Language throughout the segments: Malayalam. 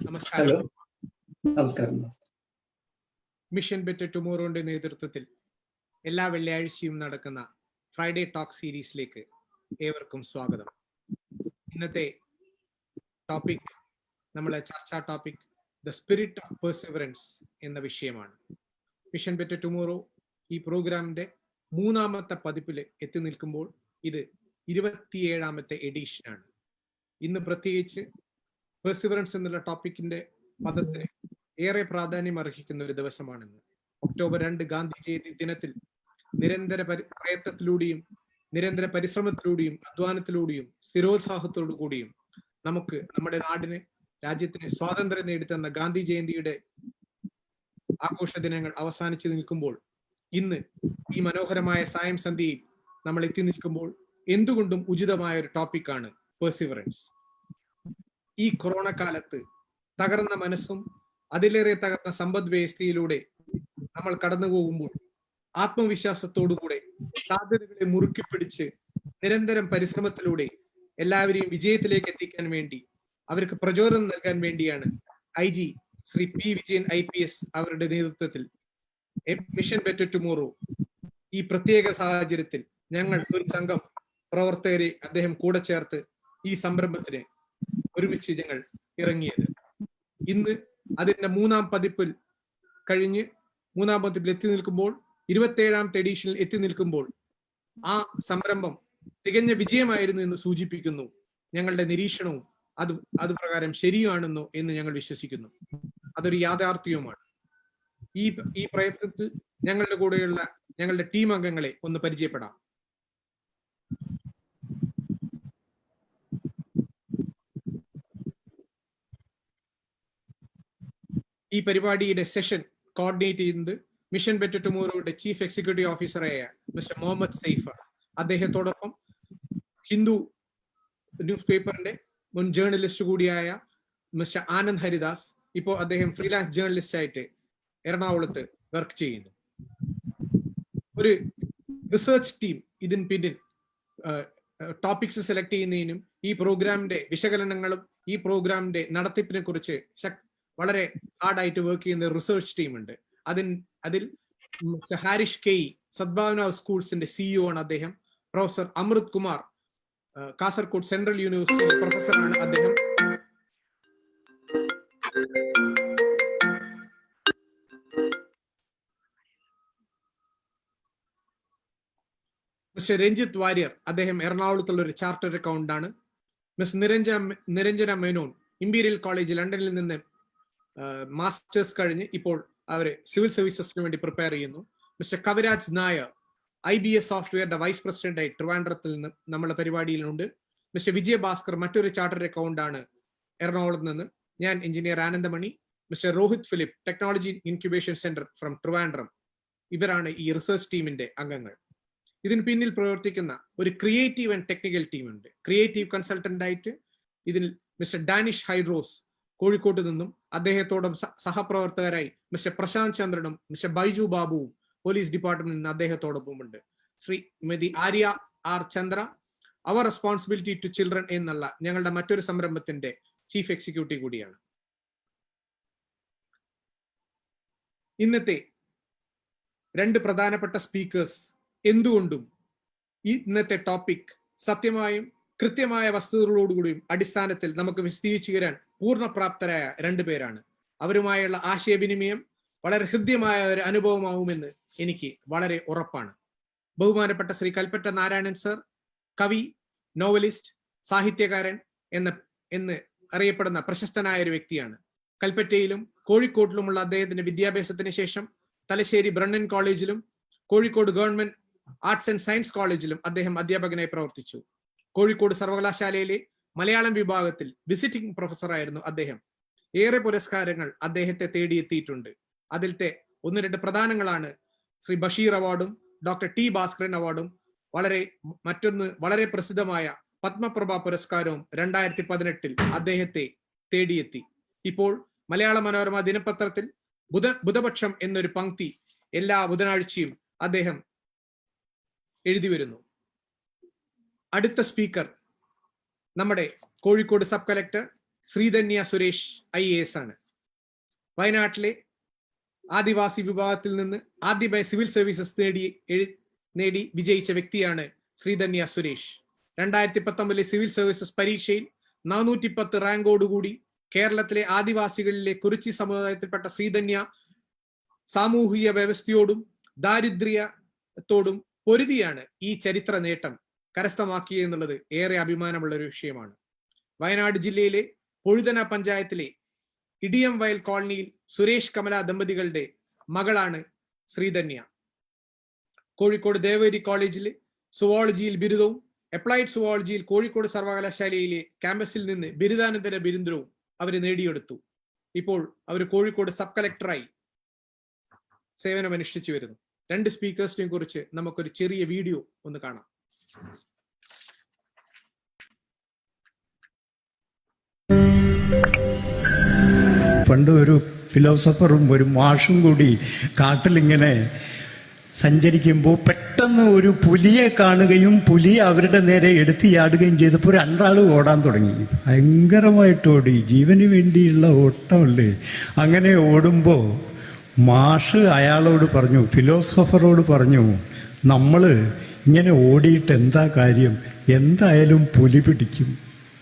നമസ്കാരം. നമസ്കാരം. മിഷൻ ബെറ്റർ ടുമോറോയുടെ നേതൃത്വത്തിൽ എല്ലാ വെള്ളിയാഴ്ചയും നടക്കുന്ന ഫ്രൈഡേ ടോക്ക് സീരീസിലേക്ക് ഏവർക്കും സ്വാഗതം. ഇന്നത്തെ ടോപ്പിക്, നമ്മളെ ചർച്ചാ topic the spirit of perseverance എന്ന വിഷയമാണ്. മിഷൻ ബെറ്റർ ടുമോറോ ഈ പ്രോഗ്രാമിന്റെ 3ാമത്തെ പതിപ്പിൽ എത്തി നിൽക്കുമ്പോൾ ഇത് 27ാമത്തെ എഡിഷനാണ്. ഇന്ന് പ്രത്യേകിച്ച് പെർസിവറൻസ് എന്നുള്ള ടോപ്പിക്കിന്റെ പദത്തിന് ഏറെ പ്രാധാന്യം അർഹിക്കുന്ന ഒരു ദിവസമാണെന്ന്. ഒക്ടോബർ 2 ഗാന്ധി ജയന്തി ദിനത്തിൽ നിരന്തര പ്രയത്നത്തിലൂടെയും നിരന്തര പരിശ്രമത്തിലൂടെയും അധ്വാനത്തിലൂടെയും സ്ഥിരോത്സാഹത്തോടു കൂടിയും നമുക്ക് നമ്മുടെ നാടിന്, രാജ്യത്തിന് സ്വാതന്ത്ര്യം നേടിത്തന്ന ഗാന്ധി ജയന്തിയുടെ ആഘോഷ ദിനങ്ങൾ അവസാനിച്ചു നിൽക്കുമ്പോൾ ഇന്ന് ഈ മനോഹരമായ സായം സന്ധ്യയിൽ നമ്മൾ എത്തി നിൽക്കുമ്പോൾ എന്തുകൊണ്ടും ഉചിതമായ ഒരു ടോപ്പിക്കാണ് പെർസിവറൻസ്. ഈ കൊറോണ കാലത്ത് തകർന്ന മനസ്സും അതിലേറെ തകർന്ന സമ്പദ് വ്യവസ്ഥയിലൂടെ നമ്മൾ കടന്നു പോകുമ്പോൾ ആത്മവിശ്വാസത്തോടുകൂടെ സാധ്യതകളെ മുറുക്കി പിടിച്ച് നിരന്തരം പരിശ്രമത്തിലൂടെ എല്ലാവരെയും വിജയത്തിലേക്ക് എത്തിക്കാൻ വേണ്ടി, അവർക്ക് പ്രചോദനം നൽകാൻ വേണ്ടിയാണ് IG Shri P. Vijayan IPS അവരുടെ നേതൃത്വത്തിൽ മിഷൻ ബെറ്റർ ടുമോറോ ഈ പ്രത്യേക സാഹചര്യത്തിൽ ഞങ്ങൾ ഒരു സംഘം പ്രവർത്തകരെ അദ്ദേഹം കൂടെ ചേർത്ത് ഈ സംരംഭത്തിന് ഒരുമിച്ച് ഞങ്ങൾ ഇറങ്ങിയത്. ഇന്ന് അതിന്റെ മൂന്നാം പതിപ്പിൽ എത്തി നിൽക്കുമ്പോൾ, 27ാമത്തെ എഡീഷനിൽ എത്തി നിൽക്കുമ്പോൾ ആ സംരംഭം തികഞ്ഞ വിജയമായിരുന്നു എന്ന് സൂചിപ്പിക്കുന്നു. ഞങ്ങളുടെ നിരീക്ഷണവും അത് പ്രകാരം ശരിയാണെന്നോ എന്ന് ഞങ്ങൾ വിശ്വസിക്കുന്നു. അതൊരു യാഥാർത്ഥ്യവുമാണ്. ഈ പ്രയത്നത്തിൽ ഞങ്ങളുടെ കൂടെയുള്ള ഞങ്ങളുടെ ടീം അംഗങ്ങളെ ഒന്ന് പരിചയപ്പെടാം. ഈ പരിപാടിയുടെ സെഷൻ കോർഡിനേറ്റ് ചെയ്യുന്നത് മിഷൻ ബെറ്റർ ടുമോറോയുടെ ചീഫ് എക്സിക്യൂട്ടീവ് ഓഫീസറായ മിസ്റ്റർ മുഹമ്മദ് സൈഫ. അദ്ദേഹത്തോടൊപ്പം ഹിന്ദു ന്യൂസ് പേപ്പറിന്റെ മുൻ ജേർണലിസ്റ്റ് കൂടിയായ മിസ്റ്റർ ആനന്ദ് ഹരിദാസ്. ഇപ്പോൾ അദ്ദേഹം ഫ്രീലാൻസ് ജേർണലിസ്റ്റ് ആയിട്ട് എറണാകുളത്ത് വർക്ക് ചെയ്യുന്നു. ഒരു റിസർച്ച് ടീം ഇതിന് പിന്നിൽ ടോപ്പിക്സ് സെലക്ട് ചെയ്യുന്നതിനും ഈ പ്രോഗ്രാമിന്റെ വിശകലനങ്ങളും ഈ പ്രോഗ്രാമിന്റെ നടത്തിപ്പിനെ കുറിച്ച് വളരെ ഹാർഡായിട്ട് വർക്ക് ചെയ്യുന്ന റിസർച്ച് ടീം ഉണ്ട്. അതിൽ ഹാരിഷ് കെ, സദ്ഭാവന സ്കൂൾസിന്റെ സിഇഒ ആണ് അദ്ദേഹം. പ്രൊഫസർ അമൃത് കുമാർ, കാസർഗോഡ് സെൻട്രൽ യൂണിവേഴ്സിറ്റി പ്രൊഫസറാണ് അദ്ദേഹം. മിസ്റ്റർ രഞ്ജിത്ത് വാര്യർ, അദ്ദേഹം എറണാകുളത്തുള്ള ഒരു ചാർട്ടേഡ് അക്കൗണ്ടന്റ് ആണ്. Miss Niranjana Menon, imperial college ലണ്ടനിൽ നിന്ന് മാസ്റ്റേഴ്സ് കഴിഞ്ഞ് ഇപ്പോൾ അവര് സിവിൽ സർവീസസിന് വേണ്ടി പ്രിപ്പയർ ചെയ്യുന്നു. മിസ്റ്റർ കവിരാജ് നായർ, IBS സോഫ്റ്റ്വെയറിന്റെ വൈസ് പ്രസിഡന്റ് ആയി ട്രിവാൻഡ്രത്തിൽ നിന്ന് നമ്മുടെ പരിപാടിയിലുണ്ട്. മിസ്റ്റർ വിജയഭാസ്കർ മറ്റൊരു ചാർട്ടേഡ് അക്കൗണ്ട് ആണ് എറണാകുളത്ത് നിന്ന്. ഞാൻ engineer Anandamani. Mister Rohit Philip, technology incubation centre from Trivandrum. ഇവരാണ് ഈ റിസർച്ച് ടീമിന്റെ അംഗങ്ങൾ. ഇതിന് പിന്നിൽ പ്രവർത്തിക്കുന്ന ഒരു ക്രിയേറ്റീവ് ആൻഡ് ടെക്നിക്കൽ ടീം ഉണ്ട്. ക്രിയേറ്റീവ് കൺസൾട്ടന്റ് ആയിട്ട് ഇതിൽ മിസ്റ്റർ ഡാനിഷ് ഹൈഡ്രോസ് കോഴിക്കോട്ട് നിന്നും, അദ്ദേഹത്തോടും സഹപ്രവർത്തകരായി മിസ്റ്റർ പ്രശാന്ത് ചന്ദ്രനും മിസ്റ്റർ ബൈജു ബാബുവും പോലീസ് ഡിപ്പാർട്ട്മെന്റിൽ നിന്ന് അദ്ദേഹത്തോടൊപ്പം ഉണ്ട്. Shrimati Arya R Chandra, our responsibility to children എന്നുള്ള ഞങ്ങളുടെ മറ്റൊരു സംരംഭത്തിന്റെ ചീഫ് എക്സിക്യൂട്ടീവ് കൂടിയാണ്. ഇന്നത്തെ രണ്ട് പ്രധാനപ്പെട്ട സ്പീക്കേഴ്സ് എന്തുകൊണ്ടും ഇന്നത്തെ ടോപ്പിക് സത്യമായും കൃത്യമായ വസ്തുതകളോടുകൂടിയും അടിസ്ഥാനത്തിൽ നമുക്ക് വിശദീകരിച്ചു തരാൻ പൂർണ്ണപ്രാപ്തരായ രണ്ടുപേരാണ്. അവരുമായുള്ള ആശയവിനിമയം വളരെ ഹൃദ്യമായ ഒരു അനുഭവമാവുമെന്ന് എനിക്ക് വളരെ ഉറപ്പാണ്. ബഹുമാനപ്പെട്ട ശ്രീ കൽപ്പറ്റ നാരായണൻ സർ, കവി, നോവലിസ്റ്റ്, സാഹിത്യകാരൻ എന്ന് അറിയപ്പെടുന്ന പ്രശസ്തനായ ഒരു വ്യക്തിയാണ്. കൽപ്പറ്റയിലും കോഴിക്കോട്ടിലുമുള്ള അദ്ദേഹത്തിന്റെ വിദ്യാഭ്യാസത്തിന് ശേഷം തലശ്ശേരി ബ്രണ്ണൻ കോളേജിലും Kozhikode government arts and science കോളേജിലും അദ്ദേഹം അധ്യാപകനായി പ്രവർത്തിച്ചു. കോഴിക്കോട് സർവകലാശാലയിലെ മലയാളം വിഭാഗത്തിൽ വിസിറ്റിംഗ് പ്രൊഫസറായിരുന്നു അദ്ദേഹം. ഏറെ പുരസ്കാരങ്ങൾ അദ്ദേഹത്തെ തേടിയെത്തിയിട്ടുണ്ട്. അതിലത്തെ 1-2 പ്രധാനങ്ങളാണ് ശ്രീ ബഷീർ അവാർഡും ഡോക്ടർ ടി ഭാസ്കരൻ അവാർഡും മറ്റൊന്ന് വളരെ പ്രസിദ്ധമായ പത്മപ്രഭ പുരസ്കാരവും 2018 അദ്ദേഹത്തെ തേടിയെത്തി. ഇപ്പോൾ മലയാള മനോരമ ദിനപത്രത്തിൽ ബുധപക്ഷം എന്നൊരു പങ്ക്തി എല്ലാ ബുധനാഴ്ചയും അദ്ദേഹം എഴുതി വരുന്നു. അടുത്ത സ്പീക്കർ നമ്മുടെ Kozhikode sub collector Sreedhanya Suresh IAS ആണ്. വയനാട്ടിലെ ആദിവാസി വിഭാഗത്തിൽ നിന്ന് ആദ്യമായി സിവിൽ സർവീസസ് നേടി വിജയിച്ച വ്യക്തിയാണ് ശ്രീധന്യ സുരേഷ്. 2019 സിവിൽ സർവീസസ് പരീക്ഷയിൽ 410 റാങ്കോടുകൂടി കേരളത്തിലെ ആദിവാസികളിലെ കുറിച്ചി സമുദായത്തിൽപ്പെട്ട ശ്രീധന്യ സാമൂഹിക വ്യവസ്ഥയോടും ദാരിദ്ര്യത്തോടും പൊരുതിയാണ് ഈ ചരിത്ര നേട്ടം കരസ്ഥമാക്കിയത് എന്നുള്ളത് ഏറെ അഭിമാനമുള്ള ഒരു വിഷയമാണ്. വയനാട് ജില്ലയിലെ പൊഴുതന പഞ്ചായത്തിലെ ഇടിയം വയൽ കോളനിയിൽ സുരേഷ് കമല ദമ്പതികളുടെ മകളാണ് ശ്രീധന്യ. കോഴിക്കോട് ദേവഗിരി കോളേജിലെ സുവോളജിയിൽ ബിരുദവും അപ്ലൈഡ് സുവോളജിയിൽ കോഴിക്കോട് സർവകലാശാലയിലെ ക്യാമ്പസിൽ നിന്ന് ബിരുദാനന്തര ബിരുദവും അവർ നേടിയെടുത്തു. ഇപ്പോൾ അവർ കോഴിക്കോട് സബ് കളക്ടറായി സേവനമനുഷ്ഠിച്ചു വരുന്നു. 2 സ്പീക്കേഴ്സിനെ കുറിച്ച് നമുക്കൊരു ചെറിയ വീഡിയോ ഒന്ന് കാണാം. പണ്ട് ഒരു ഫിലോസഫറും ഒരു മാഷും കൂടി കാട്ടിലിങ്ങനെ സഞ്ചരിക്കുമ്പോൾ പെട്ടെന്ന് ഒരു പുലിയെ കാണുകയും പുലി അവരുടെ നേരെ എടുത്തിയാടുകയും ചെയ്തപ്പോൾ 2 ആൾ ഓടാൻ തുടങ്ങി. ഭയങ്കരമായിട്ട് ഓടി, ജീവന് വേണ്ടിയുള്ള ഓട്ടമല്ലേ. അങ്ങനെ ഓടുമ്പോൾ മാഷ് അയാളോട് പറഞ്ഞു, ഫിലോസഫറോട് പറഞ്ഞു, നമ്മൾ ഇങ്ങനെ ഓടിയിട്ട് എന്താ കാര്യം, എന്തായാലും പുലി പിടിക്കും,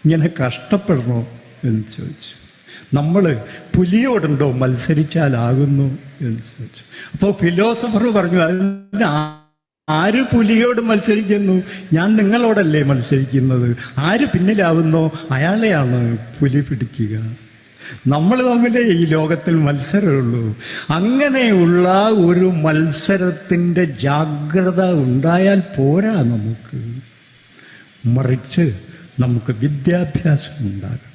ഇങ്ങനെ കഷ്ടപ്പെടണോ എന്ന് ചോദിച്ചു. നമ്മൾ പുലിയോടുണ്ടോ മത്സരിച്ചാലാകുന്നു എന്ന് ചോദിച്ചു. അപ്പോൾ ഫിലോസഫർ പറഞ്ഞു, അതിന് ആര് പുലിയോട് മത്സരിക്കുന്നു? ഞാൻ നിങ്ങളോടല്ലേ മത്സരിക്കുന്നത്. ആര് പിന്നിലാവുന്നോ അയാളെയാണ് പുലി പിടിക്കുക. നമ്മൾ തമ്മിലേ ഈ ലോകത്തിൽ മത്സരമുള്ളൂ. അങ്ങനെയുള്ള ഒരു മത്സരത്തിൻ്റെ ജാഗ്രത ഉണ്ടായാൽ പോരാ നമുക്ക്, മറിച്ച് നമുക്ക് വിദ്യാഭ്യാസം ഉണ്ടാകണം.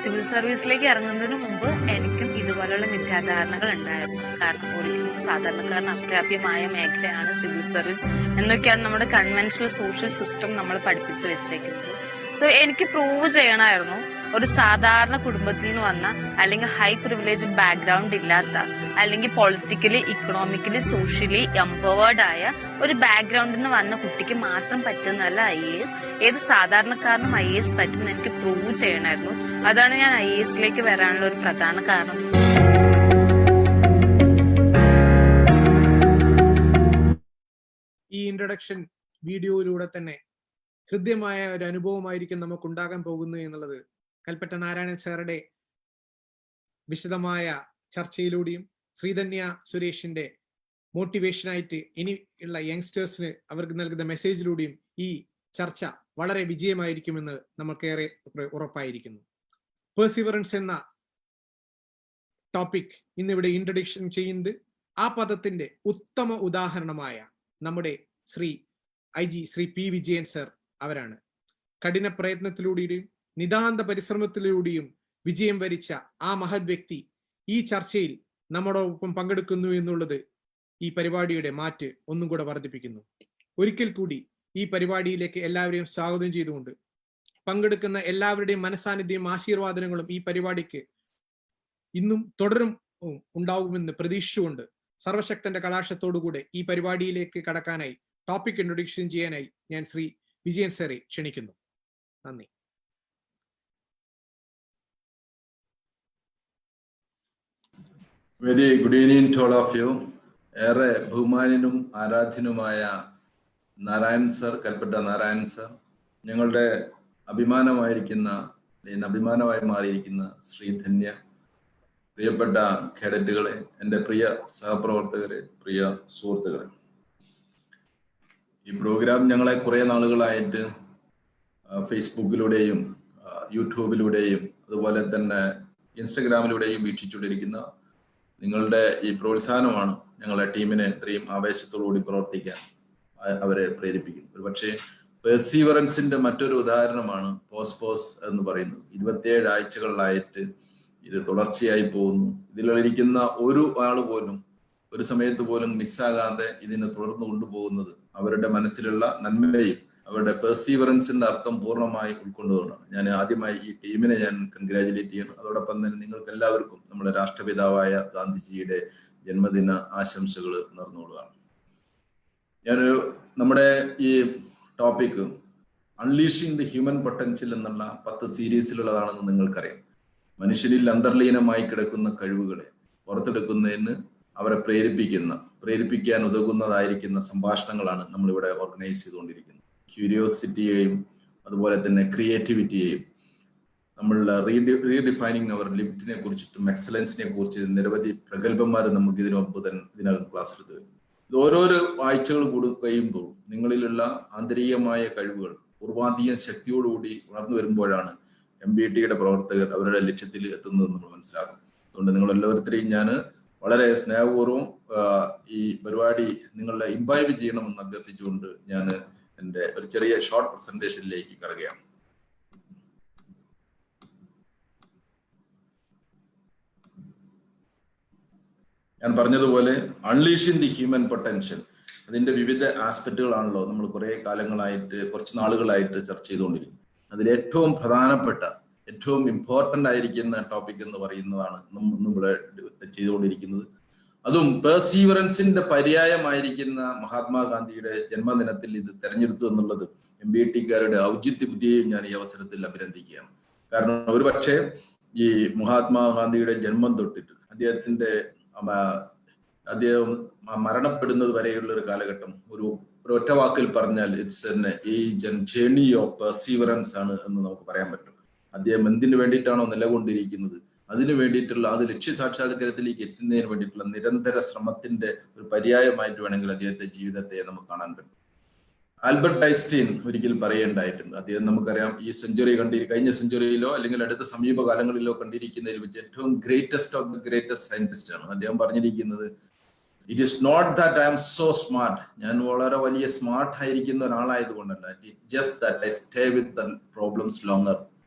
സിവിൽ സർവീസിലേക്ക് ഇറങ്ങുന്നതിന് മുമ്പ് എനിക്കും ഇതുപോലുള്ള മിഥ്യാധാരണകൾ ഉണ്ടായിരുന്നു. കാരണം ഒരിക്കലും സാധാരണക്കാരന് അപ്രാപ്യമായ മേഖലയാണ് സിവിൽ സർവീസ് എന്നൊക്കെയാണ് നമ്മുടെ കൺവെൻഷണൽ സോഷ്യൽ സിസ്റ്റം നമ്മൾ പഠിപ്പിച്ചു വെച്ചേക്കുന്നത്. സോ എനിക്ക് പ്രൂവ് ചെയ്യണമായിരുന്നു ഒരു സാധാരണ കുടുംബത്തിൽ നിന്ന് വന്ന, അല്ലെങ്കിൽ ഹൈ പ്രിവിലേജ് ബാക്ക്ഗ്രൗണ്ട് ഇല്ലാത്ത, അല്ലെങ്കിൽ പൊളിറ്റിക്കലി ഇക്കണോമിക്കലി സോഷ്യലി എംപവേർഡ് ആയ ഒരു ബാക്ക്ഗ്രൗണ്ടിൽ നിന്ന് വന്ന കുട്ടിക്ക് മാത്രം പറ്റുന്നതല്ല IAS. ഏത് സാധാരണക്കാരനും IAS പറ്റുമെന്ന് എനിക്ക് പ്രൂവ് ചെയ്യണമായിരുന്നു. അതാണ് ഞാൻ IASലേക്ക് വരാനുള്ള ഒരു പ്രധാന കാരണം. ഈ ഇൻട്രൊഡക്ഷൻ വീഡിയോയിലൂടെ തന്നെ ഹൃദ്യമായ ഒരു അനുഭവമായിരിക്കും നമുക്ക് ഉണ്ടാകാൻ പോകുന്നു എന്നുള്ളത് കൽപ്പറ്റ നാരായണൻ സാറുടെ വിശദമായ ചർച്ചയിലൂടെയും ശ്രീധന്യ സുരേഷിന്റെ മോട്ടിവേഷനായിട്ട് ഇനി ഉള്ള യങ്സ്റ്റേഴ്സിന് അവർക്ക് നൽകുന്ന മെസ്സേജിലൂടെയും ഈ ചർച്ച വളരെ വിജയമായിരിക്കുമെന്ന് നമുക്കേറെ ഉറപ്പായിരിക്കുന്നു. പെർസിവറൻസ് എന്ന ടോപ്പിക് ഇന്നിവിടെ ഇൻട്രൊഡക്ഷൻ ചെയ്യുന്നത് ആ പദത്തിന്റെ ഉത്തമ ഉദാഹരണമായ നമ്മുടെ Shri IG Shri P Vijayan sir അവരാണ്. കഠിന പ്രയത്നത്തിലൂടെയും നിതാന്ത പരിശ്രമത്തിലൂടെയും വിജയം വരിച്ച ആ മഹത് വ്യക്തി ഈ ചർച്ചയിൽ നമ്മോടൊപ്പം പങ്കെടുക്കുന്നു എന്നുള്ളത് ഈ പരിപാടിയുടെ മാറ്റ് ഒന്നും കൂടെ വർദ്ധിപ്പിക്കുന്നു. ഒരിക്കൽ കൂടി ഈ പരിപാടിയിലേക്ക് എല്ലാവരെയും സ്വാഗതം ചെയ്തുകൊണ്ട് പങ്കെടുക്കുന്ന എല്ലാവരുടെയും മനസാന്നിധ്യവും ആശീർവാദങ്ങളും ഈ പരിപാടിക്ക് ഇന്നും തുടരും ഉണ്ടാവുമെന്ന് പ്രതീക്ഷിച്ചുകൊണ്ട് സർവശക്തന്റെ കടാക്ഷത്തോടുകൂടെ ഈ പരിപാടിയിലേക്ക് കടക്കാനായി ടോപ്പിക് ഇൻട്രൊഡക്ഷൻ ചെയ്യാനായി ഞാൻ ശ്രീ വിജയൻ സാറെ ക്ഷണിക്കുന്നു. നന്ദി. Very good evening to all of you. ഏറെ ബഹുമാന്യനും ആരാധ്യനുമായ നാരായൺ സർ, കൽപ്പറ്റ നാരായൺ സർ, ഞങ്ങളുടെ അഭിമാനമായി മാറിയിരിക്കുന്ന ശ്രീധന്യ, പ്രിയപ്പെട്ട കേഡറ്റുകളെ, എൻ്റെ പ്രിയ സഹപ്രവർത്തകരെ, പ്രിയ സുഹൃത്തുക്കളെ, ഈ പ്രോഗ്രാം ഞങ്ങളെ കുറേ നാളുകളായിട്ട് ഫേസ്ബുക്കിലൂടെയും യൂട്യൂബിലൂടെയും അതുപോലെ തന്നെ ഇൻസ്റ്റഗ്രാമിലൂടെയും വീക്ഷിച്ചുകൊണ്ടിരിക്കുന്ന നിങ്ങളുടെ ഈ പ്രോത്സാഹനമാണ് ഞങ്ങളുടെ ടീമിനെ ഇത്രയും ആവേശത്തോടുകൂടി പ്രവർത്തിക്കാൻ അവരെ പ്രേരിപ്പിക്കുന്നത്. ഒരുപക്ഷെ പെർസീവറൻസിന്റെ മറ്റൊരു ഉദാഹരണമാണ് പോസ് എന്ന് പറയുന്നത്. 27 ആഴ്ചകളിലായിട്ട് ഇത് തുടർച്ചയായി പോകുന്നു. ഇതിലിരിക്കുന്ന ഒരു ആൾ പോലും ഒരു സമയത്ത് പോലും മിസ്സാകാതെ ഇതിനെ തുടർന്ന് കൊണ്ടുപോകുന്നത് അവരുടെ മനസ്സിലുള്ള നന്മയും അവരുടെ പെർസീവറൻസിന്റെ അർത്ഥം പൂർണ്ണമായി ഉൾക്കൊണ്ടുകൊണ്ടാണ്. ഞാൻ ആദ്യമായി ഈ ടീമിനെ ഞാൻ കൺഗ്രാജുലേറ്റ് ചെയ്യണം. അതോടൊപ്പം തന്നെ നിങ്ങൾക്ക് എല്ലാവർക്കും നമ്മുടെ രാഷ്ട്രപിതാവായ ഗാന്ധിജിയുടെ ജന്മദിന ആശംസകൾ നേർന്നുകൊള്ളുകയാണ്. നമ്മുടെ ഈ ടോപ്പിക് അൺലീഷിംഗ് ദി ഹ്യൂമൻ പൊട്ടൻഷ്യൽ എന്നുള്ള 10 സീരീസിലുള്ളതാണെന്ന് നിങ്ങൾക്കറിയാം. മനുഷ്യനിൽ അന്തർലീനമായി കിടക്കുന്ന കഴിവുകളെ പുറത്തെടുക്കുന്നതിന് അവരെ പ്രേരിപ്പിക്കാൻ ഉതകുന്നതായിരിക്കുന്ന സംഭാഷണങ്ങളാണ് നമ്മളിവിടെ ഓർഗനൈസ് ചെയ്തുകൊണ്ടിരിക്കുന്നത്. ക്യൂരിയോസിറ്റിയെയും അതുപോലെ തന്നെ ക്രിയേറ്റിവിറ്റിയെയും നമ്മൾ റീഡിഫൈനിങ് അവർ ലിമിറ്റിനെ കുറിച്ചിട്ടും എക്സലൻസിനെ കുറിച്ച് നിരവധി പ്രഗത്ഭന്മാർ നമുക്ക് ഇതിനകം ക്ലാസ് എടുത്ത് ഇത് ഓരോരോ ആഴ്ചകൾ കഴിയുമ്പോൾ നിങ്ങളിലുള്ള ആന്തരികമായ കഴിവുകൾ പൂർവാധികം ശക്തിയോടുകൂടി വളർന്നു വരുമ്പോഴാണ് MBTയുടെ പ്രവർത്തകർ അവരുടെ ലക്ഷ്യത്തിൽ എത്തുന്നത് നമ്മൾ മനസ്സിലാക്കും. അതുകൊണ്ട് നിങ്ങൾ എല്ലാവരുടെയും ഞാൻ വളരെ സ്നേഹപൂർവ്വം ഈ പരിപാടി നിങ്ങളുടെ ഇംബൈബ് ചെയ്യണമെന്ന് അഭ്യർത്ഥിച്ചുകൊണ്ട് ഞാൻ എൻ്റെ ഒരു ചെറിയ ഷോർട്ട് പ്രസന്റേഷനിലേക്ക് കടക്കുകയാണ്. ഞാൻ പറഞ്ഞതുപോലെ അൺലീഷിംഗ് ദി ഹ്യൂമൻ പൊട്ടൻഷ്യൽ, അതിന്റെ വിവിധ ആസ്പെക്റ്റുകളാണല്ലോ നമ്മൾ കുറച്ച് നാളുകളായിട്ട് ചർച്ച ചെയ്തുകൊണ്ടിരിക്കുന്നത്. അതിൽ ഏറ്റവും പ്രധാനപ്പെട്ട ഏറ്റവും ഇമ്പോർട്ടൻ്റ് ആയിരിക്കുന്ന ടോപ്പിക് എന്ന് പറയുന്നതാണ് നമ്മളിവിടെ ചെയ്തുകൊണ്ടിരിക്കുന്നത്. അതും പെർസീവറൻസിന്റെ പര്യായമായിരിക്കുന്ന മഹാത്മാഗാന്ധിയുടെ ജന്മദിനത്തിൽ ഇത് തെരഞ്ഞെടുത്തു എന്നുള്ളത് MBTക്കാരുടെ ഔചിത്യ ബുദ്ധിയെയും ഞാൻ ഈ അവസരത്തിൽ അഭിനന്ദിക്കുകയാണ്. കാരണം ഒരുപക്ഷെ ഈ മഹാത്മാഗാന്ധിയുടെ ജന്മം തൊട്ടിട്ട് അദ്ദേഹം മരണപ്പെടുന്നത് വരെയുള്ള ഒരു കാലഘട്ടം ഒരു ഒറ്റ വാക്കിൽ പറഞ്ഞാൽ it's an age and journey of perseverance ആണ് എന്ന് നമുക്ക് പറയാൻ പറ്റും. അദ്ദേഹം എന്തിനു വേണ്ടിയിട്ടാണോ നിലകൊണ്ടിരിക്കുന്നത് അതിനു വേണ്ടിയിട്ടുള്ള അത് ലക്ഷ്യസാക്ഷാത്കാരത്തിലേക്ക് എത്തുന്നതിന് വേണ്ടിയിട്ടുള്ള നിരന്തര ശ്രമത്തിന്റെ ഒരു പര്യായമായിട്ട് വേണമെങ്കിൽ അദ്ദേഹത്തെ ജീവിതത്തെ നമുക്ക് കാണാൻ പറ്റും. ആൽബർട്ട് ഐൻസ്റ്റീൻ ഒരിക്കൽ പറയേണ്ടായിട്ടുണ്ട്. അദ്ദേഹം നമുക്കറിയാം ഈ സെഞ്ചുറി കഴിഞ്ഞ സെഞ്ചുറിയിലോ അല്ലെങ്കിൽ അടുത്ത സമീപകാലങ്ങളിലോ കണ്ടിരിക്കുന്നതിൽ വെച്ച് ഏറ്റവും greatest of the greatest scientist ആണ്. അദ്ദേഹം പറഞ്ഞിരിക്കുന്നത്, it is not that I am so smart, ഞാൻ വളരെ വലിയ സ്മാർട്ട് ആയിരിക്കുന്ന ഒരാളായതുകൊണ്ടല്ല, it is just that I stay with the problems longer.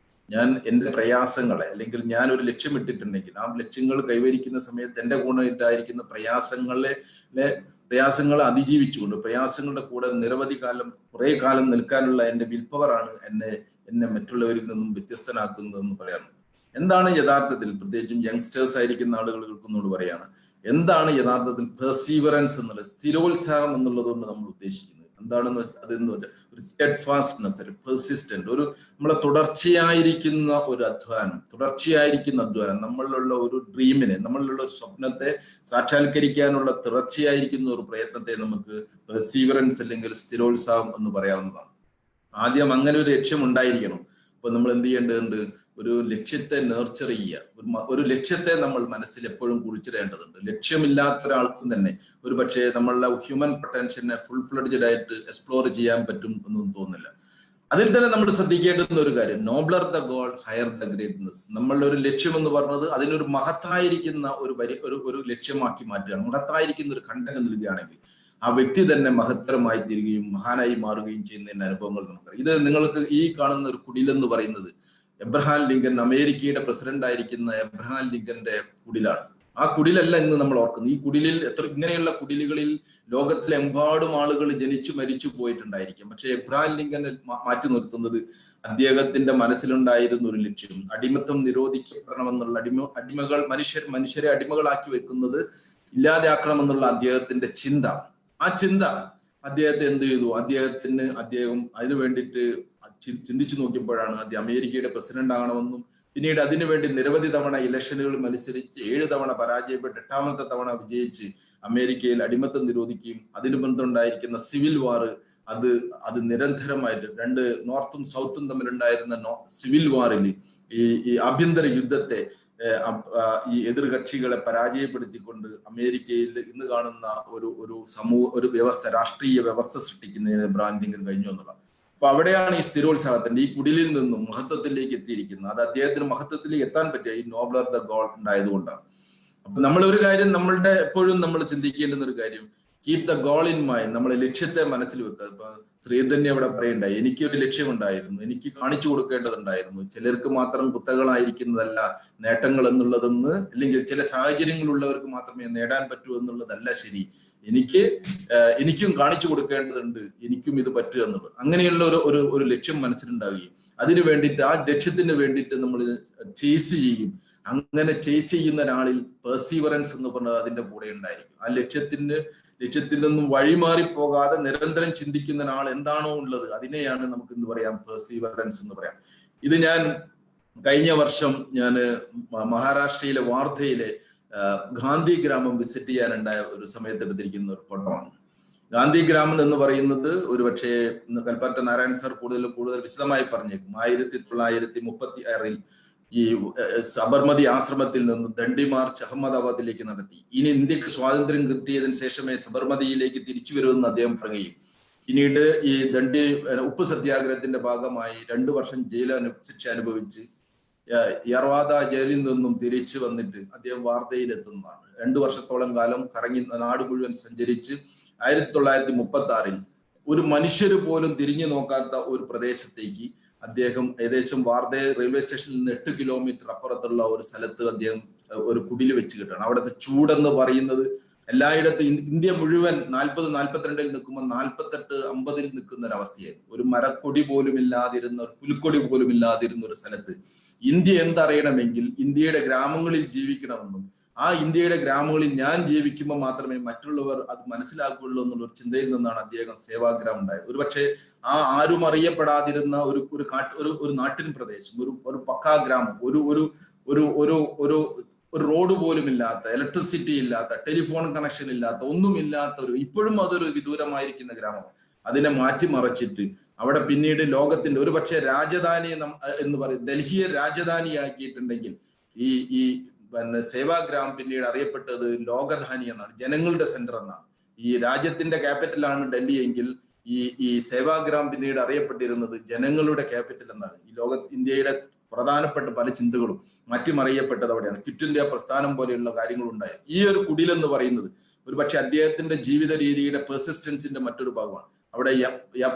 ഞാൻ എൻ്റെ പ്രയാസങ്ങളെ അല്ലെങ്കിൽ ഞാൻ ഒരു ലക്ഷ്യം ഇട്ടിട്ടുണ്ടെങ്കിൽ ആ ലക്ഷ്യങ്ങൾ കൈവരിക്കുന്ന സമയത്ത് എൻ്റെ കൂടെ ഉണ്ടായിരിക്കുന്ന പ്രയാസങ്ങളെ അതിജീവിച്ചുകൊണ്ട് പ്രയാസങ്ങളുടെ കൂടെ കുറെ കാലം നിൽക്കാനുള്ള എൻ്റെ വിൽ പവറാണ് എന്നെ മറ്റുള്ളവരിൽ നിന്നും വ്യത്യസ്തനാക്കുന്നതെന്ന് പറയാറ്. എന്താണ് യഥാർത്ഥത്തിൽ, പ്രത്യേകിച്ചും യങ്സ്റ്റേഴ്സ് ആയിരിക്കുന്ന ആളുകൾ കേൾക്കുന്നതോട് പറയാണ്, എന്താണ് യഥാർത്ഥത്തിൽ പെർസീവറൻസ് എന്നുള്ളത്, സ്ഥിരോത്സാഹം എന്നുള്ളതുകൊണ്ട് നമ്മൾ ഉദ്ദേശിക്കുന്നത് എന്താണെന്ന് അതെന്ന് വെച്ചാൽ ഒരു സ്റ്റെഡ്ഫാസ്റ്റ്നെസ്, ഒരു പെർസിസ്റ്റന്റ്, ഒരു നമ്മളെ തുടർച്ചയായിരിക്കുന്ന അധ്വാനം, നമ്മളിലുള്ള ഒരു ഡ്രീമിനെ, നമ്മളിലുള്ള ഒരു സ്വപ്നത്തെ സാക്ഷാത്കരിക്കാനുള്ള തുടർച്ചയായിരിക്കുന്ന ഒരു പ്രയത്നത്തെ നമുക്ക് പെർസീവറൻസ് അല്ലെങ്കിൽ സ്ഥിരോത്സാഹം എന്ന് പറയാവുന്നതാണ്. ആദ്യം അങ്ങനെ ഒരു ലക്ഷ്യം ഉണ്ടായിരിക്കണം. അപ്പൊ നമ്മൾ എന്ത് ചെയ്യേണ്ടതുണ്ട്, ഒരു ലക്ഷ്യത്തെ നേർച്ചർ ചെയ്യുക, ഒരു ലക്ഷ്യത്തെ നമ്മൾ മനസ്സിൽ എപ്പോഴും കുറിച്ചിടേണ്ടതുണ്ട്. ലക്ഷ്യമില്ലാത്ത ഒരാൾക്കും തന്നെ ഒരു പക്ഷേ നമ്മളുടെ ഹ്യൂമൻ പൊട്ടൻഷ്യലിനെ ഫുൾ ഫ്ലെഡ്ജഡ് ആയിട്ട് എക്സ്പ്ലോർ ചെയ്യാൻ പറ്റും എന്നൊന്നും തോന്നുന്നില്ല. അതിൽ തന്നെ നമ്മൾ ശ്രദ്ധിക്കേണ്ടുന്ന ഒരു കാര്യം, nobler the goal higher the greatness. നമ്മളുടെ ഒരു ലക്ഷ്യം എന്ന് പറഞ്ഞത് അതിനൊരു മഹത്തായിരിക്കുന്ന ഒരു ലക്ഷ്യമാക്കി മാറ്റുകയാണ്. മഹത്തായിരിക്കുന്ന ഒരു കണ്ടന്റ് നൽകുകയാണെങ്കിൽ ആ വ്യക്തി തന്നെ മഹത്തരമായി തീരുകയും മഹാനായി മാറുകയും ചെയ്യുന്നതിന്റെ അനുഭവങ്ങൾ നമുക്കറിയാം. ഇത് നിങ്ങൾക്ക് ഈ കാണുന്ന ഒരു കുടിലെന്ന് പറയുന്നത് എബ്രഹാം ലിങ്കൻ, അമേരിക്കയുടെ പ്രസിഡന്റ് ആയിരിക്കുന്ന എബ്രഹാം ലിങ്കന്റെ കുടിലാണ്. ആ കുടിലല്ല ഇന്ന് നമ്മൾ ഓർക്കുന്നത്. ഈ കുടിലിൽ ഇങ്ങനെയുള്ള കുടിലുകളിൽ ലോകത്തിലെമ്പാടും ആളുകൾ ജനിച്ചു മരിച്ചു പോയിട്ടുണ്ടായിരിക്കും. പക്ഷെ എബ്രഹാം ലിങ്കൻ മാറ്റി നിർത്തുന്നത് അദ്ദേഹത്തിന്റെ മനസ്സിലുണ്ടായിരുന്ന ഒരു ലക്ഷ്യം, അടിമത്തം നിരോധിക്കപ്പെടണമെന്നുള്ള അടിമകൾ മനുഷ്യരെ അടിമകളാക്കി വെക്കുന്നത് ഇല്ലാതെയാക്കണമെന്നുള്ള അദ്ദേഹത്തിന്റെ ചിന്ത. ആ ചിന്ത അദ്ദേഹത്തെ എന്ത് ചെയ്തു, അദ്ദേഹം അതിനു വേണ്ടിയിട്ട് ചിന്തിച്ചു നോക്കിയപ്പോഴാണ് അദ്ദേഹം അമേരിക്കയുടെ പ്രസിഡന്റ് ആകണമെന്നും പിന്നീട് അതിനുവേണ്ടി നിരവധി തവണ ഇലക്ഷനുകൾ മത്സരിച്ച് 7 തവണ പരാജയപ്പെട്ട് 8ാമത്തെ തവണ വിജയിച്ച് അമേരിക്കയിൽ അടിമത്തം നിരോധിക്കുകയും അതിന് ബന്ധമുണ്ടായിരിക്കുന്ന സിവിൽ വാർ അത് നിരന്തരമായിട്ട് രണ്ട് നോർത്തും സൗത്തും തമ്മിലുണ്ടായിരുന്ന സിവിൽ വാറിൽ ഈ ആഭ്യന്തര യുദ്ധത്തെ ഈ എതിർകക്ഷികളെ പരാജയപ്പെടുത്തിക്കൊണ്ട് അമേരിക്കയിൽ ഇന്ന് കാണുന്ന ഒരു രാഷ്ട്രീയ വ്യവസ്ഥ സൃഷ്ടിക്കുന്നതിന് എബ്രഹാം ലിങ്കൻ കഴിഞ്ഞു എന്നുള്ളത്. അപ്പൊ അവിടെയാണ് ഈ സ്ഥിരോത്സാഹത്തിന്റെ ഈ കുടിലിൽ നിന്നും മഹത്വത്തിലേക്ക് എത്തിയിരിക്കുന്നത്. അത് അദ്ദേഹത്തിന് മഹത്വത്തിലേക്ക് എത്താൻ പറ്റിയ ഈ നോബ്ലർ ദ ഗോൾ ഉണ്ടായതുകൊണ്ടാണ്. അപ്പൊ നമ്മൾ ഒരു കാര്യം എപ്പോഴും നമ്മൾ ചിന്തിക്കേണ്ടുന്ന ഒരു കാര്യം, keep the goal in mind. നമ്മളെ ലക്ഷ്യത്തെ മനസ്സിൽ വെക്കുക. ഇപ്പൊ ശ്രീധന്യ അവിടെ പറയണ്ടായി, എനിക്കൊരു ലക്ഷ്യമുണ്ടായിരുന്നു, എനിക്ക് കാണിച്ചു കൊടുക്കേണ്ടതുണ്ടായിരുന്നു. ചിലർക്ക് മാത്രം കുത്തകളായിരിക്കുന്നതല്ല നേട്ടങ്ങൾ എന്നുള്ളതെന്ന്, അല്ലെങ്കിൽ ചില സാഹചര്യങ്ങളുള്ളവർക്ക് മാത്രമേ നേടാൻ പറ്റൂ എന്നുള്ളതല്ല ശരി. എനിക്കും കാണിച്ചു കൊടുക്കേണ്ടതുണ്ട്, എനിക്കും ഇത് പറ്റുക എന്നുള്ളത്. അങ്ങനെയുള്ള ഒരു ലക്ഷ്യം മനസ്സിലുണ്ടാവുകയും അതിനു വേണ്ടിയിട്ട് ആ ലക്ഷ്യത്തിന് വേണ്ടിയിട്ട് നമ്മൾ ചേസ് ചെയ്യും. അങ്ങനെ ചേസ് ചെയ്യുന്ന ഒരാളിൽ പെർസീവറൻസ് എന്ന് പറഞ്ഞത് അതിന്റെ കൂടെ ഉണ്ടായിരിക്കും. ആ ലക്ഷ്യത്തിൽ നിന്നും വഴിമാറി പോകാതെ നിരന്തരം ചിന്തിക്കുന്ന ഒരാൾ എന്താണോ ഉള്ളത് അതിനെയാണ് നമുക്ക് എന്ത് പറയാം, പെർസീവറൻസ് എന്ന് പറയാം. ഇത് ഞാൻ കഴിഞ്ഞ വർഷം മഹാരാഷ്ട്രയിലെ വാർധയിലെ ഗാന്ധി ഗ്രാമം വിസിറ്റ് ചെയ്യാനുണ്ടായ ഒരു സമയത്ത് എടുത്തിരിക്കുന്ന ഒരു ഫോട്ടോ ആണ്. ഗാന്ധി ഗ്രാമം എന്ന് പറയുന്നത് ഒരുപക്ഷെ കൽപ്പറ്റ നാരായൺ സാർ കൂടുതൽ വിശദമായി പറഞ്ഞേക്കും. 1936 ഈ സബർമതി ആശ്രമത്തിൽ നിന്ന് ദണ്ഡി മാർച്ച് അഹമ്മദാബാദിലേക്ക് നടത്തി. ഇനി ഇന്ത്യക്ക് സ്വാതന്ത്ര്യം കിട്ടിയതിനു ശേഷമേ സബർമതിയിലേക്ക് തിരിച്ചു വരുമെന്ന് അദ്ദേഹം പറയുകയും പിന്നീട് ഈ ദണ്ഡി ഉപ്പ് സത്യാഗ്രഹത്തിന്റെ ഭാഗമായി 2 വർഷം ശിക്ഷ അനുഭവിച്ച് യർവാദ ജയിലിൽ നിന്നും തിരിച്ചു വന്നിട്ട് അദ്ദേഹം വാർധയിലെത്തുന്നതാണ്. 2 വർഷത്തോളം കാലം കറങ്ങി നാട് മുഴുവൻ സഞ്ചരിച്ച് 1936 ഒരു മനുഷ്യര് പോലും തിരിഞ്ഞു നോക്കാത്ത ഒരു പ്രദേശത്തേക്ക് അദ്ദേഹം ഏകദേശം വാർധ റെയിൽവേ സ്റ്റേഷനിൽ നിന്ന് 8 കിലോമീറ്റർ അപ്പുറത്തുള്ള ഒരു സ്ഥലത്ത് അദ്ദേഹം ഒരു കുടിൽ വെച്ച് കിട്ടണം. അവിടുത്തെ ചൂടെന്ന് പറയുന്നത് എല്ലായിടത്തും ഇന്ത്യ മുഴുവൻ 40-42 നിൽക്കുമ്പോൾ 48-50 നിൽക്കുന്ന ഒരു അവസ്ഥയായിരുന്നു. ഒരു മരക്കൊടി പോലും ഇല്ലാതിരുന്ന, ഒരു പുൽക്കൊടി പോലും ഇല്ലാതിരുന്ന ഒരു സ്ഥലത്ത് ഇന്ത്യ എന്തറിയണമെങ്കിൽ ഇന്ത്യയുടെ ഗ്രാമങ്ങളിൽ ജീവിക്കണമെന്നും ആ ഇന്ത്യയുടെ ഗ്രാമങ്ങളിൽ ഞാൻ ജീവിക്കുമ്പോൾ മാത്രമേ മറ്റുള്ളവർ അത് മനസ്സിലാക്കുകയുള്ളൂ എന്നുള്ളൊരു ചിന്തയിൽ നിന്നാണ് അദ്ദേഹം സേവാഗ്രാമം ഉണ്ടായത്. ഒരുപക്ഷെ ആരും അറിയപ്പെടാതിരുന്ന ഒരു നാട്ടിൻ പ്രദേശം, ഒരു പക്കാ ഗ്രാമം, ഒരു റോഡ് പോലും ഇല്ലാത്ത, ഇലക്ട്രിസിറ്റി ഇല്ലാത്ത, ടെലിഫോൺ കണക്ഷൻ ഇല്ലാത്ത, ഒന്നുമില്ലാത്ത ഇപ്പോഴും അതൊരു വിദൂരമായിരിക്കുന്ന ഗ്രാമം. അതിനെ മാറ്റിമറിച്ചിട്ട് അവിടെ പിന്നീട് ലോകത്തിന്റെ ഒരു പക്ഷേ രാജധാനി എന്ന് പറയും ഡൽഹിയെ രാജധാനിയാക്കിയിട്ടുണ്ടെങ്കിൽ ഈ പിന്നെ സേവാഗ്രാം പിന്നീട് അറിയപ്പെട്ടത് ലോകധാനി എന്നാണ്, ജനങ്ങളുടെ സെന്റർ എന്നാണ്. ഈ രാജ്യത്തിന്റെ ക്യാപിറ്റലാണ് ഡൽഹി എങ്കിൽ ഈ സേവാഗ്രാം പിന്നീട് അറിയപ്പെട്ടിരുന്നത് ജനങ്ങളുടെ ക്യാപിറ്റൽ എന്നാണ്. ഈ ഇന്ത്യയുടെ പ്രധാനപ്പെട്ട പല ചിന്തകളും മാറ്റിമറിയപ്പെട്ടത് അവിടെയാണ്. ക്വിറ്റ് ഇന്ത്യ പ്രസ്ഥാനം പോലെയുള്ള കാര്യങ്ങളുണ്ടായി. ഈ ഒരു കുടിലെന്ന് പറയുന്നത് ഒരുപക്ഷെ അദ്ദേഹത്തിന്റെ ജീവിത രീതിയുടെ പെർസിസ്റ്റൻസിന്റെ മറ്റൊരു ഭാഗമാണ്. അവിടെ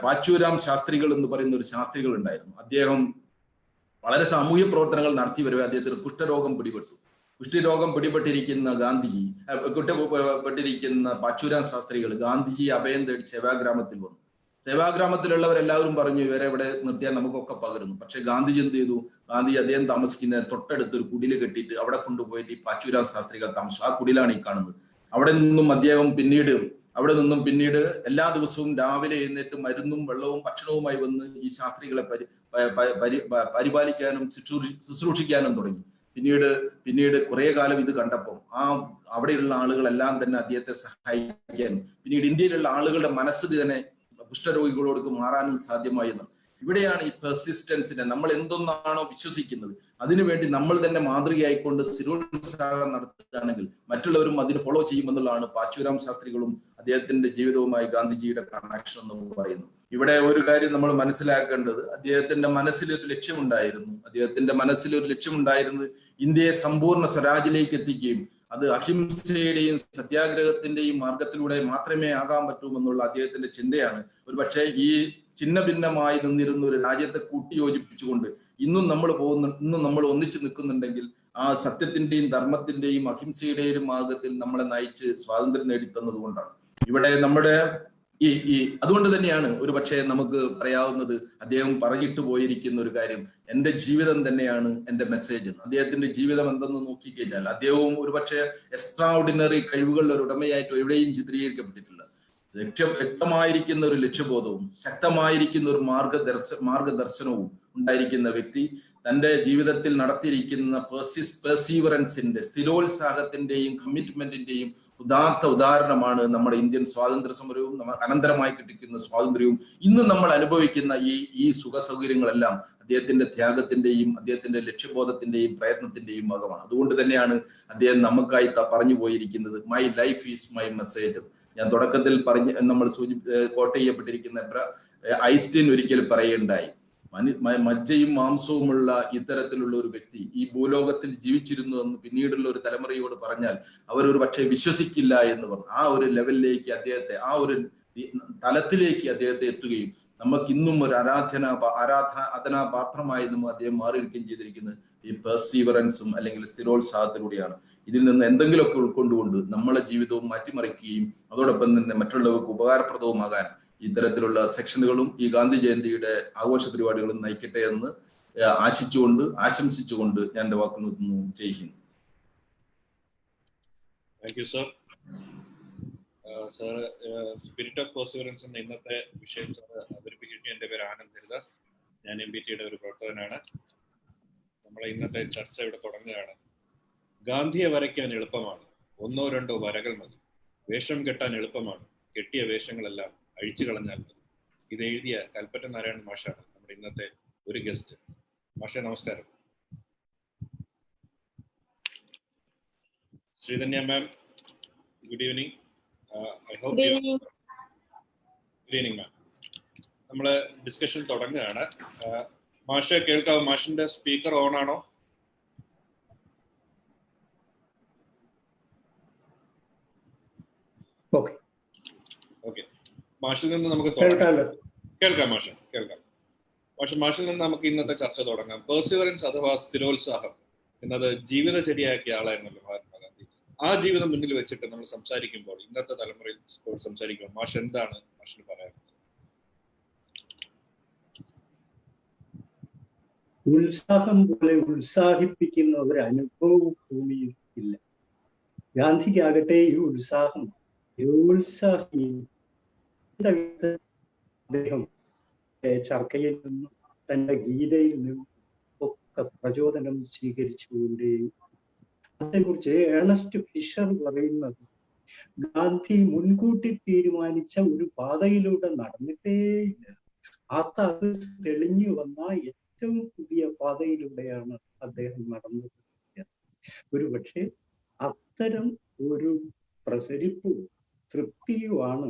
പാച്ചൂരാം ശാസ്ത്രികൾ എന്ന് പറയുന്ന ഒരു ശാസ്ത്രികൾ ഉണ്ടായിരുന്നു. അദ്ദേഹം വളരെ സാമൂഹ്യ പ്രവർത്തനങ്ങൾ നടത്തി വരവേ അദ്ദേഹത്തിന് കുഷ്ഠരോഗം പിടിപെട്ടു. കുഷ്ഠരോഗം പിടിപെട്ടിരിക്കുന്ന പാച്ചൂരാം ശാസ്ത്രികൾ ഗാന്ധിജി അഭയം തേടി സേവാഗ്രാമത്തിൽ വന്നു. സേവാഗ്രാമത്തിലുള്ളവരെല്ലാവരും പറഞ്ഞു ഇവരെ ഇവിടെ നിർത്തിയാൽ നമുക്കൊക്കെ പകരുന്നു. പക്ഷെ ഗാന്ധിജി എന്ത് ചെയ്തു? ഗാന്ധി അദ്ദേഹം താമസിക്കുന്ന തൊട്ടടുത്ത് ഒരു കുടില് കെട്ടിയിട്ട് അവിടെ കൊണ്ടുപോയിട്ട് ഈ പാച്ചൂരാം ശാസ്ത്രികൾ താമസിച്ചു. ആ കുടിലാണ് ഈ കാണുന്നത്. അവിടെ നിന്നും പിന്നീട് എല്ലാ ദിവസവും രാവിലെ എഴുന്നേറ്റ് മരുന്നും വെള്ളവും ഭക്ഷണവുമായി വന്ന് ഈ ശാസ്ത്രികളെ പരിപാലിക്കാനും ശുശ്രൂഷിക്കാനും തുടങ്ങി. പിന്നീട് കുറെ കാലം ഇത് കണ്ടപ്പോൾ അവിടെയുള്ള ആളുകളെല്ലാം തന്നെ അദ്ദേഹത്തെ സഹായിക്കാനും പിന്നീട് ഇന്ത്യയിലുള്ള ആളുകളുടെ മനസ്ഥിതി തന്നെ കുഷ്ഠരോഗികളോട് മാറാനും സാധ്യമായി എന്ന്. ഇവിടെയാണ് ഈ പെർസിസ്റ്റൻസിനെ നമ്മൾ എന്തൊന്നാണോ വിശ്വസിക്കുന്നത് അതിനുവേണ്ടി നമ്മൾ തന്നെ മാതൃകയായിക്കൊണ്ട് സ്ഥിരോത്സാഹം നടത്തുകയാണെങ്കിൽ മറ്റുള്ളവരും അതിന് ഫോളോ ചെയ്യുമെന്നുള്ളതാണ് പാച്ചൂരാം ശാസ്ത്രികളും അദ്ദേഹത്തിന്റെ ജീവിതവുമായി ഗാന്ധിജിയുടെ കണക്ഷൻ എന്ന് പറയുന്നത്. ഇവിടെ ഒരു കാര്യം നമ്മൾ മനസ്സിലാക്കേണ്ടത് അദ്ദേഹത്തിന്റെ മനസ്സിലൊരു ലക്ഷ്യമുണ്ടായിരുന്നു. ഇന്ത്യയെ സമ്പൂർണ്ണ സ്വരാജിലേക്ക് എത്തിക്കുകയും അത് അഹിംസയുടെയും സത്യാഗ്രഹത്തിന്റെയും മാർഗത്തിലൂടെ മാത്രമേ ആകാൻ പറ്റൂമെന്നുള്ള അദ്ദേഹത്തിന്റെ ചിന്തയാണ്. ഒരുപക്ഷെ ഈ ചിന്ന ഭിന്നമായി നിന്നിരുന്ന ഒരു രാജ്യത്തെ കൂട്ടിയോജിപ്പിച്ചുകൊണ്ട് ഇന്നും നമ്മൾ ഒന്നിച്ചു നിൽക്കുന്നുണ്ടെങ്കിൽ ആ സത്യത്തിന്റെയും ധർമ്മത്തിന്റെയും അഹിംസയുടെയും മാർഗത്തിൽ നമ്മളെ നയിച്ച് സ്വാതന്ത്ര്യം നേടിത്തന്നത് കൊണ്ടാണ്. ഇവിടെ നമ്മുടെ അതുകൊണ്ട് തന്നെയാണ് ഒരു പക്ഷേ നമുക്ക് പറയാവുന്നത് അദ്ദേഹം പറഞ്ഞിട്ട് പോയിരിക്കുന്ന ഒരു കാര്യം, എന്റെ ജീവിതം തന്നെയാണ് എന്റെ മെസ്സേജ്. അദ്ദേഹത്തിന്റെ ജീവിതം എന്തെന്ന് നോക്കിക്കഴിഞ്ഞാൽ അദ്ദേഹവും ഒരു പക്ഷേ എക്സ്ട്രാ ഓർഡിനറി കഴിവുകളുടെ ഒരു ഉടമയായിട്ട് എവിടെയും ചിത്രീകരിക്കപ്പെട്ടിട്ടില്ല. വ്യക്തമായിരിക്കുന്ന ഒരു ലക്ഷ്യബോധവും ശക്തമായിരിക്കുന്ന ഒരു മാർഗദർശനവും ഉണ്ടായിരിക്കുന്ന വ്യക്തി തന്റെ ജീവിതത്തിൽ നടത്തിയിരിക്കുന്ന പെർസീവറൻസിന്റെ സ്ഥിരോത്സാഹത്തിന്റെയും കമ്മിറ്റ്മെന്റിന്റെയും ഉദാഹരണമാണ് നമ്മുടെ ഇന്ത്യൻ സ്വാതന്ത്ര്യ സമരവും അനന്തരമായി കിട്ടിക്കുന്ന സ്വാതന്ത്ര്യവും ഇന്ന് നമ്മൾ അനുഭവിക്കുന്ന ഈ സുഖ സൗകര്യങ്ങളെല്ലാം അദ്ദേഹത്തിന്റെ ത്യാഗത്തിന്റെയും അദ്ദേഹത്തിന്റെ ലക്ഷ്യബോധത്തിന്റെയും പ്രയത്നത്തിന്റെയും ഭാഗമാണ്. അതുകൊണ്ട് തന്നെയാണ് അദ്ദേഹം നമുക്കായി പറഞ്ഞു പോയിരിക്കുന്നത് my life is my message. ഞാൻ തുടക്കത്തിൽ നമ്മൾ കോട്ട് ചെയ്യപ്പെട്ടിരിക്കുന്ന ഐൻസ്റ്റീൻ ഒരിക്കൽ പറയുണ്ടായി, മജ്ജയും മാംസവുമുള്ള ഇത്തരത്തിലുള്ള ഒരു വ്യക്തി ഈ ഭൂലോകത്തിൽ ജീവിച്ചിരുന്നു എന്ന് പിന്നീടുള്ള ഒരു തലമുറയോട് പറഞ്ഞാൽ അവരൊരു പക്ഷേ വിശ്വസിക്കില്ല എന്ന് പറഞ്ഞു. ആ ഒരു ലെവലിലേക്ക് അദ്ദേഹത്തെ, ആ ഒരു തലത്തിലേക്ക് അദ്ദേഹത്തെ എത്തുകയും നമുക്ക് ഇന്നും ഒരു ആരാധനാപാത്രമായി നമ്മൾ അദ്ദേഹം മാറിയിരിക്കുകയും ചെയ്തിരിക്കുന്നത് ഈ പെർസീവറൻസും അല്ലെങ്കിൽ സ്ഥിരോത്സാഹത്തിലൂടെയാണ്. ഇതിൽ നിന്ന് എന്തെങ്കിലുമൊക്കെ ഉൾക്കൊണ്ടുകൊണ്ട് നമ്മളെ ജീവിതവും മാറ്റിമറിക്കുകയും അതോടൊപ്പം തന്നെ മറ്റുള്ളവർക്ക് ഉപകാരപ്രദവുമാകാൻ ഇത്തരത്തിലുള്ള സെക്ഷനുകളും ഈ ഗാന്ധി ജയന്തിയുടെ ആഘോഷ പരിപാടികളും നയിക്കട്ടെ എന്ന് ആശംസിച്ചുകൊണ്ട് ഞാൻ എന്റെ വാക്ക് നിർത്തുന്നു. Jai Hind. Thank you sir. Spirit of perseverance എന്ന ഇന്നത്തെ വിഷയം അവതരിപ്പിച്ചിട്ട് എൻ്റെ പേര് ആനന്ദ് ഹരിദാസ്. ഞാൻ MBTയുടെ ഒരു പ്രവർത്തകനാണ്. നമ്മളെ ഇന്നത്തെ ചർച്ച ഇവിടെ തുടങ്ങുകയാണ്. ഗാന്ധിയെ വരയ്ക്കാൻ എളുപ്പമാണ്, 1-2 വരകൾ മതി. വേഷം കെട്ടാൻ എളുപ്പമാണ്, കെട്ടിയ വേഷങ്ങളെല്ലാം അഴിച്ചു കളഞ്ഞാൽ മതി. ഇത് എഴുതിയ കൽപ്പറ്റ നാരായണൻ മാഷാണ് നമ്മുടെ ഇന്നത്തെ ഒരു ഗസ്റ്റ്. മാഷെ നമസ്കാരം. Sreedhanya ma'am, good evening. I hope good evening ma'am. നമ്മള് ഡിസ്കഷൻ തുടങ്ങുകയാണ്. മാഷെ കേൾക്കാവോ? മാഷിന്റെ സ്പീക്കർ ഓൺ ആണോ? ഓക്കെ. മാഷിൽ നിന്ന് നമുക്ക് കേൾക്കാം. മാഷിൽ നിന്ന് നമുക്ക് ഇന്നത്തെ ചർച്ച തുടങ്ങാം. പെർസിവറൻസ് അഥവാ സ്ഥിരോത്സാഹം എന്നത് ജീവിതചര്യയാക്കിയ ആളായിരുന്നല്ലോ മഹാത്മാഗാന്ധി. ആ ജീവിതം മുന്നിൽ വെച്ചിട്ട് നമ്മൾ സംസാരിക്കുമ്പോൾ, ഇന്നത്തെ തലമുറയിൽ സംസാരിക്കുമ്പോൾ മാഷ് എന്താണ് മാഷിന് പറയാനുള്ളത്? ഉത്സാഹം പോലെ ഉത്സാഹിപ്പിക്കുന്ന ഒരു അനുഭവവും ഭൂമിയിൽ ഇല്ല. ഗാന്ധിക്കാകട്ടെ ഈ ഉത്സാഹം അദ്ദേഹം ചർക്കയിൽ നിന്നും തന്റെ ഗീതയിൽ നിന്നും ഒക്കെ പ്രചോദനം സ്വീകരിച്ചുകൊണ്ടേ. അതേക്കുറിച്ച് ഏണസ്റ്റ് ഫിഷർ പറയുന്നത് ഗാന്ധി മുൻകൂട്ടി തീരുമാനിച്ച ഒരു പാതയിലൂടെ നടന്നിട്ടേയില്ല. അത് തെളിഞ്ഞു വന്ന ഏറ്റവും പുതിയ പാതയിലൂടെയാണ് അദ്ദേഹം നടന്നത്. ഒരുപക്ഷെ അത്തരം ഒരു പ്രസരിപ്പും തൃപ്തിയുമാണ്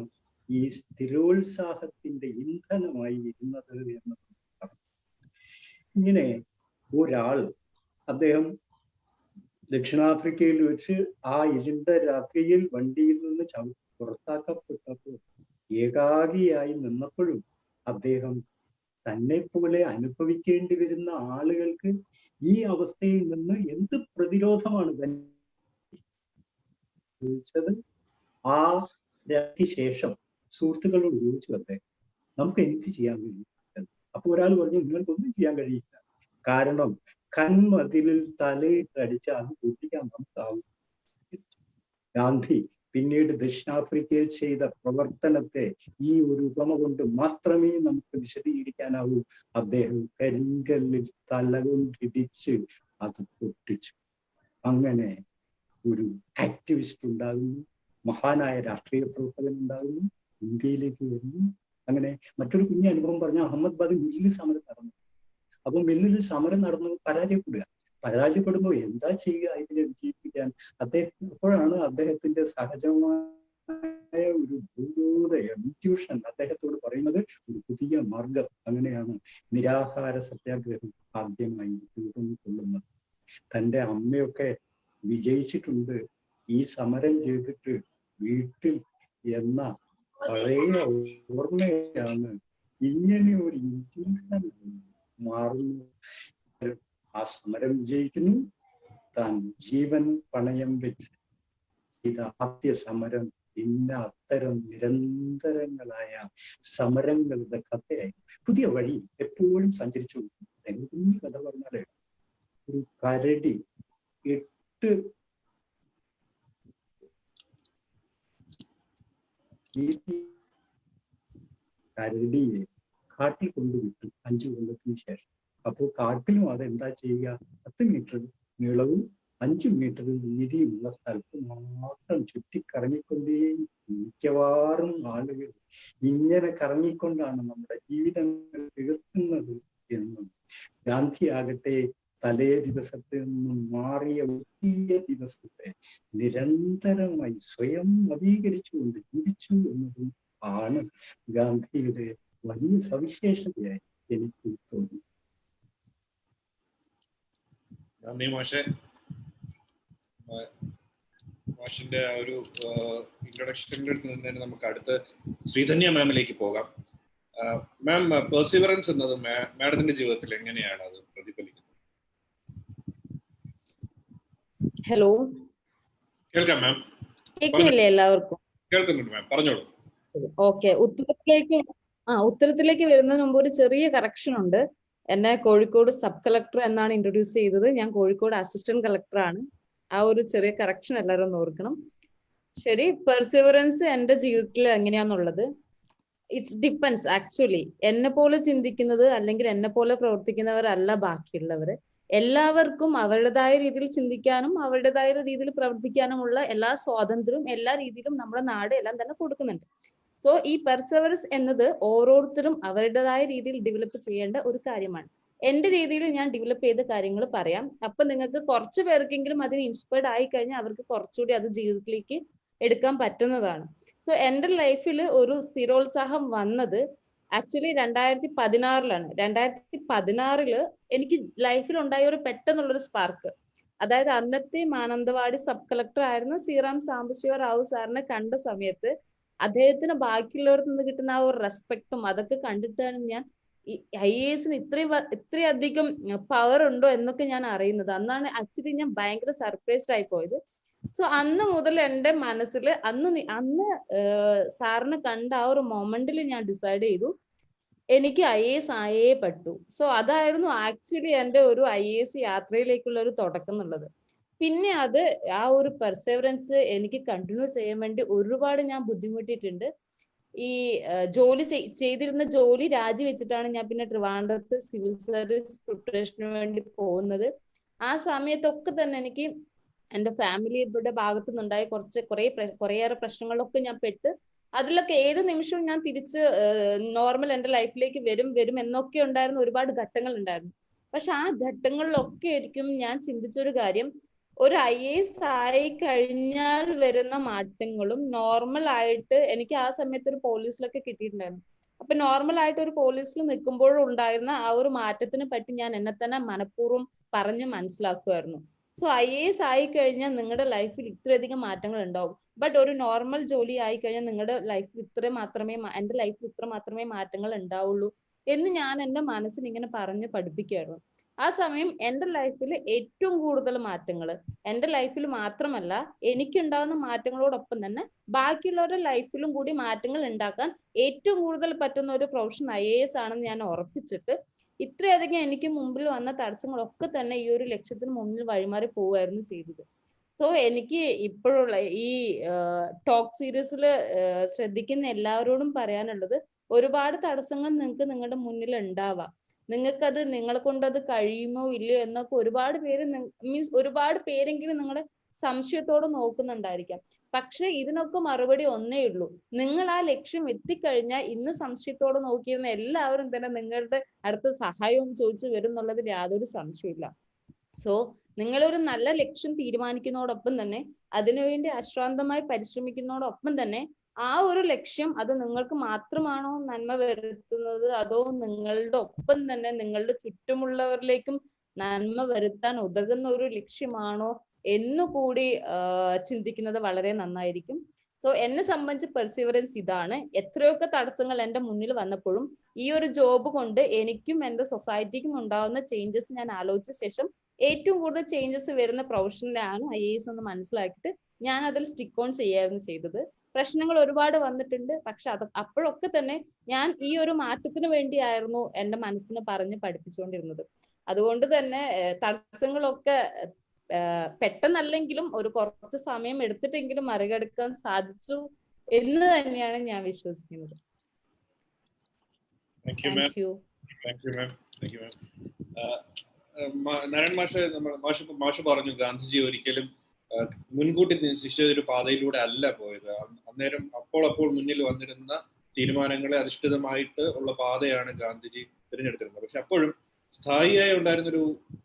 ഈ സ്ഥിരോത്സാഹത്തിന്റെ ഇന്ധനമായി ഇരുന്നത് എന്ന് പറഞ്ഞു. ഇങ്ങനെ ഒരാൾ, അദ്ദേഹം ദക്ഷിണാഫ്രിക്കയിൽ വെച്ച് ആ ഇരുണ്ട രാത്രിയിൽ വണ്ടിയിൽ നിന്ന് പുറത്താക്കപ്പെട്ടപ്പോൾ ഏകാഗിയായി നിന്നപ്പോഴും അദ്ദേഹം തന്നെ പോലെ അനുഭവിക്കേണ്ടി വരുന്ന ആളുകൾക്ക് ഈ അവസ്ഥയിൽ നിന്ന് എന്ത് പ്രതിരോധമാണ് ചോദിച്ചത്. ആ രാത്രിക്ക് ശേഷം സുഹൃത്തുക്കളോട് ചോദിച്ചു അദ്ദേഹം, നമുക്ക് എന്ത് ചെയ്യാൻ കഴിയും? അപ്പൊ ഒരാൾ പറഞ്ഞു, നിങ്ങൾക്കൊന്നും ചെയ്യാൻ കഴിയില്ല, കാരണം കൺമതിലിൽ തലയിട്ടടിച്ച് അത് പൊട്ടിക്കാൻ നമുക്കാവും. ഗാന്ധി പിന്നീട് ദക്ഷിണാഫ്രിക്കയിൽ ചെയ്ത പ്രവർത്തനത്തെ ഈ ഒരു ഉപമ കൊണ്ട് മാത്രമേ നമുക്ക് വിശദീകരിക്കാനാവൂ. അദ്ദേഹം കരിങ്കല്ലിൽ തല കൊണ്ടിടിച്ച് അത് പൊട്ടിച്ചു. അങ്ങനെ ഒരു ആക്ടിവിസ്റ്റ് ഉണ്ടാകുന്നു, മഹാനായ രാഷ്ട്രീയ പ്രവർത്തകൻ ഉണ്ടാകുന്നു, ഇന്ത്യയിലേക്ക് വരുന്നു. അങ്ങനെ മറ്റൊരു കുഞ്ഞു അനുഭവം പറഞ്ഞ അഹമ്മദാബാദ് മില്ലിൽ സമരം നടന്നു. അപ്പൊ മില്ലിൽ സമരം നടന്നു പരാജയപ്പെടുമ്പോൾ എന്താ ചെയ്യുക ഇതിനെ വിജയിപ്പിക്കാൻ? അപ്പോഴാണ് അദ്ദേഹത്തിന്റെ സഹജമായ ഒരു ഇൻറ്റ്യൂഷൻ അദ്ദേഹത്തോട് പറയുന്നത് ഒരു പുതിയ മാർഗം. അങ്ങനെയാണ് നിരാഹാര സത്യാഗ്രഹം ആദ്യമായി രൂപം കൊള്ളുന്നത്. തൻ്റെ അമ്മയൊക്കെ വിജയിച്ചിട്ടുണ്ട് ഈ സമരം ചെയ്തിട്ട് വീട്ടിൽ എന്ന പഴയ ഓർമ്മയാണ് ഇങ്ങനെ ഒരു ഇൻറ്റ്യൂഷൻ മാറുന്നു. ആ സമരം വിജയിക്കുന്നു. താൻ ജീവൻ പണയം വെച്ച് ഇത് ആദ്യ സമരം. പിന്നെ അത്തരം നിരന്തരങ്ങളായ സമരങ്ങളുടെ കഥയായി പുതിയ വഴി എപ്പോഴും സഞ്ചരിച്ചു. കുഞ്ഞു കഥ പറഞ്ഞാല്, ഒരു കരടി 8 കരടിയെ കാട്ടിൽ കൊണ്ടുവിട്ടു 5 കൊല്ലത്തിന് ശേഷം. അപ്പോൾ കാട്ടിലും അതെന്താ ചെയ്യുക? 10 മീറ്റർ നീളവും 5 മീറ്റർ വീതിയുമുള്ള സ്ഥലത്ത് മാത്രം ചുറ്റിക്കറങ്ങിക്കൊണ്ടേ. മിക്കവാറും ആളുകൾ ഇങ്ങനെ കറങ്ങിക്കൊണ്ടാണ് നമ്മുടെ ജീവിതങ്ങൾ തീർക്കുന്നത് എന്നും, ഗാന്ധി ആകട്ടെ തലേ ദിവസത്തിൽ നിന്നും മാറിയ പുതിയ ദിവസത്തെ നിരന്തരമായി സ്വയം നവീകരിച്ചുകൊണ്ട് ജീവിച്ചു എന്നതും ആണ് ഗാന്ധിയുടെ വലിയ സവിശേഷതയായി എനിക്ക് തോന്നി. നന്ദി മാഷെ. മാഷിന്റെ ആ ഒരു ഇൻട്രൊഡക്ഷനിൽ നിന്ന് തന്നെ നമുക്ക് അടുത്ത് ശ്രീധന്യ മാമിലേക്ക് പോകാം. മാം, പെർസിവറൻസ് എന്നത് മാഡത്തിന്റെ ജീവിതത്തിൽ എങ്ങനെയാണ് അത് പ്രതിഫലിക്കുന്നത്? ഹലോ, കേൾക്കാം മാം. കേൾക്കുന്നില്ലേ എല്ലാവർക്കും? കേൾക്കുന്നുണ്ട് മാം, പറഞ്ഞോളൂ. ഓക്കെ, ഉത്തരത്തിലേക്ക് വരുന്നതിന് മുമ്പ് ഒരു ചെറിയ കറക്ഷൻ ഉണ്ട്. എന്നെ കോഴിക്കോട് സബ് കളക്ടർ എന്നാണ് ഇൻട്രൊഡ്യൂസ് ചെയ്തത്. ഞാൻ കോഴിക്കോട് അസിസ്റ്റന്റ് കളക്ടറാണ്. ആ ഒരു ചെറിയ കറക്ഷൻ എല്ലാവരും ഒന്ന് ഓർക്കണം. ശരി, പെർസിവറൻസ് എന്റെ ജീവിതത്തിൽ എങ്ങനെയാന്നുള്ളത് ഇറ്റ് ഡിപ്പെൻസ്. ആക്ച്വലി എന്നെ പോലെ ചിന്തിക്കുന്നത് അല്ലെങ്കിൽ എന്നെ പോലെ പ്രവർത്തിക്കുന്നവരല്ല ബാക്കിയുള്ളവര്. എല്ലാവർക്കും അവരുടേതായ രീതിയിൽ ചിന്തിക്കാനും അവരുടേതായ രീതിയിൽ പ്രവർത്തിക്കാനുമുള്ള എല്ലാ സ്വാതന്ത്ര്യവും എല്ലാ രീതിയിലും നമ്മുടെ നാട് എല്ലാം തന്നെ കൊടുക്കുന്നുണ്ട്. സോ ഈ പെർസെവറൻസ് എന്നത് ഓരോരുത്തരും അവരുടേതായ രീതിയിൽ ഡെവലപ്പ് ചെയ്യേണ്ട ഒരു കാര്യമാണ്. എന്റെ രീതിയിൽ ഞാൻ ഡെവലപ്പ് ചെയ്ത കാര്യങ്ങൾ പറയാം. അപ്പൊ നിങ്ങൾക്ക് കുറച്ച് പേർക്കെങ്കിലും അതിന് ഇൻസ്പയർഡ് ആയി കഴിഞ്ഞാൽ അവർക്ക് കുറച്ചുകൂടി അത് ജീവിതത്തിലേക്ക് എടുക്കാൻ പറ്റുന്നതാണ്. സോ എന്റെ ലൈഫിൽ ഒരു സ്ഥിരോത്സാഹം വന്നത് ആക്ച്വലി 2016 2016 എനിക്ക് ലൈഫിൽ ഉണ്ടായ ഒരു പെട്ടെന്നുള്ളൊരു സ്പാർക്ക്. അതായത് അന്നത്തെ മാനന്തവാടി സബ് കളക്ടർ ആയിരുന്ന ശ്രീറാം സാംബശിവ റാവു സാറിനെ കണ്ട സമയത്ത് അദ്ദേഹത്തിന് ബാക്കിയുള്ളവർക്ക് നിന്ന് കിട്ടുന്ന ആ ഒരു റെസ്പെക്റ്റും അതൊക്കെ കണ്ടിട്ടാണ് ഞാൻ ഈ IAS ഇത്രയധികം പവർ ഉണ്ടോ എന്നൊക്കെ ഞാൻ അറിയുന്നത്. അന്നാണ് ആക്ച്വലി ഞാൻ ഭയങ്കര സർപ്രൈസ്ഡ് ആയി പോയത്. സോ അന്ന് മുതൽ എൻ്റെ മനസ്സിൽ അന്ന് സാറിനെ കണ്ട ആ ഒരു മൊമെന്റിൽ ഞാൻ ഡിസൈഡ് ചെയ്തു എനിക്ക് IAS ആയേ പറ്റൂ. സോ അതായിരുന്നു ആക്ച്വലി എൻ്റെ ഒരു IAS യാത്രയിലേക്കുള്ള ഒരു തുടക്കം എന്നുള്ളത്. പിന്നെ അത് ആ ഒരു പെർസെവറൻസ് എനിക്ക് കണ്ടിന്യൂ ചെയ്യാൻ വേണ്ടി ഒരുപാട് ഞാൻ ബുദ്ധിമുട്ടിയിട്ടുണ്ട്. ഈ ചെയ്തിരുന്ന ജോലി രാജിവെച്ചിട്ടാണ് ഞാൻ പിന്നെ ട്രിവാൻഡ്രത്ത് സിവിൽ സർവീസ് പ്രിപ്പറേഷന് വേണ്ടി പോകുന്നത്. ആ സമയത്തൊക്കെ തന്നെ എനിക്ക് എൻ്റെ ഫാമിലിയുടെ ഭാഗത്തു നിന്നുണ്ടായ കുറേയേറെ പ്രശ്നങ്ങളൊക്കെ ഞാൻ പെട്ട് അതിലൊക്കെ ഏത് നിമിഷവും ഞാൻ തിരിച്ച് നോർമൽ എൻ്റെ ലൈഫിലേക്ക് വരും എന്നൊക്കെ ഉണ്ടായിരുന്ന ഒരുപാട് ഘട്ടങ്ങൾ ഉണ്ടായിരുന്നു. പക്ഷെ ആ ഘട്ടങ്ങളിലൊക്കെ ആയിരിക്കും ഞാൻ ചിന്തിച്ചൊരു കാര്യം, ഒരു IAS ആയി കഴിഞ്ഞാൽ വരുന്ന മാറ്റങ്ങളും നോർമൽ ആയിട്ട് എനിക്ക് ആ സമയത്ത് ഒരു പോലീസിലൊക്കെ കിട്ടിയിട്ടുണ്ടായിരുന്നു. അപ്പൊ നോർമൽ ആയിട്ട് ഒരു പോലീസിൽ നിൽക്കുമ്പോഴും ഉണ്ടായിരുന്ന ആ ഒരു മാറ്റത്തിനെ പറ്റി ഞാൻ എന്നെ തന്നെ മനഃപൂർവ്വം പറഞ്ഞ് മനസ്സിലാക്കുമായിരുന്നു. സോ IAS ആയി കഴിഞ്ഞാൽ നിങ്ങളുടെ ലൈഫിൽ ഇത്രയധികം മാറ്റങ്ങൾ ഉണ്ടാവും. ബട്ട് ഒരു നോർമൽ ജോലി ആയി കഴിഞ്ഞാൽ നിങ്ങളുടെ ലൈഫിൽ എൻ്റെ ലൈഫിൽ ഇത്ര മാത്രമേ മാറ്റങ്ങൾ ഉണ്ടാവുള്ളൂ എന്ന് ഞാൻ എൻ്റെ മനസ്സിന് ഇങ്ങനെ പറഞ്ഞ് പഠിപ്പിക്കുമായിരുന്നു. ആ സമയം എൻ്റെ ലൈഫിൽ ഏറ്റവും കൂടുതൽ മാറ്റങ്ങൾ എൻ്റെ ലൈഫിൽ മാത്രമല്ല എനിക്കുണ്ടാകുന്ന മാറ്റങ്ങളോടൊപ്പം തന്നെ ബാക്കിയുള്ളവരുടെ ലൈഫിലും കൂടി മാറ്റങ്ങൾ ഉണ്ടാക്കാൻ ഏറ്റവും കൂടുതൽ പറ്റുന്ന ഒരു പ്രൊഫഷൻ IAS ആണെന്ന് ഞാൻ ഉറപ്പിച്ചിട്ട് ഇത്രയധികം എനിക്ക് മുമ്പിൽ വന്ന തടസ്സങ്ങളൊക്കെ തന്നെ ഈ ഒരു ലക്ഷ്യത്തിന് മുന്നിൽ വഴിമാറി പോവുകയായിരുന്നു ചെയ്തത്. സോ എനിക്ക് ഇപ്പോഴുള്ള ഈ ടോക്ക് സീരീസിൽ ശ്രദ്ധിക്കുന്ന എല്ലാവരോടും പറയാനുള്ളത്, ഒരുപാട് തടസ്സങ്ങൾ നിങ്ങൾക്ക് നിങ്ങളുടെ മുന്നിൽ ഉണ്ടാവാം. നിങ്ങൾക്കത് നിങ്ങളെ കൊണ്ടത് കഴിയുമോ ഇല്ലയോ എന്നൊക്കെ ഒരുപാട് പേരെങ്കിലും നിങ്ങളെ സംശയത്തോടെ നോക്കുന്നുണ്ടായിരിക്കാം. പക്ഷെ ഇതിനൊക്കെ മറുപടി ഒന്നേ ഉള്ളൂ, നിങ്ങൾ ആ ലക്ഷ്യം എത്തിക്കഴിഞ്ഞാൽ ഇന്ന് സംശയത്തോടെ നോക്കിയിരുന്ന എല്ലാവരും തന്നെ നിങ്ങളുടെ അടുത്ത് സഹായവും ചോദിച്ചു വരും എന്നുള്ളതിൽ യാതൊരു സംശയമില്ല. സോ നിങ്ങളൊരു നല്ല ലക്ഷ്യം തീരുമാനിക്കുന്നതോടൊപ്പം തന്നെ അതിനുവേണ്ടി അശ്രാന്തമായി പരിശ്രമിക്കുന്നതോടൊപ്പം തന്നെ ആ ഒരു ലക്ഷ്യം അത് നിങ്ങൾക്ക് മാത്രമാണോ നന്മ വരുത്തുന്നത്, അതോ നിങ്ങളുടെ ഒപ്പം തന്നെ നിങ്ങളുടെ ചുറ്റുമുള്ളവരിലേക്കും നന്മ വരുത്താൻ ഉതകുന്ന ഒരു ലക്ഷ്യമാണോ എന്നുകൂടി ചിന്തിക്കുന്നത് വളരെ നന്നായിരിക്കും. സോ എന്നെ സംബന്ധിച്ച് പെർസിവറൻസ് ഇതാണ്. എത്രയൊക്കെ തടസ്സങ്ങൾ എൻ്റെ മുന്നിൽ വന്നപ്പോഴും ഈ ഒരു ജോബ് കൊണ്ട് എനിക്കും എൻ്റെ സൊസൈറ്റിക്കും ഉണ്ടാകുന്ന ചേഞ്ചസ് ഞാൻ ആലോചിച്ച ശേഷം ഏറ്റവും കൂടുതൽ ചേഞ്ചസ് വരുന്ന പ്രൊഫഷനിലാണ് IAS എന്ന് മനസ്സിലാക്കിയിട്ട് ഞാൻ അതിൽ സ്റ്റിക്ക് ഓൺ ചെയ്യായിരുന്നു ചെയ്തത്. പ്രശ്നങ്ങൾ ഒരുപാട് വന്നിട്ടുണ്ട്, പക്ഷെ അപ്പോഴൊക്കെ തന്നെ ഞാൻ ഈ ഒരു മാറ്റത്തിന് വേണ്ടിയായിരുന്നു എൻ്റെ മനസ്സിനെ പറഞ്ഞ് പഠിപ്പിച്ചുകൊണ്ടിരുന്നത്. അതുകൊണ്ട് തന്നെ തടസ്സങ്ങളൊക്കെ പെട്ടെന്നല്ലെങ്കിലും ഒരു കുറച്ച് സമയം എടുത്തിട്ടെങ്കിലും മറികടക്കാൻ സാധിച്ചു എന്ന് തന്നെയാണ് ഞാൻ വിശ്വസിക്കുന്നത്. താങ്ക് യു നാരായൺ മാഷ് പറഞ്ഞു, ഗാന്ധിജി ഒരിക്കലും മുൻകൂട്ടി നിശ്ചയിച്ച ഒരു പാതയിലൂടെ അല്ല പോയത്. അന്നേരം അപ്പോൾ മുന്നിൽ വന്നിരുന്ന തീരുമാനങ്ങളെ അധിഷ്ഠിതമായിട്ട് ഉള്ള പാതയാണ് ഗാന്ധിജി തിരഞ്ഞെടുത്തിരുന്നത്. പക്ഷെ അപ്പോഴും സ്ഥായിയായി ഉണ്ടായിരുന്നൊരു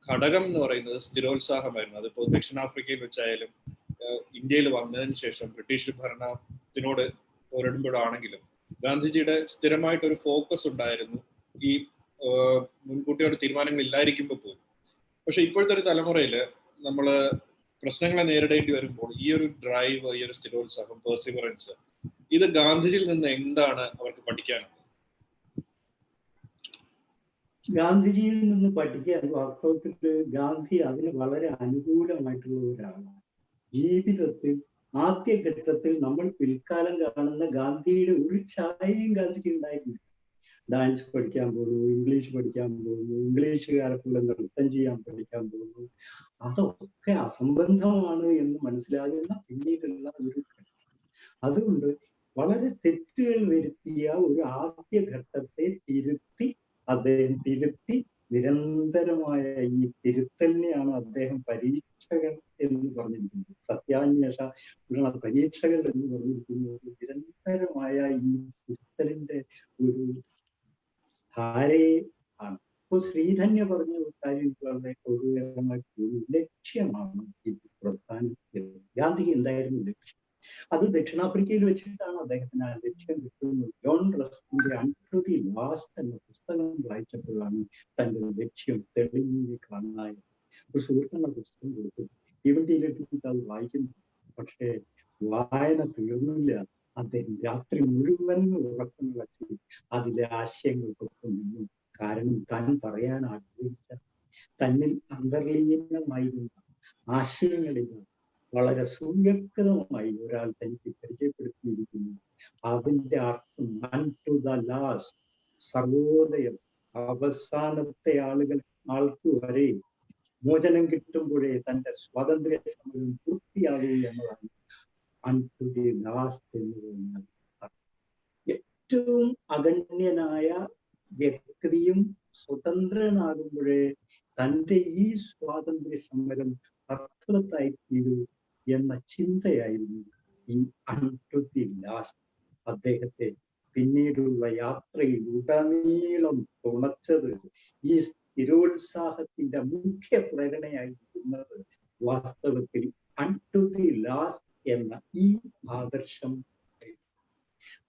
ഘടകം എന്ന് പറയുന്നത് സ്ഥിരോത്സാഹമായിരുന്നു. അതിപ്പോ ദക്ഷിണാഫ്രിക്കയിൽ വെച്ചായാലും ഇന്ത്യയിൽ വന്നതിന് ശേഷം ബ്രിട്ടീഷ് ഭരണത്തിനോട് പോരിടുമ്പോഴാണെങ്കിലും ഗാന്ധിജിയുടെ സ്ഥിരമായിട്ടൊരു ഫോക്കസ് ഉണ്ടായിരുന്നു ഈ മുൻകൂട്ടിയോടെ തീരുമാനങ്ങൾ ഇല്ലായിരിക്കുമ്പോൾ പോലും. പക്ഷെ ഇപ്പോഴത്തെ ഒരു തലമുറയില് നമ്മള് പ്രശ്നങ്ങളെ നേരിടേണ്ടി വരുമ്പോൾ ഈ ഒരു ഡ്രൈവ്, ഈ ഒരു സ്ഥിരോത്സാഹം, പെർസിവറൻസ്, ഇത് ഗാന്ധിജിയിൽ നിന്ന് എന്താണ് അവർക്ക് പഠിക്കാനുള്ളത്? ഗാന്ധിജിയിൽ നിന്ന് പഠിക്കാൻ വാസ്തവത്തിൽ ഗാന്ധി അതിന് വളരെ അനുകൂലമായിട്ടുള്ള ഒരാളാണ്. ജീവിതത്തിൽ ആദ്യഘട്ടത്തിൽ നമ്മൾ പിൽക്കാലം കാണുന്ന ഗാന്ധിയുടെ ഒരു ഛായയും ഗാന്ധിക്ക് ഉണ്ടായിരുന്നു. ഡാൻസ് പഠിക്കാൻ പോകുന്നു, ഇംഗ്ലീഷ് പഠിക്കാൻ പോകുന്നു, ഇംഗ്ലീഷുകാരെ പോലെ നൃത്തം ചെയ്യാൻ പഠിക്കാൻ പോകുന്നു, അതൊക്കെ അസംബന്ധമാണ് എന്ന് മനസ്സിലാകുന്ന പിന്നീടുള്ള ഒരു ഘട്ടം. അതുകൊണ്ട് വളരെ തെറ്റുകൾ വരുത്തിയ ഒരു ആദ്യഘട്ടത്തെ തിരുത്തി നിരന്തരമായ ഈ തിരുത്തലിനെയാണ് അദ്ദേഹം പരീക്ഷകൾ എന്ന് പറഞ്ഞിരിക്കുന്നത്. സത്യാന്വേഷ പരീക്ഷകൾ എന്ന് പറഞ്ഞിരിക്കുന്നത് നിരന്തരമായ ഈ തിരുത്തലിന്റെ ഒരു ധാരയെ ആണ്. ഇപ്പോൾ ശ്രീധന്യ പറഞ്ഞ ഒരു കാര്യം വളരെ കൗതുകരമായിട്ടുള്ള ലക്ഷ്യമാണ് ഇത് പ്രധാനം. ഗാന്ധിക്ക് എന്തായിരുന്നു ലക്ഷ്യം? അത് ദക്ഷിണാഫ്രിക്കയിൽ വെച്ചിട്ടാണ് അദ്ദേഹത്തിന് ആ ലക്ഷ്യം കിട്ടുന്നത്. ജോൺ റസ്കിന്റെ അൺടു ദി ലാസ്റ്റ് എന്ന പുസ്തകം വായിച്ചപ്പോഴാണ് തന്റെ ലക്ഷ്യം തെളിഞ്ഞ് കാണാനായത്. ഒരു സുഹൃത്തുക്കളുടെ പുസ്തകം കൊടുത്തു, തീവണ്ടിയിലിട്ടിട്ട് അത് വായിക്കുന്നു. പക്ഷേ വായന തീർന്നില്ല. അദ്ദേഹം രാത്രി മുഴുവൻ ഉറക്കം വച്ച് അതിലെ ആശയങ്ങൾക്കൊപ്പം നിന്നു. കാരണം താൻ പറയാൻ ആഗ്രഹിച്ച തന്നിൽ അന്തർലീനമായിരുന്ന ആശയങ്ങളിൽ വളരെ സുവ്യക്തമായി ഒരാൾ തനിക്ക് പരിചയപ്പെടുത്തിയിരിക്കുന്നു. അതിന്റെ അർത്ഥം അൺടു ദ ലാസ്റ്റ്, സർവോദയം, അവസാനത്തെ ആൾക്ക് വരെ മോചനം കിട്ടുമ്പോഴേ തന്റെ സ്വാതന്ത്ര്യ സമരം പൂർത്തിയാകൂ എന്നതാണ് അൺടു ദി ലാസ്റ്റ് എന്ന് പറഞ്ഞാൽ. ഏറ്റവും അഗണ്യനായ വ്യക്തിയും സ്വതന്ത്രനാകുമ്പോഴേ തൻ്റെ ഈ സ്വാതന്ത്ര്യ സമരം അർത്ഥവത്തായി തീരൂ എന്ന ചിന്തയായിരുന്നു ഈ അൺടു ദി ലാസ്റ്റ് അദ്ദേഹത്തെ പിന്നീടുള്ള യാത്രയിൽ ഉടനീളം തുണച്ചത്. ഈ സ്ഥിരോത്സാഹത്തിന്റെ മുഖ്യ പ്രേരണയായിരുന്നത് വാസ്തവത്തിൽ അൺടു ദി ലാസ്റ്റ് എന്ന ഈ ആദർശം.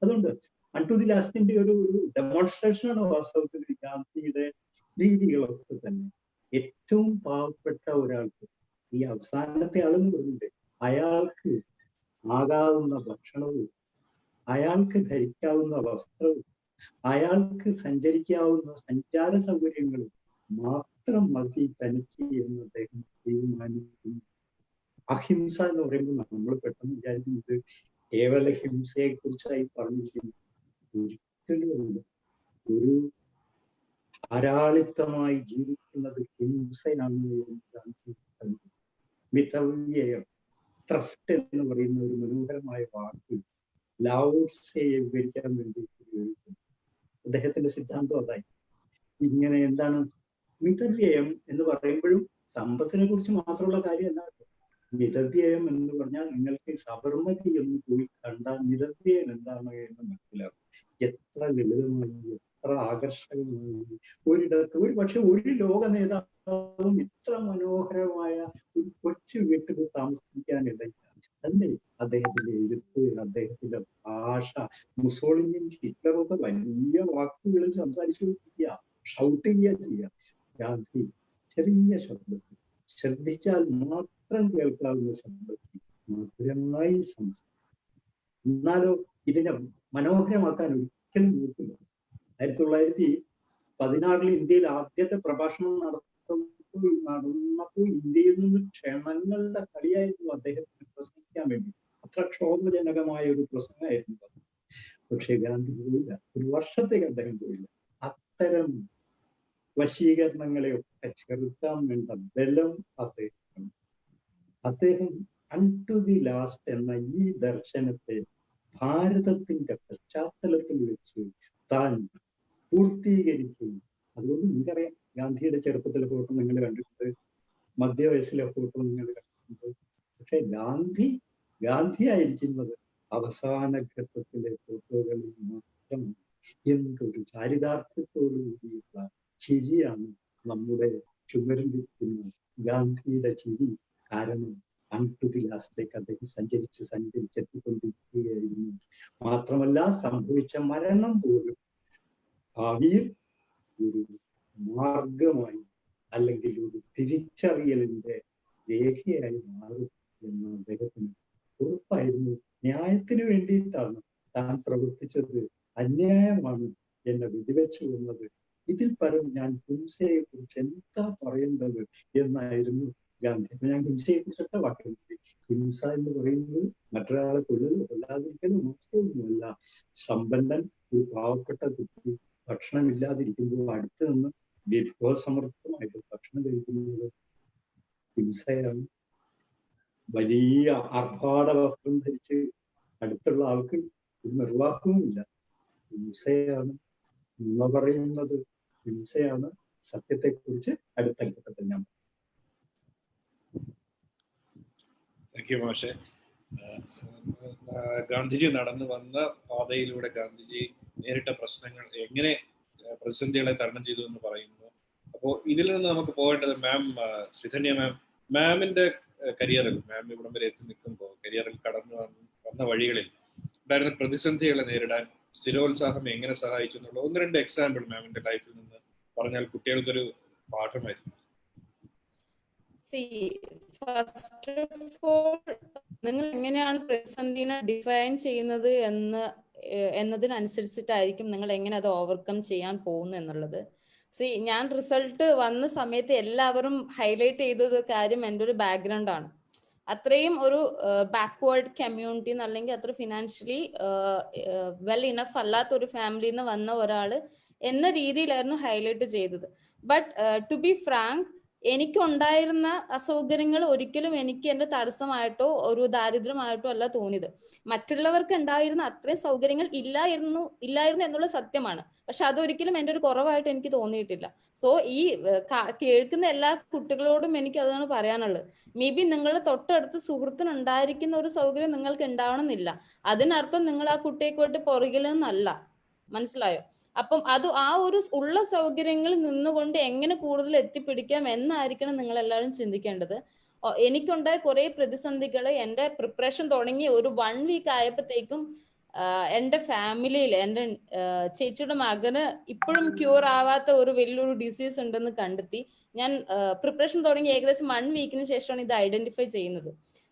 അതുകൊണ്ട് അൺടു ദി ലാസ്റ്റിന്റെ ഒരു ഡെമോൺസ്ട്രേഷനാണ് വാസ്തവത്തിൽ ഗാന്ധിയുടെ രീതികളൊക്കെ തന്നെ. ഏറ്റവും പാവപ്പെട്ട ഒരാൾക്ക്, ഈ അവസാനത്തെ ആളെന്ന് പറഞ്ഞിട്ട്, അയാൾക്ക് ആകാവുന്ന ഭക്ഷണവും അയാൾക്ക് ധരിക്കാവുന്ന വസ്ത്രവും അയാൾക്ക് സഞ്ചരിക്കാവുന്ന സഞ്ചാര സൗകര്യങ്ങളും മാത്രം മതി തനിക്ക് എന്ന് അദ്ദേഹം തീരുമാനിക്കുന്നു. അഹിംസ എന്ന് പറയുമ്പോൾ നമ്മൾ പെട്ടെന്ന് വിചാരിക്കുന്നത് കേവല ഹിംസയെ കുറിച്ചായി പറഞ്ഞിരിക്കുന്നു. ഒരിക്കലുമല്ല. ഒരു ധാരാളിത്തമായി ജീവിക്കുന്നത് ഹിംസയാണ് എന്ന് ഗാന്ധി കണ്ടു. മിതവ്യയം, ത്രഫ്റ്റ് എന്ന് പറയുന്ന ഒരു മനോഹരമായ വാക്ക് ലാവോട്സയെ വിവരിക്കാൻ വേണ്ടി ഉപയോഗിക്കുന്നു. അദ്ദേഹത്തിന്റെ സിദ്ധാന്തം അതായി. ഇങ്ങനെ എന്താണ് മിതവ്യയം എന്ന് പറയുമ്പോഴും സമ്പത്തിനെ കുറിച്ച് മാത്രമുള്ള കാര്യമല്ല. മിതവ്യയം എന്ന് പറഞ്ഞാൽ നിങ്ങൾക്ക് സബർമതി എന്ന് പോയി കണ്ടാൽ മിതവ്യയം എന്താണ് എന്ന് മനസ്സിലാവും. എത്ര ലളിതമായി, എത്ര ആകർഷകമായി. ഒരിടത്ത് പക്ഷെ ഒരു ലോക നേതാവും ഇത്ര മനോഹരമായ ഒരു കൊച്ചു വീട്ടിൽ താമസിക്കാനിടയില്ല. അല്ലേ അദ്ദേഹത്തിന്റെ എഴുത്ത്, അദ്ദേഹത്തിന്റെ ഭാഷ. മുസോളിനിയും ഹിറ്റ്ലറൊക്കെ വലിയ വാക്കുകളിൽ സംസാരിച്ചുകൊണ്ടിരിക്കുക, ഷൗട്ട് ചെയ്യുക. ഗാന്ധി ചെറിയ ശബ്ദത്തിൽ, ശ്രദ്ധിച്ചാൽ മാത്രം കേൾക്കാവുന്ന ശബ്ദത്തിൽ മധുരമായി സംസാരിക്കും. എന്നാലോ ഇതിനെ മനോഹരമാക്കാൻ ഒരിക്കലും നോക്കില്ല. 1916 ഇന്ത്യയിൽ ആദ്യത്തെ പ്രഭാഷണം നടന്നപ്പോൾ ഇന്ത്യയിൽ നിന്ന് ക്ഷണങ്ങളുടെ കളിയായിരുന്നു അദ്ദേഹത്തിന് പ്രസംഗിക്കാൻ വേണ്ടി. അത്ര ക്ഷോഭജനകമായ ഒരു പ്രസംഗമായിരുന്നു. പക്ഷെ ഗാന്ധി പോയില്ല. ഒരു വർഷത്തേക്ക് അദ്ദേഹം പോയില്ല. അത്തരം വശീകരണങ്ങളെ ഒക്കെ ചെറുക്കാൻ വേണ്ട ബലം അദ്ദേഹം അൺടു ദി ലാസ്റ്റ് എന്ന ഈ ദർശനത്തെ ഭാരതത്തിന്റെ പശ്ചാത്തലത്തിൽ വെച്ച് താൻ പൂർത്തീകരിക്കുന്നു. അതുകൊണ്ട് നിങ്ങൾക്കറിയാം, ഗാന്ധിയുടെ ചെറുപ്പത്തിലെ ഫോട്ടോ നിങ്ങൾ കണ്ടിട്ടുണ്ട്, മധ്യവയസ്സിലെ ഫോട്ടോ നിങ്ങൾ കണ്ടിട്ടുണ്ട്. പക്ഷെ ഗാന്ധി ആയിരിക്കുന്നത് അവസാന ഘട്ടത്തിലെ ഫോട്ടോകളിൽ മാത്രമാണ്. എന്തൊരു ചാരിതാർത്ഥ്യത്തോടു കൂടിയുള്ള ചിരിയാണ് നമ്മുടെ ചുമരിലിരിക്കുന്ന ഗാന്ധിയുടെ ചിരി. കാരണം അൺടു ദി ലാസ്റ്റിലേക്ക് അദ്ദേഹം സഞ്ചരിച്ചെത്തിക്കൊണ്ടിരിക്കുകയായിരുന്നു. മാത്രമല്ല, സംഭവിച്ച മരണം പോലും ഭാവിയിൽ ഒരു മാർഗമായി അല്ലെങ്കിൽ ഒരു തിരിച്ചറിയലിന്റെ രേഖയായി മാറും എന്ന് അദ്ദേഹത്തിന് ഉറപ്പായിരുന്നു. ന്യായത്തിന് വേണ്ടിയിട്ടാണ് താൻ പ്രവർത്തിച്ചത്, അന്യായമാണ് എന്നെ വെടിവെച്ചു കൊന്നത്, ഇതിൽ പരം ഞാൻ ഹിംസയെ കുറിച്ച് എന്താ പറയേണ്ടത് എന്നായിരുന്നു ഗാന്ധി. ഞാൻ ഹിംസയെ കുറിച്ചൊക്കെ വാക്കുണ്ട്. ഹിംസ എന്ന് പറയുന്നത് മറ്റൊരാളെ കൊല്ലാതിരിക്കലും മാത്രമൊന്നുമല്ല. സമ്പന്നൻ ഒരു പാവപ്പെട്ട കുട്ടി ഭക്ഷണമില്ലാതിരിക്കുമ്പോൾ അടുത്ത് നിന്ന് വിഭവസമൃദ്ധമായിട്ട് ഭക്ഷണം കഴിക്കുന്നത് ഹിംസയാണ്. വലിയ ആർഭാട വസ്ത്രം ധരിച്ച് അടുത്തുള്ള ആൾക്ക് ഒരു നിർവാഹവുമില്ല. ഹിംസയാണ്. നുണ പറയുന്നത് ഹിംസയാണ്. സത്യത്തെക്കുറിച്ച് അടുത്ത ഘട്ടത്തിൽ ഞാൻ താങ്ക് യു മാഷെ. ഗാന്ധിജി നടന്നു വന്ന പാതയിലൂടെ ഗാന്ധിജി നേരിട്ട പ്രശ്നങ്ങൾ എങ്ങനെ പ്രതിസന്ധികളെ തരണം ചെയ്തു എന്ന് പറയുന്നു. അപ്പോൾ ഇതിൽ നിന്ന് നമുക്ക് പോകേണ്ടത് ശ്രീധന്യ മാമിന്റെ കരിയറിൽ, മാം ഇവിടം വരെ എത്തി നിൽക്കുമ്പോൾ കരിയറിൽ കടന്നു വന്ന വഴികളിൽ ഉണ്ടായിരുന്ന പ്രതിസന്ധികളെ നേരിടാൻ സ്ഥിരോത്സാഹം എങ്ങനെ സഹായിച്ചു എന്നുള്ള 1-2 എക്സാമ്പിൾ മാമിന്റെ ലൈഫിൽ നിന്ന് പറഞ്ഞാൽ കുട്ടികൾക്കൊരു പാഠമായിരുന്നു. ഫസ്റ്റ് ഓഫ് ഓൾ, നിങ്ങൾ എങ്ങനെയാണ് പ്രതിസന്ധിനെ ഡിഫൈൻ ചെയ്യുന്നത് എന്നതിനനുസരിച്ചിട്ടായിരിക്കും നിങ്ങൾ എങ്ങനെ അത് ഓവർകം ചെയ്യാൻ പോകുന്നു എന്നുള്ളത്. ഞാൻ റിസൾട്ട് വന്ന സമയത്ത് എല്ലാവരും ഹൈലൈറ്റ് ചെയ്തത് കാര്യം എൻ്റെ ഒരു ബാക്ക്ഗ്രൗണ്ട് ആണ്. അത്രയും ഒരു ബാക്ക്വേർഡ് കമ്മ്യൂണിറ്റി അല്ലെങ്കിൽ അത്ര ഫിനാൻഷ്യലി വെൽ ഇനഫ് അല്ലാത്ത ഒരു ഫാമിലിയിൽ നിന്ന് വന്ന ഒരാൾ എന്ന രീതിയിലായിരുന്നു ഹൈലൈറ്റ് ചെയ്തത്. ബട്ട് ടു ബി ഫ്രാങ്ക്, എനിക്കുണ്ടായിരുന്ന അസൗകര്യങ്ങൾ ഒരിക്കലും എനിക്ക് എന്റെ തടസ്സമായിട്ടോ ഒരു ദാരിദ്ര്യമായിട്ടോ അല്ല തോന്നിയത്. മറ്റുള്ളവർക്ക് ഉണ്ടായിരുന്ന അത്രയും സൗകര്യങ്ങൾ ഇല്ലായിരുന്നു എന്നുള്ള സത്യമാണ്. പക്ഷെ അതൊരിക്കലും എൻ്റെ ഒരു കുറവായിട്ട് എനിക്ക് തോന്നിയിട്ടില്ല. സോ ഈ കേൾക്കുന്ന എല്ലാ കുട്ടികളോടും എനിക്ക് അതാണ് പറയാനുള്ളത്. മേ ബി നിങ്ങളുടെ തൊട്ടടുത്ത് സുഹൃത്തിനുണ്ടായിരിക്കുന്ന ഒരു സൗകര്യം നിങ്ങൾക്ക് ഉണ്ടാവണമെന്നില്ല. അതിനർത്ഥം നിങ്ങൾ ആ കുട്ടിയെക്കൊണ്ട് പുറകിലെന്നല്ല. മനസ്സിലായോ? അപ്പം അത് ആ ഒരു ഉള്ള സൗകര്യങ്ങളിൽ നിന്നുകൊണ്ട് എങ്ങനെ കൂടുതൽ എത്തിപ്പിടിക്കാം എന്നായിരിക്കണം നിങ്ങൾ എല്ലാവരും ചിന്തിക്കേണ്ടത്. എനിക്കുണ്ടായ കുറെ പ്രതിസന്ധികള് എന്റെ പ്രിപ്പറേഷൻ തുടങ്ങി ഒരു 1 വീക്ക് ആയപ്പോഴത്തേക്കും എന്റെ ഫാമിലിയിൽ എന്റെ ചേച്ചിയുടെ മകന് ഇപ്പോഴും ക്യൂർ ആവാത്ത ഒരു വലിയൊരു ഡിസീസ് ഉണ്ടെന്ന് കണ്ടെത്തി. ഞാൻ പ്രിപ്പറേഷൻ തുടങ്ങി ഏകദേശം 1 വീക്കിന് ശേഷമാണ് ഇത് ഐഡന്റിഫൈ ചെയ്യുന്നത്.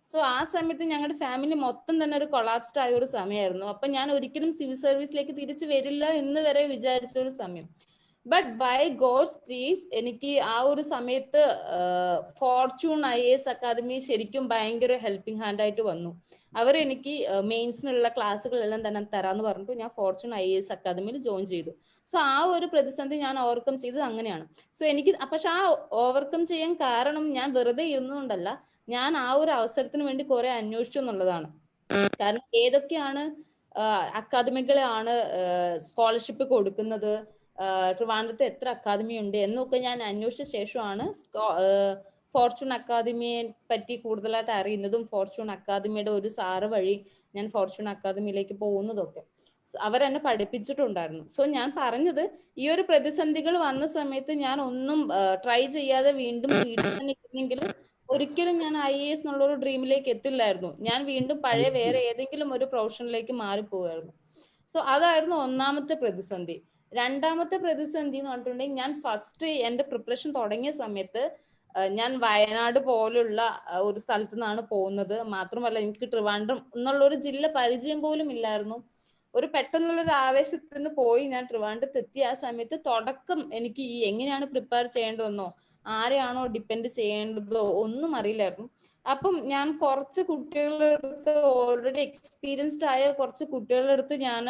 സോ ആ സമയത്ത് ഞങ്ങളുടെ ഫാമിലി മൊത്തം തന്നെ ഒരു കൊളാപ്സ്ഡ് ആയ ഒരു സമയമായിരുന്നു. അപ്പൊ ഞാൻ ഒരിക്കലും സിവിൽ സർവീസിലേക്ക് തിരിച്ചു വരില്ല എന്ന് വരെ വിചാരിച്ച ഒരു സമയം. ബട്ട് ബൈ ഗോഡ്സ് ഗ്രേസ് എനിക്ക് ആ ഒരു സമയത്ത് ഫോർച്യൂൺ IAS അക്കാദമി ശരിക്കും ഭയങ്കര ഹെൽപ്പിംഗ് ഹാൻഡ് ആയിട്ട് വന്നു. അവർ എനിക്ക് മെയിൻസിനുള്ള ക്ലാസ്സുകളെല്ലാം തന്നെ തരാന്ന് പറഞ്ഞിട്ട് ഞാൻ ഫോർച്യൂൺ IAS അക്കാദമിയിൽ ജോയിൻ ചെയ്തു. സോ ആ ഒരു പ്രതിസന്ധി ഞാൻ ഓവർകം ചെയ്തത് അങ്ങനെയാണ്. സോ എനിക്ക് പക്ഷെ ആ ഓവർകം ചെയ്യാൻ കാരണം ഞാൻ വെറുതെ ഇരുന്നുകൊണ്ടല്ല, ഞാൻ ആ ഒരു അവസരത്തിന് വേണ്ടി കുറെ അന്വേഷിച്ചു എന്നുള്ളതാണ്. കാരണം ഏതൊക്കെയാണ് അക്കാദമികളാണ് സ്കോളർഷിപ്പ് കൊടുക്കുന്നത്, ട്രിവാൻഡ്രത്ത് എത്ര അക്കാദമി ഉണ്ട് എന്നൊക്കെ ഞാൻ അന്വേഷിച്ച ശേഷമാണ് ഫോർച്യൂൺ അക്കാദമിയെ പറ്റി കൂടുതലായിട്ട് അറിയുന്നതും ഫോർച്യൂൺ അക്കാദമിയുടെ ഒരു സാറ് വഴി ഞാൻ ഫോർച്യൂൺ അക്കാദമിയിലേക്ക് പോകുന്നതൊക്കെ അവരെന്നെ പഠിപ്പിച്ചിട്ടുണ്ടായിരുന്നു. സോ ഞാൻ പറഞ്ഞത്, ഈ ഒരു പ്രതിസന്ധികൾ വന്ന സമയത്ത് ഞാൻ ഒന്നും ട്രൈ ചെയ്യാതെ വീണ്ടും വീട്ടിൽ തന്നെ ഇരുന്നെങ്കിൽ ഒരിക്കലും ഞാൻ IAS എന്നുള്ള ഒരു ഡ്രീമിലേക്ക് എത്തില്ലായിരുന്നു. ഞാൻ വീണ്ടും പഴയ വേറെ ഏതെങ്കിലും ഒരു പ്രൊഫഷനിലേക്ക് മാറിപ്പോവായിരുന്നു. സോ അതായിരുന്നു ഒന്നാമത്തെ പ്രതിസന്ധി. രണ്ടാമത്തെ പ്രതിസന്ധി എന്ന് പറഞ്ഞിട്ടുണ്ടെങ്കിൽ, ഞാൻ ഫസ്റ്റ് എന്റെ പ്രിപ്പറേഷൻ തുടങ്ങിയ സമയത്ത് ഞാൻ വയനാട് പോലുള്ള ഒരു സ്ഥലത്തു നിന്നാണ് പോകുന്നത്. മാത്രമല്ല എനിക്ക് ട്രിവാൻഡ്രം എന്നുള്ള ഒരു ജില്ല പരിചയം പോലും ഇല്ലായിരുന്നു. ഒരു പെട്ടെന്നുള്ളൊരു ആവേശത്തിന് പോയി ഞാൻ ട്രിവാൻഡ്രത്ത് എത്തിയ ആ സമയത്ത് തുടക്കം എനിക്ക് ഈ എങ്ങനെയാണ് പ്രിപ്പയർ ചെയ്യേണ്ടതെന്നോ ആരെയാണോ ഡിപ്പെൻഡ് ചെയ്യേണ്ടതോ ഒന്നും അറിയില്ലായിരുന്നു. അപ്പം ഞാൻ കുറച്ച് കുട്ടികളുടെ അടുത്ത്, ഓൾറെഡി എക്സ്പീരിയൻസ്ഡ് ആയ കുറച്ച് കുട്ടികളുടെ അടുത്ത് ഞാൻ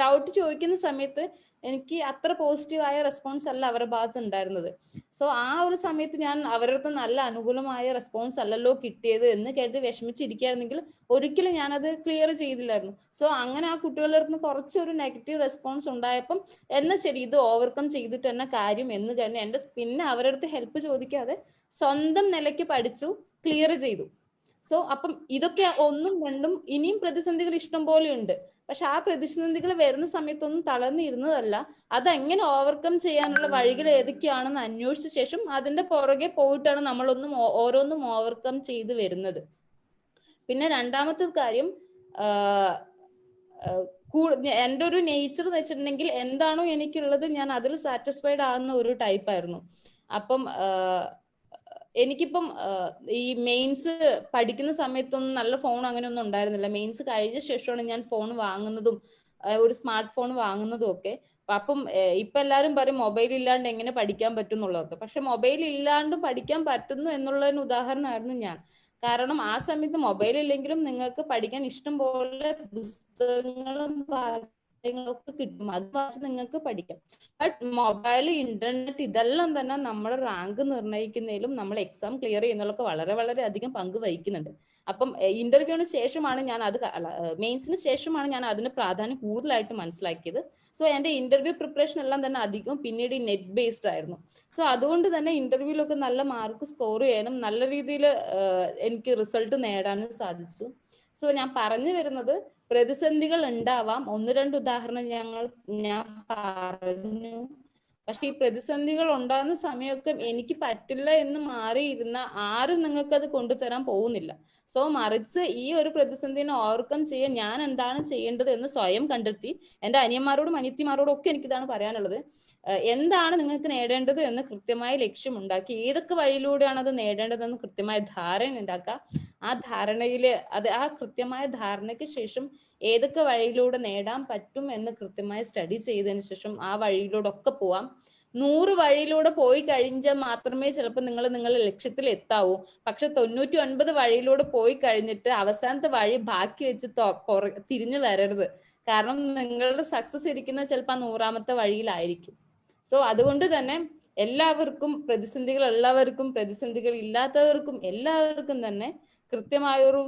ഡൗട്ട് ചോദിക്കുന്ന സമയത്ത് എനിക്ക് അത്ര പോസിറ്റീവായ റെസ്പോൺസ് അല്ല അവരുടെ ഭാഗത്ത് ഉണ്ടായിരുന്നത്. സോ ആ ഒരു സമയത്ത് ഞാൻ അവരുടെ അടുത്ത് നല്ല അനുകൂലമായ റെസ്പോൺസ് അല്ലല്ലോ കിട്ടിയത് എന്ന് കരുതി വിഷമിച്ചിരിക്കുകയായിരുന്നെങ്കിൽ ഒരിക്കലും ഞാനത് ക്ലിയർ ചെയ്തില്ലായിരുന്നു. സോ അങ്ങനെ ആ കുട്ടികളുടെ അടുത്ത് കുറച്ചൊരു നെഗറ്റീവ് റെസ്പോൺസ് ഉണ്ടായപ്പം എന്നാൽ ശരി, ഇത് ഓവർകം ചെയ്തിട്ട് തന്നെ കാര്യം എന്ന് കഴിഞ്ഞ് പിന്നെ അവരുടെ അടുത്ത് ഹെൽപ്പ് ചോദിക്കാതെ സ്വന്തം നിലയ്ക്ക് പഠിച്ചു, ക്ലിയർ ചെയ്തു. സോ അപ്പം ഇതൊക്കെ ഒന്നും രണ്ടും ഇനിയും പ്രതിസന്ധികൾ ഇഷ്ടം പോലെ ഉണ്ട്. പക്ഷെ ആ പ്രതിസന്ധികൾ വരുന്ന സമയത്തൊന്നും തളർന്നിരുന്നതല്ല, അതെങ്ങനെ ഓവർകം ചെയ്യാനുള്ള വഴികൾ ഏതൊക്കെയാണെന്ന് അന്വേഷിച്ച ശേഷം അതിന്റെ പുറകെ പോയിട്ടാണ് നമ്മളൊന്നും ഓരോന്നും ഓവർകം ചെയ്ത് വരുന്നത്. പിന്നെ രണ്ടാമത്തെ കാര്യം, എൻ്റെ ഒരു നേച്ചർ എന്ന് വെച്ചിട്ടുണ്ടെങ്കിൽ എന്താണോ എനിക്കുള്ളത് ഞാൻ അതിൽ സാറ്റിസ്ഫൈഡ് ആകുന്ന ഒരു ടൈപ്പായിരുന്നു. അപ്പം എനിക്കിപ്പം ഈ മെയിൻസ് പഠിക്കുന്ന സമയത്തൊന്നും നല്ല ഫോൺ അങ്ങനെയൊന്നും ഉണ്ടായിരുന്നില്ല. മെയിൻസ് കഴിഞ്ഞ ശേഷമാണ് ഞാൻ ഫോൺ വാങ്ങുന്നതും ഒരു സ്മാർട്ട് ഫോൺ വാങ്ങുന്നതും ഒക്കെ. അപ്പം ഇപ്പൊ എല്ലാവരും പറയും മൊബൈൽ ഇല്ലാണ്ട് എങ്ങനെ പഠിക്കാൻ പറ്റും എന്നുള്ളതൊക്കെ. പക്ഷെ മൊബൈൽ ഇല്ലാണ്ട് പഠിക്കാൻ പറ്റുന്നു എന്നുള്ളതിന് ഉദാഹരണമായിരുന്നു ഞാൻ. കാരണം ആ സമയത്ത് മൊബൈൽ ഇല്ലെങ്കിലും നിങ്ങൾക്ക് പഠിക്കാൻ ഇഷ്ടം പോലെ പുസ്തകങ്ങളും കാര്യങ്ങളൊക്കെ കിട്ടും, അത് വായിച്ച് നിങ്ങൾക്ക് പഠിക്കാം. ബട്ട് മൊബൈൽ, ഇന്റർനെറ്റ് ഇതെല്ലാം തന്നെ നമ്മുടെ റാങ്ക് നിർണ്ണയിക്കുന്നതിലും നമ്മൾ എക്സാം ക്ലിയർ ചെയ്യുന്നതിലൊക്കെ വളരെ വളരെ അധികം പങ്ക് വഹിക്കുന്നുണ്ട്. അപ്പം ഇന്റർവ്യൂവിന് ശേഷമാണ് ഞാൻ അത്, മെയിൻസിന് ശേഷമാണ് ഞാൻ അതിന് പ്രാധാന്യം കൂടുതലായിട്ട് മനസ്സിലാക്കിയത്. സോ എന്റെ ഇന്റർവ്യൂ പ്രിപ്പറേഷൻ എല്ലാം തന്നെ അധികം പിന്നീട് നെറ്റ് ബേസ്ഡ് ആയിരുന്നു. സോ അതുകൊണ്ട് തന്നെ ഇന്റർവ്യൂലൊക്കെ നല്ല മാർക്ക് സ്കോർ ചെയ്യാനും നല്ല രീതിയിൽ എനിക്ക് റിസൾട്ട് നേടാനും സാധിച്ചു. സോ ഞാൻ പറഞ്ഞു വരുന്നത്, പ്രതിസന്ധികൾ ഉണ്ടാവാം. 1-2 ഉദാഹരണം ഞാൻ പറഞ്ഞു. പക്ഷെ ഈ പ്രതിസന്ധികൾ ഉണ്ടാകുന്ന സമയമൊക്കെ എനിക്ക് പറ്റില്ല എന്ന് മാറിയിരുന്ന ആരും നിങ്ങൾക്ക് അത് കൊണ്ടുതരാൻ പോകുന്നില്ല. സോ മറിച്ച് ഈ ഒരു പ്രതിസന്ധിനെ ഓവർകം ചെയ്യാൻ ഞാൻ എന്താണ് ചെയ്യേണ്ടത് എന്ന് സ്വയം കണ്ടെത്തി. എൻ്റെ അനിയന്മാരോടും അനിയത്തിമാരോടും ഒക്കെ എനിക്കിതാണ് പറയാനുള്ളത്. എന്താണ് നിങ്ങൾക്ക് നേടേണ്ടത് എന്ന് കൃത്യമായ ലക്ഷ്യം ഉണ്ടാക്കി, ഏതൊക്കെ വഴിയിലൂടെയാണ് അത് നേടേണ്ടതെന്ന് കൃത്യമായ ധാരണ ഉണ്ടാക്കുക. ആ ധാരണയില് ആ കൃത്യമായ ധാരണയ്ക്ക് ശേഷം ഏതൊക്കെ വഴിയിലൂടെ നേടാൻ പറ്റും എന്ന് കൃത്യമായി സ്റ്റഡി ചെയ്തതിന് ശേഷം ആ വഴിയിലൂടെ ഒക്കെ പോവാം. 100 വഴിയിലൂടെ പോയി കഴിഞ്ഞാൽ മാത്രമേ ചിലപ്പോൾ നിങ്ങളുടെ ലക്ഷ്യത്തിൽ എത്താവൂ. പക്ഷെ 99 വഴിയിലൂടെ പോയി കഴിഞ്ഞിട്ട് അവസാനത്തെ വഴി ബാക്കി വെച്ച് തിരിഞ്ഞു വരരുത്. കാരണം നിങ്ങളുടെ സക്സസ് ഇരിക്കുന്നത് ചിലപ്പോൾ ആ 100ാമത്തെ വഴിയിലായിരിക്കും. സോ അതുകൊണ്ട് തന്നെ എല്ലാവർക്കും പ്രതിസന്ധികൾ ഉള്ളവർക്കും പ്രതിസന്ധികൾ ഇല്ലാത്തവർക്കും എല്ലാവർക്കും തന്നെ കൃത്യമായൊരു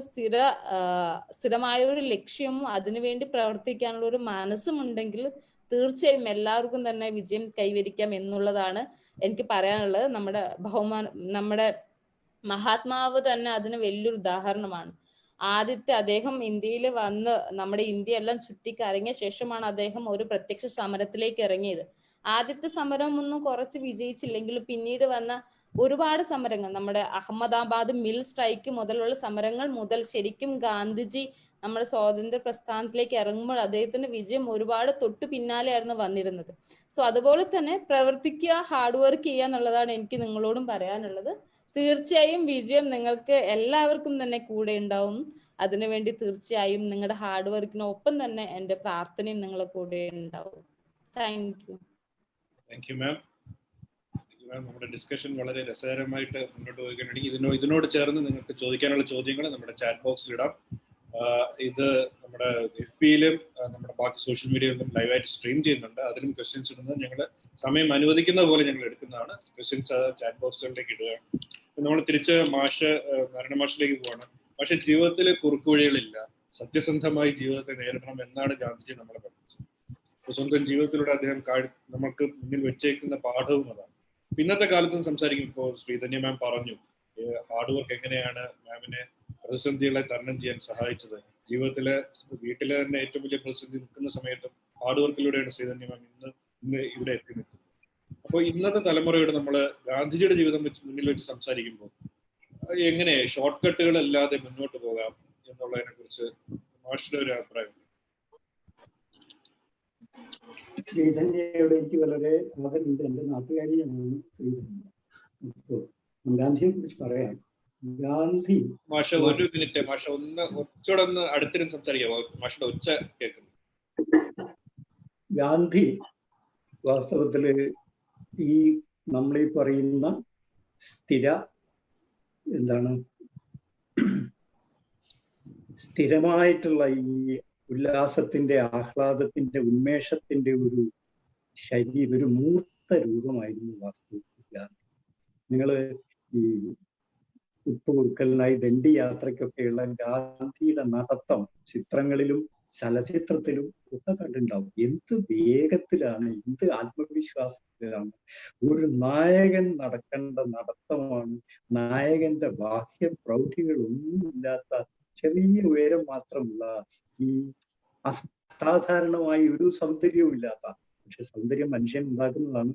സ്ഥിരമായൊരു ലക്ഷ്യവും അതിനുവേണ്ടി പ്രവർത്തിക്കാനുള്ള ഒരു മനസ്സും ഉണ്ടെങ്കിൽ തീർച്ചയായും എല്ലാവർക്കും തന്നെ വിജയം കൈവരിക്കാം എന്നുള്ളതാണ് എനിക്ക് പറയാനുള്ളത്. നമ്മുടെ മഹാത്മാവ് തന്നെ അതിന് വലിയൊരു ഉദാഹരണമാണ്. അദ്ദേഹം ഇന്ത്യയിൽ വന്ന് നമ്മുടെ ഇന്ത്യ എല്ലാം ചുറ്റിക്കറങ്ങിയ ശേഷമാണ് അദ്ദേഹം ഒരു പ്രത്യക്ഷ സമരത്തിലേക്ക് ഇറങ്ങിയത്. ആദ്യത്തെ സമരം ഒന്നും കുറച്ച് വിജയിച്ചില്ലെങ്കിലും പിന്നീട് വന്ന ഒരുപാട് സമരങ്ങൾ, നമ്മുടെ അഹമ്മദാബാദ് മിൽ സ്ട്രൈക്ക് മുതലുള്ള സമരങ്ങൾ മുതൽ ശരിക്കും ഗാന്ധിജി നമ്മുടെ സ്വാതന്ത്ര്യ പ്രസ്ഥാനത്തിലേക്ക് ഇറങ്ങുമ്പോൾ അദ്ദേഹത്തിന്റെ വിജയം ഒരുപാട് തൊട്ടു പിന്നാലെയായിരുന്നു വന്നിരുന്നത്. സോ അതുപോലെ തന്നെ പ്രവർത്തിക്കുക, ഹാർഡ് വർക്ക് ചെയ്യുക എന്നുള്ളതാണ് എനിക്ക് നിങ്ങളോടും പറയാനുള്ളത്. തീർച്ചയായും വിജയം നിങ്ങൾക്ക് എല്ലാവർക്കും തന്നെ കൂടെ ഉണ്ടാവും. അതിനുവേണ്ടി തീർച്ചയായും നിങ്ങളുടെ ഹാർഡ് വർക്കിനൊപ്പം തന്നെ എന്റെ പ്രാർത്ഥനയും നിങ്ങളെ കൂടെ ഉണ്ടാവും. Thank you. Thank you ma'am. നമ്മുടെ ഡിസ്കഷൻ വളരെ രസകരമായിട്ട് മുന്നോട്ട് പോവുകയാണെങ്കിൽ ഇതിനോട് ചേർന്ന് നിങ്ങൾക്ക് ചോദിക്കാനുള്ള ചോദ്യങ്ങൾ നമ്മുടെ ചാറ്റ് ബോക്സിൽ ഇടാം. ഇത് നമ്മുടെ FB-യിലും നമ്മുടെ ബാക്കി സോഷ്യൽ മീഡിയയിലും ലൈവായിട്ട് സ്ട്രീം ചെയ്യുന്നുണ്ട്. അതിലും ക്വസ്റ്റ്യൻസ് ഇടുന്നത് ഞങ്ങൾ സമയം അനുവദിക്കുന്ന പോലെ ഞങ്ങൾ എടുക്കുന്നതാണ്. ക്വസ്റ്റ്യൻസ് ചാറ്റ് ബോക്സുകളിലേക്ക് ഇടുക. നമ്മൾ തിരിച്ച് നാരായണ മാഷിലേക്ക് പോവാണ്. പക്ഷെ ജീവിതത്തിൽ കുറുക്കുവഴികളില്ല, സത്യസന്ധമായി ജീവിതത്തെ നേരിടണം എന്നാണ് ഗാന്ധിജി നമ്മളെ പഠിപ്പിച്ചത്. സ്വന്തം ജീവിതത്തിലൂടെ അദ്ദേഹം നമുക്ക് മുന്നിൽ വെച്ചേക്കുന്ന പാഠവും അതാണ്. ഇന്നത്തെ കാലത്തും സംസാരിക്കുമ്പോൾ ശ്രീധന്യ മാം പറഞ്ഞു ഹാർഡ് വർക്ക് എങ്ങനെയാണ് മാമിനെ പ്രതിസന്ധികളെ തരണം ചെയ്യാൻ സഹായിച്ചത്. വീട്ടിലെ തന്നെ ഏറ്റവും വലിയ പ്രതിസന്ധി നിൽക്കുന്ന സമയത്തും ഹാർഡ് വർക്കിലൂടെയാണ് ശ്രീധന്യ മാം ഇന്ന് ഇവിടെ എത്തി നിൽക്കുന്നത്. അപ്പോൾ ഇന്നത്തെ തലമുറയോട് നമ്മൾ ഗാന്ധിജിയുടെ ജീവിതം മുന്നിൽ വെച്ച് സംസാരിക്കുമ്പോൾ എങ്ങനെ ഷോർട്ട് കട്ടുകൾ അല്ലാതെ മുന്നോട്ട് പോകാം എന്നുള്ളതിനെ കുറിച്ച് മാഷിന്റെ ഒരു അഭിപ്രായം. ശ്രീധന്യയോട് എനിക്ക് വളരെ ആദരവുണ്ട്. എൻ്റെ നാട്ടുകാരിയാണ് ശ്രീധന്യ. അപ്പോൾ ഗാന്ധിയെ കുറിച്ച് പറയാം. ഗാന്ധി മാഷ ഒരു മിനിറ്റ്, മാഷ ഒച്ചോടൊന്ന് അടുത്തിരുന്ന് സംസാരിക്കാമോ? മാഷയുടെ ഒച്ച കേൾക്കുന്നു. ഗാന്ധി വാസ്തവത്തില് ഈ നമ്മളീ പറയുന്ന സ്ഥിരമായിട്ടുള്ള ഈ ഉല്ലാസത്തിന്റെ, ആഹ്ലാദത്തിന്റെ, ഉന്മേഷത്തിന്റെ ഒരു മൂർത്ത രൂപമായിരുന്നു വാസ്തവത്തിൽ ഗാന്ധി. നിങ്ങള് ഈ ഉപ്പുകുറുക്കലിനായി ദണ്ഡി യാത്രയ്ക്കൊക്കെയുള്ള ഗാന്ധിയുടെ നടത്തം ചിത്രങ്ങളിലും ചലച്ചിത്രത്തിലും ഒക്കെ കണ്ടിട്ടുണ്ടാവും. എന്ത് വേഗത്തിലാണ്, എന്ത് ആത്മവിശ്വാസത്തിലാണ്. ഒരു നായകൻ നടക്കേണ്ട നടത്തമാണ്. നായകന്റെ ബാഹ്യ പ്രൗഢികളൊന്നുമില്ലാത്ത, ചെറിയ ഉയരം മാത്രമുള്ള, ഈ അസാധാരണമായി ഒരു സൗന്ദര്യവും ഇല്ലാത്ത, പക്ഷെ സൗന്ദര്യം മനുഷ്യൻ ഉണ്ടാക്കുന്നതാണ്.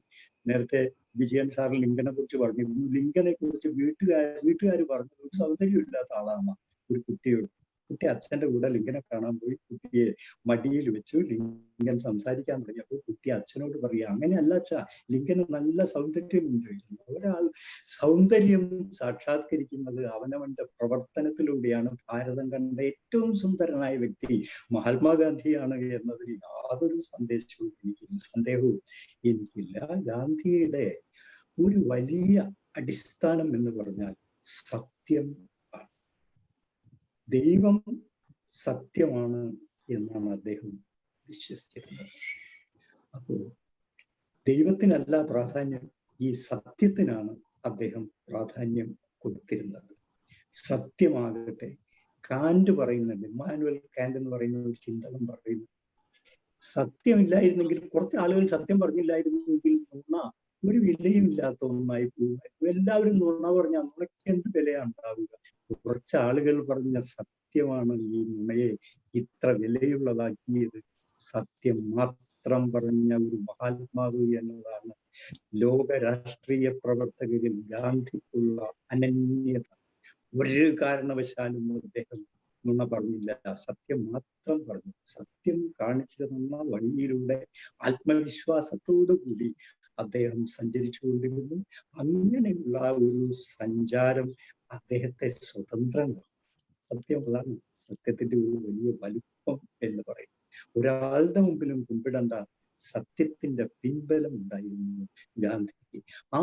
നേരത്തെ വിജയൻ സാർ ലിങ്കനെ കുറിച്ച് പറഞ്ഞിരുന്നു. ലിങ്കനെ കുറിച്ച് വീട്ടുകാർ പറഞ്ഞത് ഒരു സൗന്ദര്യം ഇല്ലാത്ത ആളാണ്. ഒരു കുട്ടി അച്ഛന്റെ കൂടെ ലിങ്കനെ കാണാൻ പോയി. കുട്ടിയെ മടിയിൽ വെച്ചു. ലിങ്കൻ സംസാരിക്കാൻ തുടങ്ങിയപ്പോൾ കുട്ടി അച്ഛനോട് പറയുക, അങ്ങനെയല്ല അച്ഛാ, ലിങ്കന് നല്ല സൗന്ദര്യമുണ്ട്. ഒരാൾ സൗന്ദര്യം സാക്ഷാത്കരിക്കുന്നത് അവനവന്റെ പ്രവർത്തനത്തിലൂടെയാണ്. ഭാരതം കണ്ട ഏറ്റവും സുന്ദരനായ വ്യക്തി മഹാത്മാഗാന്ധിയാണ് എന്നതിൽ യാതൊരു സന്ദേഹവും എനിക്കില്ല. ഗാന്ധിയുടെ ഒരു വലിയ അടിസ്ഥാനം എന്ന് പറഞ്ഞാൽ സത്യം. ദൈവം സത്യമാണ് എന്നാണ് അദ്ദേഹം വിശ്വസിച്ചിരുന്നത്. അപ്പോ ദൈവത്തിനല്ല പ്രാധാന്യം, ഈ സത്യത്തിനാണ് അദ്ദേഹം പ്രാധാന്യം കൊടുത്തിരുന്നത്. സത്യമാകട്ടെ, കാന്റ് പറയുന്നുണ്ട്, ഇമ്മാനുവൽ കാന്റ് എന്ന് പറയുന്ന ഒരു ചിന്തകൻ പറയുന്നു, സത്യമില്ലായിരുന്നെങ്കിൽ, കുറച്ച് ആളുകൾ സത്യം പറഞ്ഞില്ലായിരുന്നെങ്കിൽ നുണ ഒരു വിലയും ഇല്ലാത്ത ഒന്നായി പോകുമായിരുന്നു. എല്ലാവരും നുണ പറഞ്ഞാൽ നുണയ്ക്ക് എന്ത് വിലയാണ് ഉണ്ടാവുക? കുറച്ച് ആളുകൾ പറഞ്ഞ സത്യമാണ് ഈ നുണയെ ഇത്ര വിലയുള്ളതാക്കിയത്. സത്യം മാത്രം പറഞ്ഞ ഒരു മഹാത്മാവ് എന്നതാണ് ലോക രാഷ്ട്രീയ പ്രവർത്തകരിൽ ഗാന്ധിക്കുള്ള അനന്യത. ഒരു കാരണവശാലും അദ്ദേഹം നുണ പറഞ്ഞില്ല, സത്യം മാത്രം പറഞ്ഞു. സത്യം കാണിച്ചു തന്ന വഴിയിലൂടെ ആത്മവിശ്വാസത്തോടു കൂടി അദ്ദേഹം സഞ്ചരിച്ചുകൊണ്ടിരുന്നു. അങ്ങനെയുള്ള ഒരു സഞ്ചാരം അദ്ദേഹത്തെ സ്വതന്ത്രമാണ്. സത്യം അതാണ് സത്യത്തിന്റെ ഒരു വലിയ വലുപ്പം എന്ന് പറയുന്നത്. ഒരാളുടെ മുമ്പിലും കുമ്പിടേണ്ട സത്യത്തിന്റെ പിൻബലം ഉണ്ടായിരുന്നു ഗാന്ധിക്ക്. ആ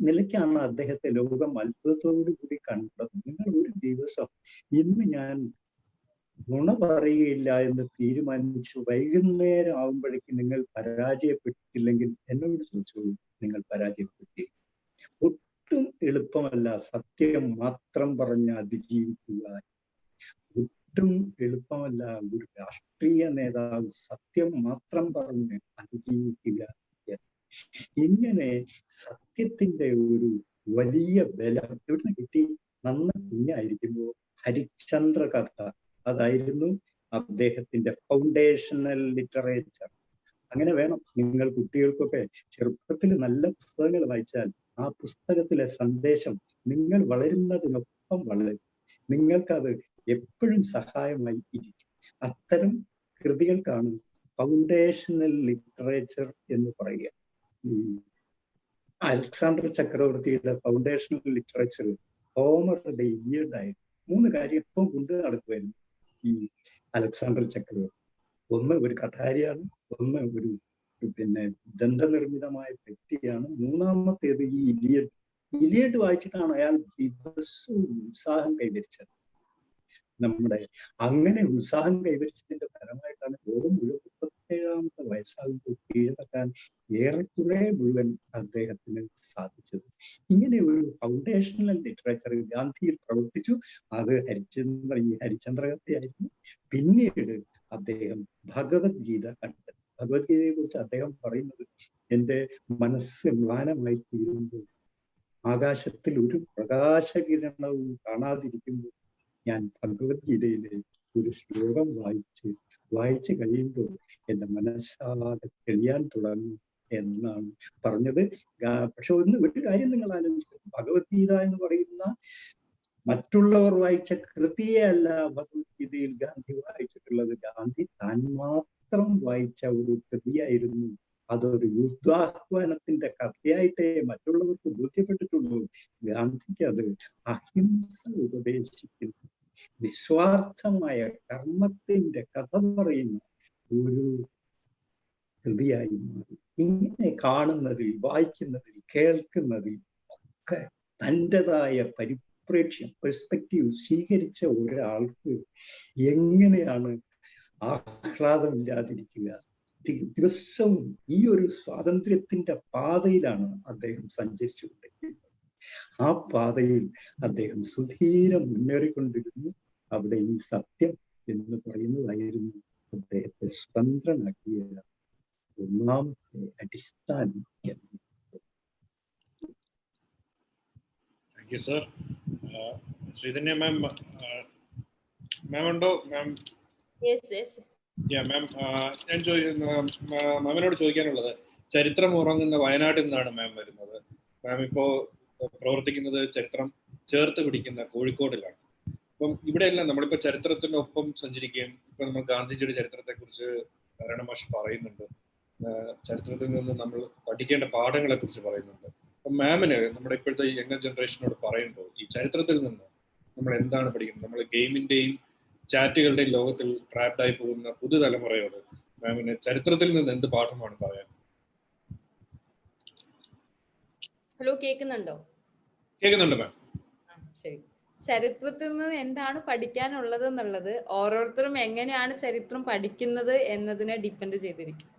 നിലയ്ക്കാണ് അദ്ദേഹത്തെ ലോകം അത്ഭുതത്തോടു കൂടി കണ്ടത്. നിങ്ങൾ ഒരു ദിവസം, ഇന്ന് ഞാൻ നുണ പറയുകയില്ല എന്ന് തീരുമാനിച്ചു വൈകുന്നേരം ആവുമ്പോഴേക്ക് നിങ്ങൾ പരാജയപ്പെട്ടില്ലെങ്കിൽ എന്നോട് ചോദിച്ചോളൂ, നിങ്ങൾ പരാജയപ്പെട്ടില്ല. ഒട്ടും എളുപ്പമല്ല സത്യം മാത്രം പറഞ്ഞ് അതിജീവിക്കുക. ഒട്ടും എളുപ്പമല്ല ഒരു രാഷ്ട്രീയ നേതാവ് സത്യം മാത്രം പറഞ്ഞ് അതിജീവിക്കുക. ഇങ്ങനെ സത്യത്തിന്റെ ഒരു വലിയ ബലം എവിടുന്ന് കിട്ടി? നന്ന കുഞ്ഞായിരിക്കുമ്പോൾ ഹരിശ്ചന്ദ്ര കഥ, അതായിരുന്നു അദ്ദേഹത്തിന്റെ ഫൗണ്ടേഷണൽ ലിറ്ററേച്ചർ. അങ്ങനെ വേണം നിങ്ങൾ കുട്ടികൾക്കൊക്കെ ചെറുപ്പത്തിൽ നല്ല പുസ്തകങ്ങൾ വായിച്ചാൽ ആ പുസ്തകത്തിലെ സന്ദേശം നിങ്ങൾ വളരുന്നതിനൊപ്പം വളരും. നിങ്ങൾക്കത് എപ്പോഴും സഹായമായി ഇരിക്കും. അത്തരം കൃതികൾക്കാണ് ഫൗണ്ടേഷണൽ ലിറ്ററേച്ചർ എന്ന് പറയുക. ഈ അലക്സാണ്ടർ ചക്രവർത്തിയുടെ ഫൗണ്ടേഷണൽ ലിറ്ററേച്ചർ ഹോമറുടെ ഇലിയഡായിരുന്നു. 3 കാര്യം എപ്പം കൊണ്ട് നടക്കുമായിരുന്നു ഈ അലക്സാണ്ടർ ചക്രവർത്തി. ഒന്ന് ഒരു കഠാരിയാണ്, ഒന്ന് ഒരു ദന്തനിർമ്മിതമായ വ്യക്തിയാണ്, മൂന്നാമത്തേത് ഈ ഇലിയഡ്. ഇലിയഡ് വായിച്ചിട്ടാണ് അയാൾ ദിവസവും ഉത്സാഹം കൈവരിച്ചത്. അങ്ങനെ ഉത്സാഹം കൈവരിച്ചതിന്റെ ഫലമായിട്ടാണ് ലോകം മുഴുവൻ 37ാമത്തെ വയസ്സാകുമ്പോൾ കീഴടക്കാൻ ഏറെക്കുറെ മുഴുവൻ അദ്ദേഹത്തിന് സാധിച്ചത്. ഇങ്ങനെ ഒരു ഫൗണ്ടേഷണൽ ലിറ്ററേച്ചർ ഗാന്ധിയിൽ പ്രവർത്തിച്ചു. അത് ഹരിശ്ചന്ദ്ര കഥയായിരുന്നു. പിന്നീട് അദ്ദേഹം ഭഗവത്ഗീത കണ്ടത്. ഭഗവത്ഗീതയെ കുറിച്ച് അദ്ദേഹം പറയുന്നത്, എൻ്റെ മനസ്സ് മ്ലാനമായി തീരുമ്പോൾ, ആകാശത്തിൽ ഒരു പ്രകാശകിരണവും കാണാതിരിക്കുമ്പോൾ ഞാൻ ഭഗവത്ഗീതയിലെ ഒരു ശ്ലോകം വായിച്ച് കഴിയുമ്പോൾ എൻ്റെ മനസ്സാകെ തെളിയാൻ തുടങ്ങും എന്നാണ് പറഞ്ഞത്. പക്ഷെ ഒരു കാര്യം നിങ്ങൾ ആലോചിച്ചു, ഭഗവത്ഗീത എന്ന് പറയുന്ന മറ്റുള്ളവർ വായിച്ച കൃതിയെ അല്ല ഭഗവത്ഗീതയിൽ ഗാന്ധി വായിച്ചിട്ടുള്ളത്. ഗാന്ധി താൻ മാത്രം വായിച്ച ഒരു കൃതിയായിരുന്നു. അതൊരു യുദ്ധാഹ്വാനത്തിന്റെ കഥയായിട്ടേ മറ്റുള്ളവർക്ക് ബോധ്യപ്പെട്ടിട്ടുള്ളൂ. ഗാന്ധിക്ക് അത് അഹിംസ ഉപദേശിക്കുന്നു, നിസ്വാർത്ഥമായ കർമ്മത്തിന്റെ കഥ പറയുന്ന ഒരു കൃതിയായി മാറി. ഇങ്ങനെ കാണുന്നതിൽ, വായിക്കുന്നതിൽ, കേൾക്കുന്നതിൽ ഒക്കെ തൻ്റെതായ പെർസ്പെക്റ്റീവ് സ്വീകരിച്ച ഒരാൾക്ക് എങ്ങനെയാണ് ആഹ്ലാദമില്ലാതിരിക്കുക? ദിവസവും ഈ ഒരു സ്വാതന്ത്ര്യത്തിന്റെ പാതയിലാണ് അദ്ദേഹം സഞ്ചരിച്ചുകൊണ്ടിരിക്കുന്നത്. ആ പാതയിൽ അദ്ദേഹം സുധീരം മുന്നേറിക്കൊണ്ടിരുന്നു. അവിടെ ഈ സത്യം എന്ന് പറയുന്നതായിരുന്നു അദ്ദേഹത്തെ സ്വതന്ത്രനാക്കിയ ഒന്നാമത്തെ അടിസ്ഥാനം. Thank you sir. Sreedhanya ma'am ഉണ്ടോ? മാം മാം, ഞാൻ മാമിനോട് ചോദിക്കാനുള്ളത്, ചരിത്രം ഉറങ്ങുന്ന വയനാട്ടിൽ നിന്നാണ് മാം വരുന്നത്. മാം ഇപ്പോ പ്രവർത്തിക്കുന്നത് ചരിത്രം ചേർത്ത് പിടിക്കുന്ന കോഴിക്കോടിലാണ്. അപ്പം ഇവിടെയെല്ലാം നമ്മളിപ്പോ ചരിത്രത്തിന്റെ ഒപ്പം സഞ്ചരിക്കുകയും, ഇപ്പൊ നമ്മൾ ഗാന്ധിജിയുടെ ചരിത്രത്തെ കുറിച്ച് നാരായണ മാഷ് പറയുന്നുണ്ട്, ചരിത്രത്തിൽ നിന്ന് നമ്മൾ പഠിക്കേണ്ട പാഠങ്ങളെ കുറിച്ച് പറയുന്നുണ്ട്. അപ്പം മാമിന് നമ്മുടെ ഇപ്പോഴത്തെ ഈ യങ്ങർ ജനറേഷനോട് പറയുമ്പോൾ ഈ ചരിത്രത്തിൽ നിന്ന് നമ്മൾ എന്താണ് പഠിക്കുന്നത്? നമ്മൾ ഗെയിമിന്റെയും ചാറ്റുകളുടെയും ലോകത്തിൽ ട്രാപ്ഡായി പോകുന്ന പുതുതലമുറയോട് മാമിന് ചരിത്രത്തിൽ നിന്ന് എന്ത് പാഠമാണ് പറയാൻ? ഹലോ, കേൾക്കുന്നുണ്ടോ? കേൾക്കുന്നുണ്ട് മാം. ശരി. ചരിത്രത്തിൽ നിന്ന് എന്താണ് പഠിക്കാനുള്ളത് എന്നുള്ളത് ഓരോരുത്തരും എങ്ങനെയാണ് ചരിത്രം പഠിക്കുന്നത് എന്നതിനെ ഡിപ്പെൻഡ് ചെയ്തിരിക്കും.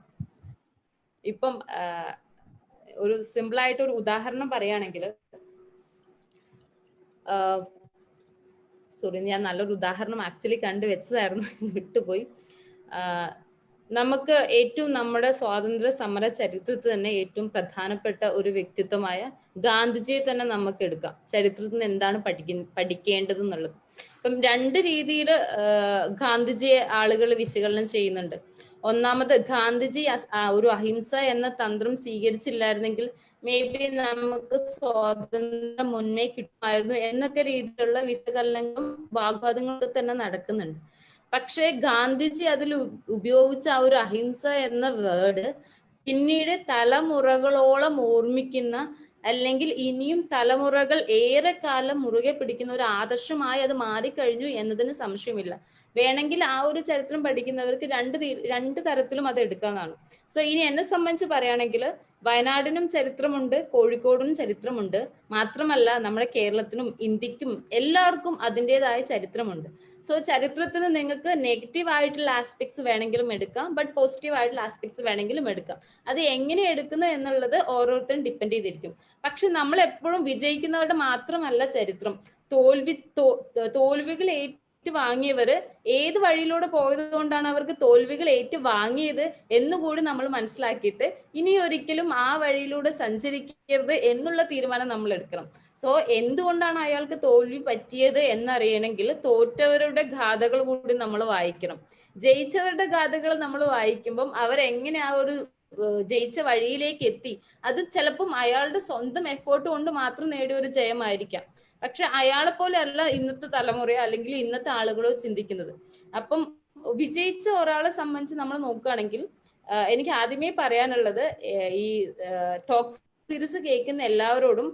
ഇപ്പം ഒരു സിമ്പിൾ ആയിട്ട് ഒരു ഉദാഹരണം പറയുകയാണെങ്കിൽ, സോറി, ഞാൻ നല്ലൊരു ഉദാഹരണം ആക്ച്വലി കണ്ടുവെച്ചതായിരുന്നു, വിട്ടുപോയി. നമുക്ക് ഏറ്റവും നമ്മുടെ സ്വാതന്ത്ര്യ സമര ചരിത്രത്തിൽ തന്നെ ഏറ്റവും പ്രധാനപ്പെട്ട ഒരു വ്യക്തിത്വമായ ഗാന്ധിജിയെ തന്നെ നമുക്ക് എടുക്കാം. ചരിത്രത്തിൽ നിന്ന് എന്താണ് പഠിക്കേണ്ടത് എന്നുള്ളത്. അപ്പം 2 രീതിയിൽ ഗാന്ധിജിയെ ആളുകൾ വിശകലനം ചെയ്യുന്നുണ്ട്. ഒന്നാമത്, ഗാന്ധിജി ഒരു അഹിംസ എന്ന തന്ത്രം സ്വീകരിച്ചില്ലായിരുന്നെങ്കിൽ മേ ബി നമുക്ക് സ്വാതന്ത്ര്യം മുന്നേ കിട്ടുമായിരുന്നു എന്നൊക്കെ രീതിയിലുള്ള വിശകലനങ്ങളും വാഗ്വാദങ്ങളും തന്നെ നടക്കുന്നുണ്ട്. പക്ഷെ ഗാന്ധിജി അതിൽ ഉപയോഗിച്ച ആ ഒരു അഹിംസ എന്ന വേർഡ് പിന്നീട് തലമുറകളോളം ഓർമ്മിക്കുന്ന, അല്ലെങ്കിൽ ഇനിയും തലമുറകൾ ഏറെ കാലം മുറുകെ പിടിക്കുന്ന ഒരു ആദർശമായി അത് മാറിക്കഴിഞ്ഞു എന്നതിന് സംശയമില്ല. വേണമെങ്കിൽ ആ ഒരു ചരിത്രം പഠിക്കുന്നവർക്ക് രണ്ട് തരത്തിലും അത് എടുക്കാവുന്നതാണ്. സോ ഇനി എന്നെ സംബന്ധിച്ച് പറയുകയാണെങ്കിൽ, വയനാടിനും ചരിത്രമുണ്ട്, കോഴിക്കോടിനും ചരിത്രമുണ്ട്. മാത്രമല്ല നമ്മുടെ കേരളത്തിനും ഇന്ത്യക്കും എല്ലാവർക്കും അതിൻ്റെതായ ചരിത്രമുണ്ട്. സോ ചരിത്രത്തിന് നിങ്ങൾക്ക് നെഗറ്റീവ് ആയിട്ടുള്ള ആസ്പെക്ട്സ് വേണമെങ്കിലും എടുക്കാം, ബട്ട് പോസിറ്റീവ് ആയിട്ടുള്ള ആസ്പെക്ട്സ് വേണമെങ്കിലും എടുക്കാം. അത് എങ്ങനെ എടുക്കുന്നു എന്നുള്ളത് ഓരോരുത്തരും ഡിപ്പെൻഡ് ചെയ്തിരിക്കും. പക്ഷെ നമ്മൾ എപ്പോഴും വിജയിക്കുന്നവരുടെ മാത്രമല്ല ചരിത്രം. തോൽവികൾ വാങ്ങിയവര് ഏത് വഴിയിലൂടെ പോയത് കൊണ്ടാണ് അവർക്ക് തോൽവികൾ വാങ്ങിയത് എന്നുകൂടി നമ്മൾ മനസ്സിലാക്കിയിട്ട് ഇനി ഒരിക്കലും ആ വഴിയിലൂടെ സഞ്ചരിക്കരുത് എന്നുള്ള തീരുമാനം നമ്മൾ എടുക്കണം. സോ എന്തുകൊണ്ടാണ് അയാൾക്ക് തോൽവി പറ്റിയത് എന്നറിയണമെങ്കിൽ തോറ്റവരുടെ ഗാഥകൾ കൂടി നമ്മൾ വായിക്കണം. ജയിച്ചവരുടെ ഗാഥകൾ നമ്മൾ വായിക്കുമ്പം അവരെങ്ങനെ ആ ഒരു ജയിച്ച വഴിയിലേക്ക് എത്തി, അത് ചിലപ്പം അയാളുടെ സ്വന്തം എഫേർട്ട് കൊണ്ട് മാത്രം നേടിയ ഒരു ജയമായിരിക്കാം. പക്ഷെ അയാളെ പോലെ അല്ല ഇന്നത്തെ തലമുറയോ അല്ലെങ്കിൽ ഇന്നത്തെ ആളുകളോ ചിന്തിക്കുന്നത്. അപ്പം വിജയിച്ച ഒരാളെ സംബന്ധിച്ച് നമ്മൾ നോക്കുകയാണെങ്കിൽ എനിക്ക് ആദ്യമേ പറയാനുള്ളത്, ഈ ടോക്ക് സീരീസ് കേൾക്കുന്ന എല്ലാവരും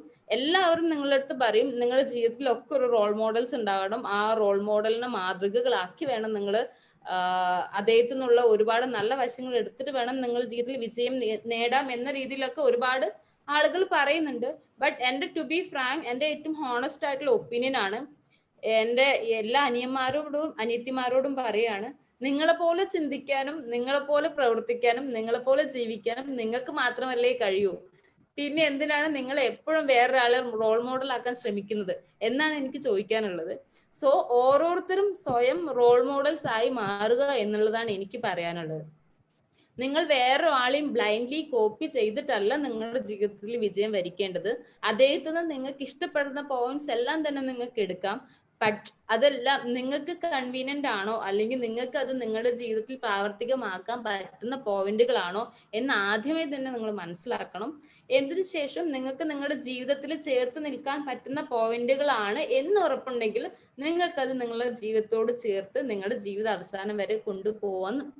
നിങ്ങളുടെ അടുത്ത് പറയും നിങ്ങളുടെ ജീവിതത്തിലൊക്കെ ഒരു റോൾ മോഡൽസ് ഉണ്ടാവണം. ആ റോൾ മോഡലിനെ മാതൃകകളാക്കി വേണം നിങ്ങൾ അദ്ദേഹത്തിൽ നിന്നുള്ള ഒരുപാട് നല്ല വശങ്ങൾ എടുത്തിട്ട് വേണം നിങ്ങൾ ജീവിതത്തിൽ വിജയം നേടാം എന്ന രീതിയിലൊക്കെ ഒരുപാട് ആളുകൾ പറയുന്നുണ്ട്. ബട്ട് എൻ്റെ ടു ബി ഫ്രാങ്ക്, എൻ്റെ ഏറ്റവും ഹോണസ്റ്റ് ആയിട്ടുള്ള ഒപ്പീനിയൻ ആണ്. എൻ്റെ എല്ലാ അനിയന്മാരോടും അനിയത്തിമാരോടും പറയാണ്, നിങ്ങളെ പോലെ ചിന്തിക്കാനും നിങ്ങളെ പോലെ പ്രവർത്തിക്കാനും നിങ്ങളെ പോലെ ജീവിക്കാനും നിങ്ങൾക്ക് മാത്രമല്ലേ കഴിയൂ. പിന്നെ എന്തിനാണ് നിങ്ങൾ എപ്പോഴും വേറൊരാളെ റോൾ മോഡൽ ആക്കാൻ ശ്രമിക്കുന്നത് എന്നാണ് എനിക്ക് ചോദിക്കാനുള്ളത്. സോ ഓരോരുത്തരും സ്വയം റോൾ മോഡൽസ് ആയി മാറുക എന്നുള്ളതാണ് എനിക്ക് പറയാനുള്ളത്. നിങ്ങൾ വേറെ ആളെയും ബ്ലൈൻഡ്ലി കോപ്പി ചെയ്തിട്ടല്ല നിങ്ങളുടെ ജീവിതത്തിൽ വിജയം വരിക്കേണ്ടത്. അദ്ദേഹത്തിന് നിങ്ങൾക്ക് ഇഷ്ടപ്പെടുന്ന പോയിന്റ്സ് എല്ലാം തന്നെ നിങ്ങൾക്ക് എടുക്കാം. ബട്ട് അതെല്ലാം നിങ്ങൾക്ക് കൺവീനിയന്റ് ആണോ അല്ലെങ്കിൽ നിങ്ങൾക്ക് അത് നിങ്ങളുടെ ജീവിതത്തിൽ പ്രാവർത്തികമാക്കാൻ പറ്റുന്ന പോയിന്റുകളാണോ എന്ന് ആദ്യമേ തന്നെ നിങ്ങൾ മനസ്സിലാക്കണം. എന്തിനു ശേഷം നിങ്ങൾക്ക് നിങ്ങളുടെ ജീവിതത്തിൽ ചേർത്ത് നിൽക്കാൻ പറ്റുന്ന പോയിന്റുകളാണ് എന്ന് ഉറപ്പുണ്ടെങ്കിൽ നിങ്ങൾക്കത് നിങ്ങളുടെ ജീവിതത്തോട് ചേർത്ത് നിങ്ങളുടെ ജീവിത അവസാനം വരെ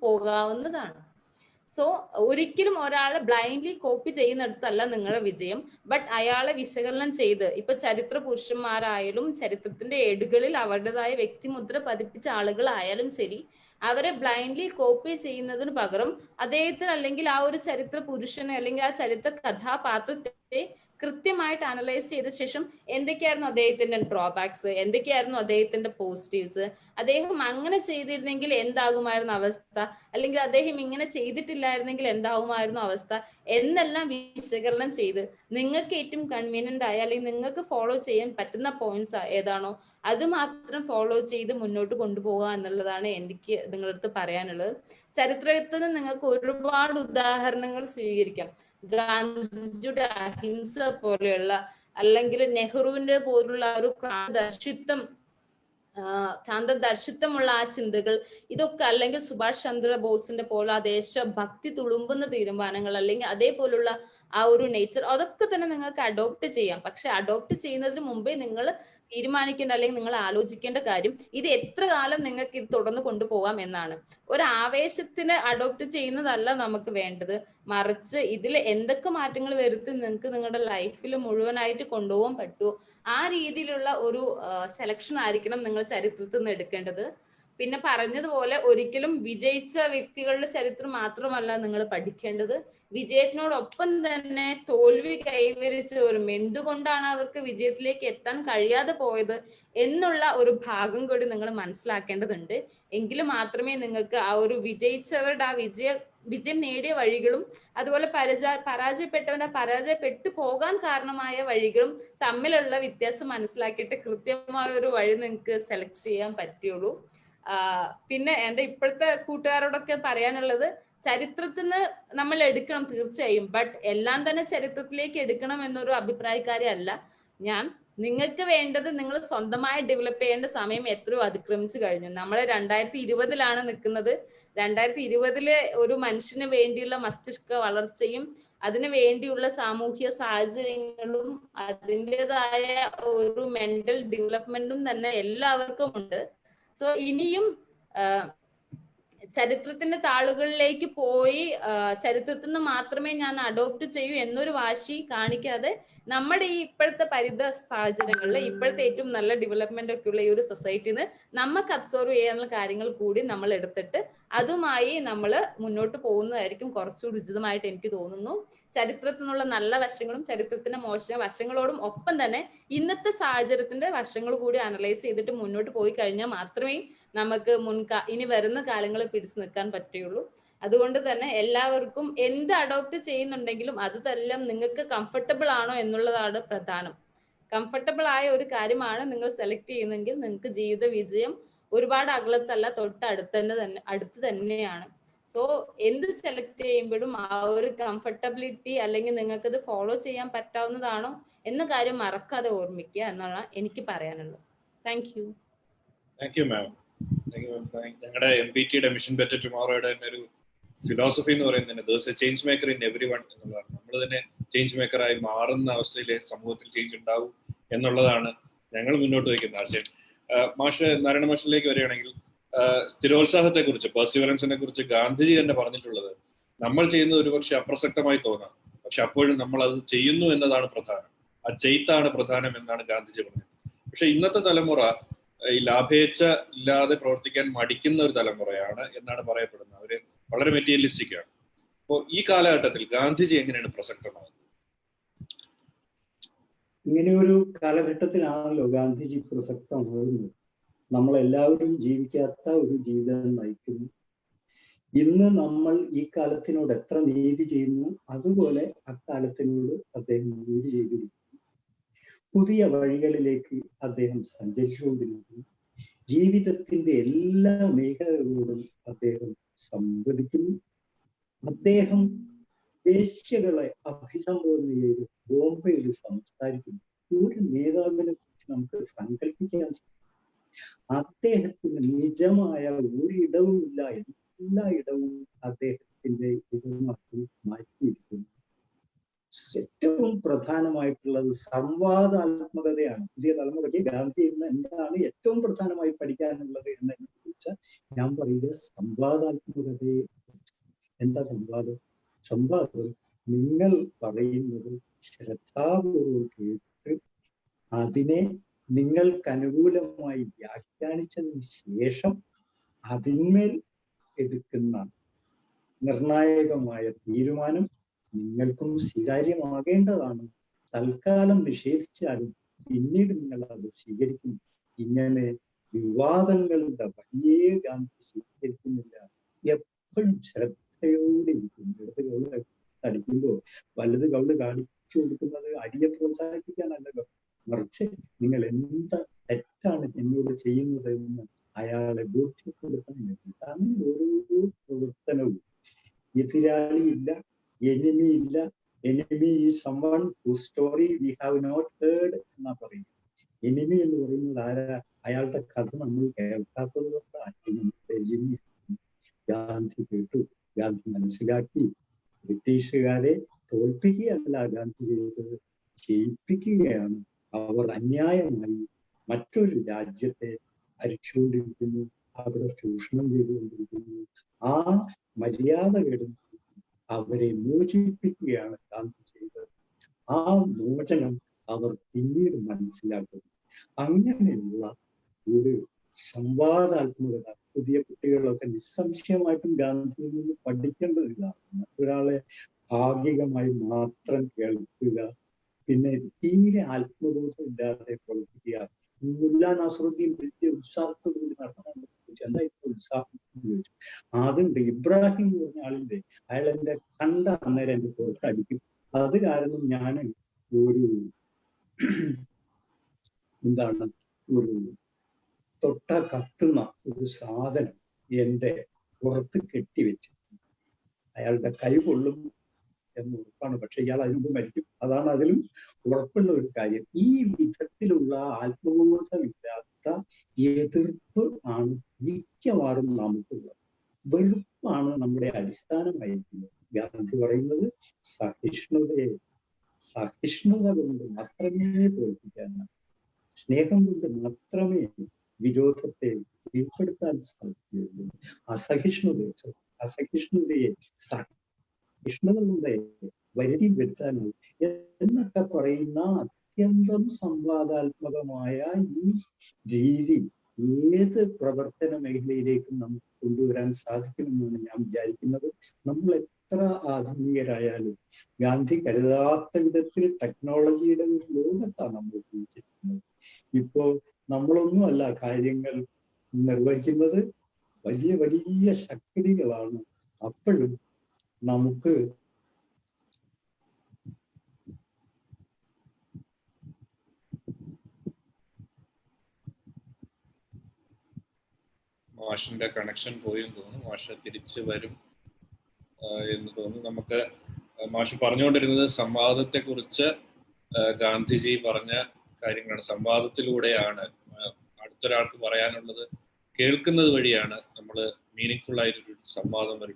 പോകാവുന്നതാണ്. സോ ഒരിക്കലും ഒരാളെ ബ്ലൈൻഡ്ലി കോപ്പി ചെയ്യുന്നിടത്തല്ല നിങ്ങളുടെ വിജയം. ബട്ട് അയാളെ വിശകലനം ചെയ്ത്, ഇപ്പൊ ചരിത്ര പുരുഷന്മാരായാലും ചരിത്രത്തിന്റെ ഏടുകളിൽ അവരുടേതായ വ്യക്തിമുദ്ര പതിപ്പിച്ച ആളുകളായാലും ശരി, അവരെ ബ്ലൈൻഡ്ലി കോപ്പി ചെയ്യുന്നതിന് പകരം അദ്ദേഹത്തിന് അല്ലെങ്കിൽ ആ ഒരു ചരിത്ര പുരുഷനെ അല്ലെങ്കിൽ ആ ചരിത്ര കഥാപാത്രത്തെ കൃത്യമായിട്ട് അനലൈസ് ചെയ്ത ശേഷം എന്തൊക്കെയായിരുന്നു അദ്ദേഹത്തിന്റെ ഡ്രോബാക്സ്, എന്തൊക്കെയായിരുന്നു അദ്ദേഹത്തിന്റെ പോസിറ്റീവ്സ്, അദ്ദേഹം അങ്ങനെ ചെയ്തിരുന്നെങ്കിൽ എന്താകുമായിരുന്നു അവസ്ഥ, അല്ലെങ്കിൽ അദ്ദേഹം ഇങ്ങനെ ചെയ്തിട്ടില്ലായിരുന്നെങ്കിൽ എന്താകുമായിരുന്നു അവസ്ഥ എന്നെല്ലാം വിശകലനം ചെയ്ത് നിങ്ങൾക്ക് ഏറ്റവും കൺവീനിയന്റ് ആയ അല്ലെങ്കിൽ നിങ്ങൾക്ക് ഫോളോ ചെയ്യാൻ പറ്റുന്ന പോയിന്റ്സ് ഏതാണോ അത് മാത്രം ഫോളോ ചെയ്ത് മുന്നോട്ട് കൊണ്ടുപോകുക എന്നുള്ളതാണ് എനിക്ക് നിങ്ങളുടെ അടുത്ത് പറയാനുള്ളത്. ചരിത്രത്തിന് നിങ്ങൾക്ക് ഒരുപാട് ഉദാഹരണങ്ങൾ സ്വീകരിക്കാം. ഗാന്ധിജിയുടെ അഹിംസ പോലെയുള്ള, അല്ലെങ്കിൽ നെഹ്റുവിന്റെ പോലുള്ള ഒരു കാന്തദർശിത്വമുള്ള ആ ചിന്തകൾ, ഇതൊക്കെ, അല്ലെങ്കിൽ സുഭാഷ് ചന്ദ്ര ബോസിന്റെ പോലെ ആ ദേശഭക്തി തുളുമ്പുന്ന തീരുമാനങ്ങൾ, അല്ലെങ്കിൽ അതേപോലുള്ള ആ ഒരു നേച്ചർ, അതൊക്കെ തന്നെ നിങ്ങൾക്ക് അഡോപ്റ്റ് ചെയ്യാം. പക്ഷെ അഡോപ്റ്റ് ചെയ്യുന്നതിന് മുമ്പേ നിങ്ങൾ തീരുമാനിക്കേണ്ട അല്ലെങ്കിൽ നിങ്ങൾ ആലോചിക്കേണ്ട കാര്യം ഇത് എത്ര കാലം നിങ്ങൾക്ക് ഇത് തുടർന്ന് കൊണ്ടുപോകാം എന്നാണ്. ഒരു ആവേശത്തിന് അഡോപ്റ്റ് ചെയ്യുന്നതല്ല നമുക്ക് വേണ്ടത്, മറിച്ച് ഇതിൽ എന്തൊക്കെ മാറ്റങ്ങൾ വരുത്തി നിങ്ങൾക്ക് നിങ്ങളുടെ ലൈഫിൽ മുഴുവനായിട്ട് കൊണ്ടുപോകാൻ പറ്റുമോ ആ രീതിയിലുള്ള ഒരു സെലക്ഷൻ ആയിരിക്കണം നിങ്ങൾ ചരിത്രത്തിൽ നിന്ന് എടുക്കേണ്ടത്. പിന്നെ പറഞ്ഞതുപോലെ ഒരിക്കലും വിജയിച്ച വ്യക്തികളുടെ ചരിത്രം മാത്രമല്ല നിങ്ങൾ പഠിക്കേണ്ടത്, വിജയത്തിനോടൊപ്പം തന്നെ തോൽവി കൈവരിച്ചവരും എന്തുകൊണ്ടാണ് അവർക്ക് വിജയത്തിലേക്ക് എത്താൻ കഴിയാതെ പോയത് എന്നുള്ള ഒരു ഭാഗം കൂടി നിങ്ങൾ മനസ്സിലാക്കേണ്ടതുണ്ട്. എങ്കിൽ മാത്രമേ നിങ്ങൾക്ക് ആ ഒരു വിജയിച്ചവരുടെ ആ വിജയം നേടിയ വഴികളും അതുപോലെ പരാജയപ്പെട്ടവന്റെ പരാജയപ്പെട്ടു പോകാൻ കാരണമായ വഴികളും തമ്മിലുള്ള വ്യത്യാസം മനസ്സിലാക്കിയിട്ട് കൃത്യമായ ഒരു വഴി നിങ്ങൾക്ക് സെലക്ട് ചെയ്യാൻ പറ്റുള്ളൂ. പിന്നെ എൻ്റെ ഇപ്പോഴത്തെ കൂട്ടുകാരോടൊക്കെ പറയാനുള്ളത്, ചരിത്രത്തിന് നമ്മൾ എടുക്കണം തീർച്ചയായും, ബട്ട് എല്ലാം തന്നെ ചരിത്രത്തിലേക്ക് എടുക്കണം എന്നൊരു അഭിപ്രായക്കാരി അല്ല ഞാൻ. നിങ്ങൾക്ക് വേണ്ടത് നിങ്ങൾ സ്വന്തമായി ഡെവലപ്പ് ചെയ്യേണ്ട സമയം എത്രയോ അതിക്രമിച്ചു കഴിഞ്ഞു. നമ്മൾ 2020 നിൽക്കുന്നത്. 2020 ഒരു മനുഷ്യന് വേണ്ടിയുള്ള മസ്തിഷ്ക വളർച്ചയും അതിനു വേണ്ടിയുള്ള സാമൂഹ്യ സാഹചര്യങ്ങളും അതിൻ്റെതായ ഒരു മെന്റൽ ഡെവലപ്മെന്റും തന്നെ എല്ലാവർക്കും ഉണ്ട്. സോ ഇനിയും ചരിത്രത്തിന്റെ താളുകളിലേക്ക് പോയി ചരിത്രത്തിൽ നിന്ന് മാത്രമേ ഞാൻ അഡോപ്റ്റ് ചെയ്യൂ എന്നൊരു വാശി കാണിക്കാതെ നമ്മുടെ ഈ ഇപ്പോഴത്തെ പരിത സാഹചര്യങ്ങളിൽ ഇപ്പോഴത്തെ ഏറ്റവും നല്ല ഡെവലപ്മെന്റ് ഒക്കെ ഉള്ള ഈ ഒരു സൊസൈറ്റിയിൽ നിന്ന് നമുക്ക് അബ്സോർവ് ചെയ്യാനുള്ള കാര്യങ്ങൾ കൂടി നമ്മൾ എടുത്തിട്ട് അതുമായി നമ്മൾ മുന്നോട്ട് പോകുന്നതായിരിക്കും കുറച്ചുകൂടി ഉചിതമായിട്ട് എനിക്ക് തോന്നുന്നു. ചരിത്രത്തിൽ നിന്നുള്ള നല്ല വശങ്ങളും ചരിത്രത്തിന്റെ മോശം വശങ്ങളോടും ഒപ്പം തന്നെ ഇന്നത്തെ സാഹചര്യത്തിന്റെ വശങ്ങൾ കൂടി അനലൈസ് ചെയ്തിട്ട് മുന്നോട്ട് പോയി കഴിഞ്ഞാൽ മാത്രമേ നമുക്ക് ഇനി വരുന്ന കാലങ്ങളിൽ പിടിച്ചു നിൽക്കാൻ പറ്റുള്ളൂ. അതുകൊണ്ട് തന്നെ എല്ലാവർക്കും എന്ത് അഡോപ്റ്റ് ചെയ്യുന്നുണ്ടെങ്കിലും അതെല്ലാം നിങ്ങൾക്ക് കംഫർട്ടബിൾ ആണോ എന്നുള്ളതാണ് പ്രധാനം. കംഫർട്ടബിൾ ആയ ഒരു കാര്യമാണ് നിങ്ങൾ സെലക്ട് ചെയ്യുന്നതെങ്കിൽ നിങ്ങൾക്ക് ജീവിത വിജയം ഒരുപാട് അകലത്തല്ല, അടുത്ത് തന്നെയാണ്. സോ എന്ത് സെലക്ട് ചെയ്യുമ്പോഴും ആ ഒരു കംഫർട്ടബിലിറ്റി അല്ലെങ്കിൽ നിങ്ങൾക്ക് ഇത് ഫോളോ ചെയ്യാൻ പറ്റാവുന്നതാണോ എന്ന കാര്യം മറക്കാതെ ഓർമ്മിക്കുക എന്നാണ് എനിക്ക് പറയാനുള്ളത്. Thank you. Thank you ma'am. ഞങ്ങളുടെ MBTയുടെ മിഷൻ ബെറ്റർ ടുമോറോയുടെ തന്നെ ഒരു ഫിലോസഫി എന്ന് പറയുന്നത് change maker in every one എന്നുള്ളതാണ്. നമ്മൾ തന്നെ ചേഞ്ച് മേക്കറായി മാറുന്ന അവസ്ഥയിൽ സമൂഹത്തിൽ ചേഞ്ച് ഉണ്ടാവും എന്നുള്ളതാണ് ഞങ്ങൾ മുന്നോട്ട് വയ്ക്കുന്ന ആശയം. നാരായണ മാഷിലേക്ക് വരികയാണെങ്കിൽ സ്ഥിരോത്സാഹത്തെ കുറിച്ച്, പെർസിവറൻസിനെ കുറിച്ച് ഗാന്ധിജി തന്നെ പറഞ്ഞിട്ടുള്ളത് നമ്മൾ ചെയ്യുന്നത് ഒരുപക്ഷെ അപ്രസക്തമായി തോന്നാം, പക്ഷെ അപ്പോഴും നമ്മൾ അത് ചെയ്യുന്നു എന്നതാണ് പ്രധാനം, ആ ചെയ്ത്താണ് പ്രധാനം എന്നാണ് ഗാന്ധിജി പറഞ്ഞത്. പക്ഷെ ഇന്നത്തെ തലമുറ ഈ ലാഭേച്ഛ ഇല്ലാതെ പ്രവർത്തിക്കാൻ മടിക്കുന്ന ഒരു തലമുറയാണ് എന്നാണ് പറയപ്പെടുന്നത്. അവര് വളരെ മെറ്റീരിയലിസ്റ്റിക് ആണ്. അപ്പോൾ ഈ കാലഘട്ടത്തിൽ ഗാന്ധിജി എങ്ങനെയാണ് പ്രസക്തമാകുന്നത്? ഇങ്ങനെ ഒരു കാലഘട്ടത്തിലാണല്ലോ ഗാന്ധിജി പ്രസക്തമാകുന്നത്. നമ്മളെല്ലാവരും ജീവിക്കാത്ത ഒരു ജീവിതം നയിക്കുന്നു. ഇന്ന് നമ്മൾ ഈ കാലത്തിനോട് എത്ര നീതി ചെയ്യുന്നു അതുപോലെ അക്കാലത്തിനോട് അദ്ദേഹം നീതി ചെയ്തിരിക്കുന്നു. പുതിയ വഴികളിലേക്ക് അദ്ദേഹം സഞ്ചരിച്ചുകൊണ്ടിരിക്കുന്നു. ജീവിതത്തിന്റെ എല്ലാ മേഖലകളോടും അദ്ദേഹം സംവദിക്കുന്നു. അദ്ദേഹം വേശ്യകളെ അഭിസംബോധന ചെയ്ത് ബോംബെയിൽ സംസാരിക്കുന്നു. ഒരു നേതാവിനെ കുറിച്ച് നമുക്ക് സങ്കല്പിക്കാൻ സാധിക്കും. അദ്ദേഹത്തിന് നിജമായ ഒരിടവുമില്ല, എല്ലായിടവും അദ്ദേഹത്തിന്റെ ഇടമാക്കി മാറ്റിയിരിക്കുന്നു. ഏറ്റവും പ്രധാനമായിട്ടുള്ളത് സംവാദാത്മകതയാണ്. പുതിയ തലമുറയ്ക്ക് ഗാന്ധിയിൽ നിന്ന് എന്താണ് ഏറ്റവും പ്രധാനമായി പഠിക്കാനുള്ളത് എന്നതിനെ കുറിച്ച് ഞാൻ പറയുക സംവാദാത്മകതയെ. എന്താ സംവാദം? സംവാദം നിങ്ങൾ പറയുന്നത് ശ്രദ്ധാപൂർവം കേട്ട് അതിനെ നിങ്ങൾക്ക് അനുകൂലമായി വ്യാഖ്യാനിച്ചതിന് ശേഷം അതിന്മേൽ എടുക്കുന്ന നിർണായകമായ തീരുമാനം നിങ്ങൾക്കും സ്വീകാര്യമാകേണ്ടതാണ്. തൽക്കാലം നിഷേധിച്ചാലും പിന്നീട് നിങ്ങൾ അത് സ്വീകരിക്കും. ഇങ്ങനെ വിവാദങ്ങളുടെ വലിയ ഗാന്ധി സ്വീകരിക്കുന്നില്ല. എപ്പോഴും ശ്രദ്ധയോടെ ഇരിക്കും. ഇടത് കൗള് അടിക്കുമ്പോൾ വലത് കൗള് കാണിച്ചു കൊടുക്കുന്നത് അടിയെ പ്രോത്സാഹിപ്പിക്കാനല്ലല്ലോ, മറിച്ച് നിങ്ങൾ എന്താ തെറ്റാണ് എന്നോട് ചെയ്യുന്നത് എന്ന് അയാളെ ബോധ്യപ്പെടുത്താൻ വേണ്ടിയിട്ടാണ് ഓരോ പ്രവർത്തനവും. എതിരാളിയില്ല, എനിമി ഇല്ല. Enemy is someone whose story we have not heard എന്നാ പറയുന്നത്. എനിമി എന്ന് പറയുന്നത് ആരാ? അയാളുടെ കഥ നമ്മൾ കേൾക്കാത്തത് കൊണ്ടാണ്. ഗാന്ധി കേട്ടു, ഗാന്ധി മനസ്സിലാക്കി. ബ്രിട്ടീഷുകാരെ തോൽപ്പിക്കുകയല്ല ഗാന്ധി ചെയ്തത്, ജയിപ്പിക്കുകയാണ്. അവർ അന്യായമായി മറ്റൊരു രാജ്യത്തെ ഭരിച്ചുകൊണ്ടിരിക്കുന്നു, അവിടെ ചൂഷണം ചെയ്തുകൊണ്ടിരിക്കുന്നു. ആ മര്യാദകളും അവരെ മോചിപ്പിക്കുകയാണ് ഗാന്ധി ചെയ്തത്. ആ മോചനം അവർ പിന്നീട് മനസ്സിലാക്കുന്നു. അങ്ങനെയുള്ള ഒരു സംവാദാത്മകത പുതിയ കുട്ടികളൊക്കെ നിസ്സംശയമായിട്ടും ഗാന്ധിയിൽ നിന്ന് പഠിക്കേണ്ടതിതാണ്. മറ്റൊരാളെ ഭാഗികമായി മാത്രം കേൾക്കുക, പിന്നെ തീരെ ആത്മബോധം ഇല്ലാതെ പ്രവർത്തിക്കുക. മുല്ലാ നസറുദ്ദീൻ വലിയ ഉത്സാഹത്തോടുകൂടി നടത്താൻ എന്താ ഇപ്പൊ ഉത്സാഹം ചോദിച്ചു. അതുണ്ട്. ഇബ്രാഹിം എന്ന് പറഞ്ഞ ആളിന്റെ അയാൾ എന്റെ കണ്ട അന്നേരം എന്റെ പുറത്തടിക്കും. അത് കാരണം ഞാൻ ഒരു ഒരു തൊട്ട കത്തുന്ന ഒരു സാധനം എന്റെ പുറത്ത് കെട്ടിവെച്ചു. അയാളുടെ കൈ കൊള്ളും എന്ന് ഉറപ്പാണ്, പക്ഷെ ഇയാൾ അതിനുമ്പ് മരിക്കും. അതാണ് അതിലും ഉറപ്പുള്ള ഒരു കാര്യം. ഈ വിധത്തിലുള്ള ആത്മബോധമില്ലാത്ത എതിർപ്പ് ആണ് മിക്കവാറും നമുക്കുള്ളത്. വെറുപ്പാണ് നമ്മുടെ അടിസ്ഥാനമായിരിക്കുന്നത്. ഗാന്ധി പറയുന്നത് സഹിഷ്ണുത കൊണ്ട് മാത്രമേ തോൽപ്പിക്കാനാണ്, സ്നേഹം കൊണ്ട് മാത്രമേ വിരോധത്തെ കീഴ്പ്പെടുത്താൻ സാധിക്കുകയുള്ളൂ. അസഹിഷ്ണുതയെ സഹിഷ്ണുതകളുടെ വരുതി വരുത്താനും എന്നൊക്കെ പറയുന്ന അത്യന്തം സംവാദാത്മകമായ ഈ രീതി ഏത് പ്രവർത്തന മേഖലയിലേക്കും നമുക്ക് കൊണ്ടുവരാൻ സാധിക്കുമെന്നാണ് ഞാൻ വിചാരിക്കുന്നത്. നമ്മൾ എത്ര ആധുനികരായാലും ഗാന്ധി കരുതാത്ത വിധത്തിൽ ടെക്നോളജിയുടെ ഒരു ലോകത്താണ് നമ്മൾ ജീവിച്ചിരിക്കുന്നത്. ഇപ്പോ നമ്മളൊന്നുമല്ല കാര്യങ്ങൾ നിർവഹിക്കുന്നത്, വലിയ വലിയ ശക്തികളാണ്. അപ്പോഴും നമുക്ക് മാഷിന്റെ കണക്ഷൻ പോയെന്ന് തോന്നുന്നു. മാഷ് തിരിച്ചു വരും എന്ന് തോന്നുന്നു. നമുക്ക് മാഷ് പറഞ്ഞുകൊണ്ടിരുന്നത് സംവാദത്തെ കുറിച്ച് ഗാന്ധിജി പറഞ്ഞ കാര്യങ്ങളാണ്. സംവാദത്തിലൂടെയാണ് അടുത്തൊരാൾക്ക് പറയാനുള്ളത് കേൾക്കുന്നത് വഴിയാണ് നമ്മൾ മീനിങ് ആയിട്ടൊരു സംവാദം, ഒരു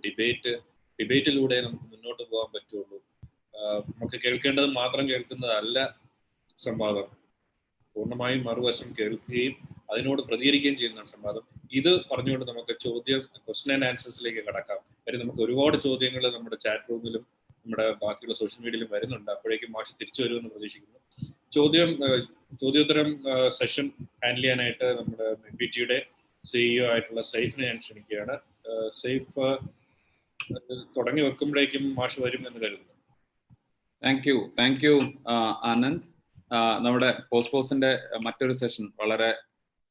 ഡിബേറ്റിലൂടെ നമുക്ക് മുന്നോട്ട് പോകാൻ പറ്റുള്ളൂ. നമുക്ക് കേൾക്കേണ്ടത് മാത്രം കേൾക്കുന്നതല്ല സംവാദം, പൂർണ്ണമായും മറുവശം കേൾക്കുകയും അതിനോട് പ്രതികരിക്കുകയും ചെയ്യുന്നതാണ് സംവാദം. ഇത് പറഞ്ഞുകൊണ്ട് നമുക്ക് ക്വസ്റ്റ്യൻ ആൻഡ് ആൻസേഴ്സിലേക്ക് കടക്കാം. കാര്യം നമുക്ക് ഒരുപാട് ചോദ്യങ്ങൾ നമ്മുടെ ചാറ്റ് റൂമിലും നമ്മുടെ ബാക്കിയുള്ള സോഷ്യൽ മീഡിയയിലും വരുന്നുണ്ട്. അപ്പോഴേക്കും മാഷ് തിരിച്ചു വരുമെന്ന് പ്രതീക്ഷിക്കുന്നു. ചോദ്യോത്തരം സെഷൻ ഹാൻഡിൽ ചെയ്യാനായിട്ട് നമ്മുടെ MBTയുടെ CEO ആയിട്ടുള്ള സൈഫിനെ ഞാൻ ക്ഷണിക്കുകയാണ്. സൈഫ് തുടങ്ങി വെക്കുമ്പോഴേക്കും മാഷ് വരും എന്ന് കരുതുന്നു. Thank you Anand. നമ്മുടെ പോസ്റ്റിന്റെ മറ്റൊരു സെഷൻ വളരെ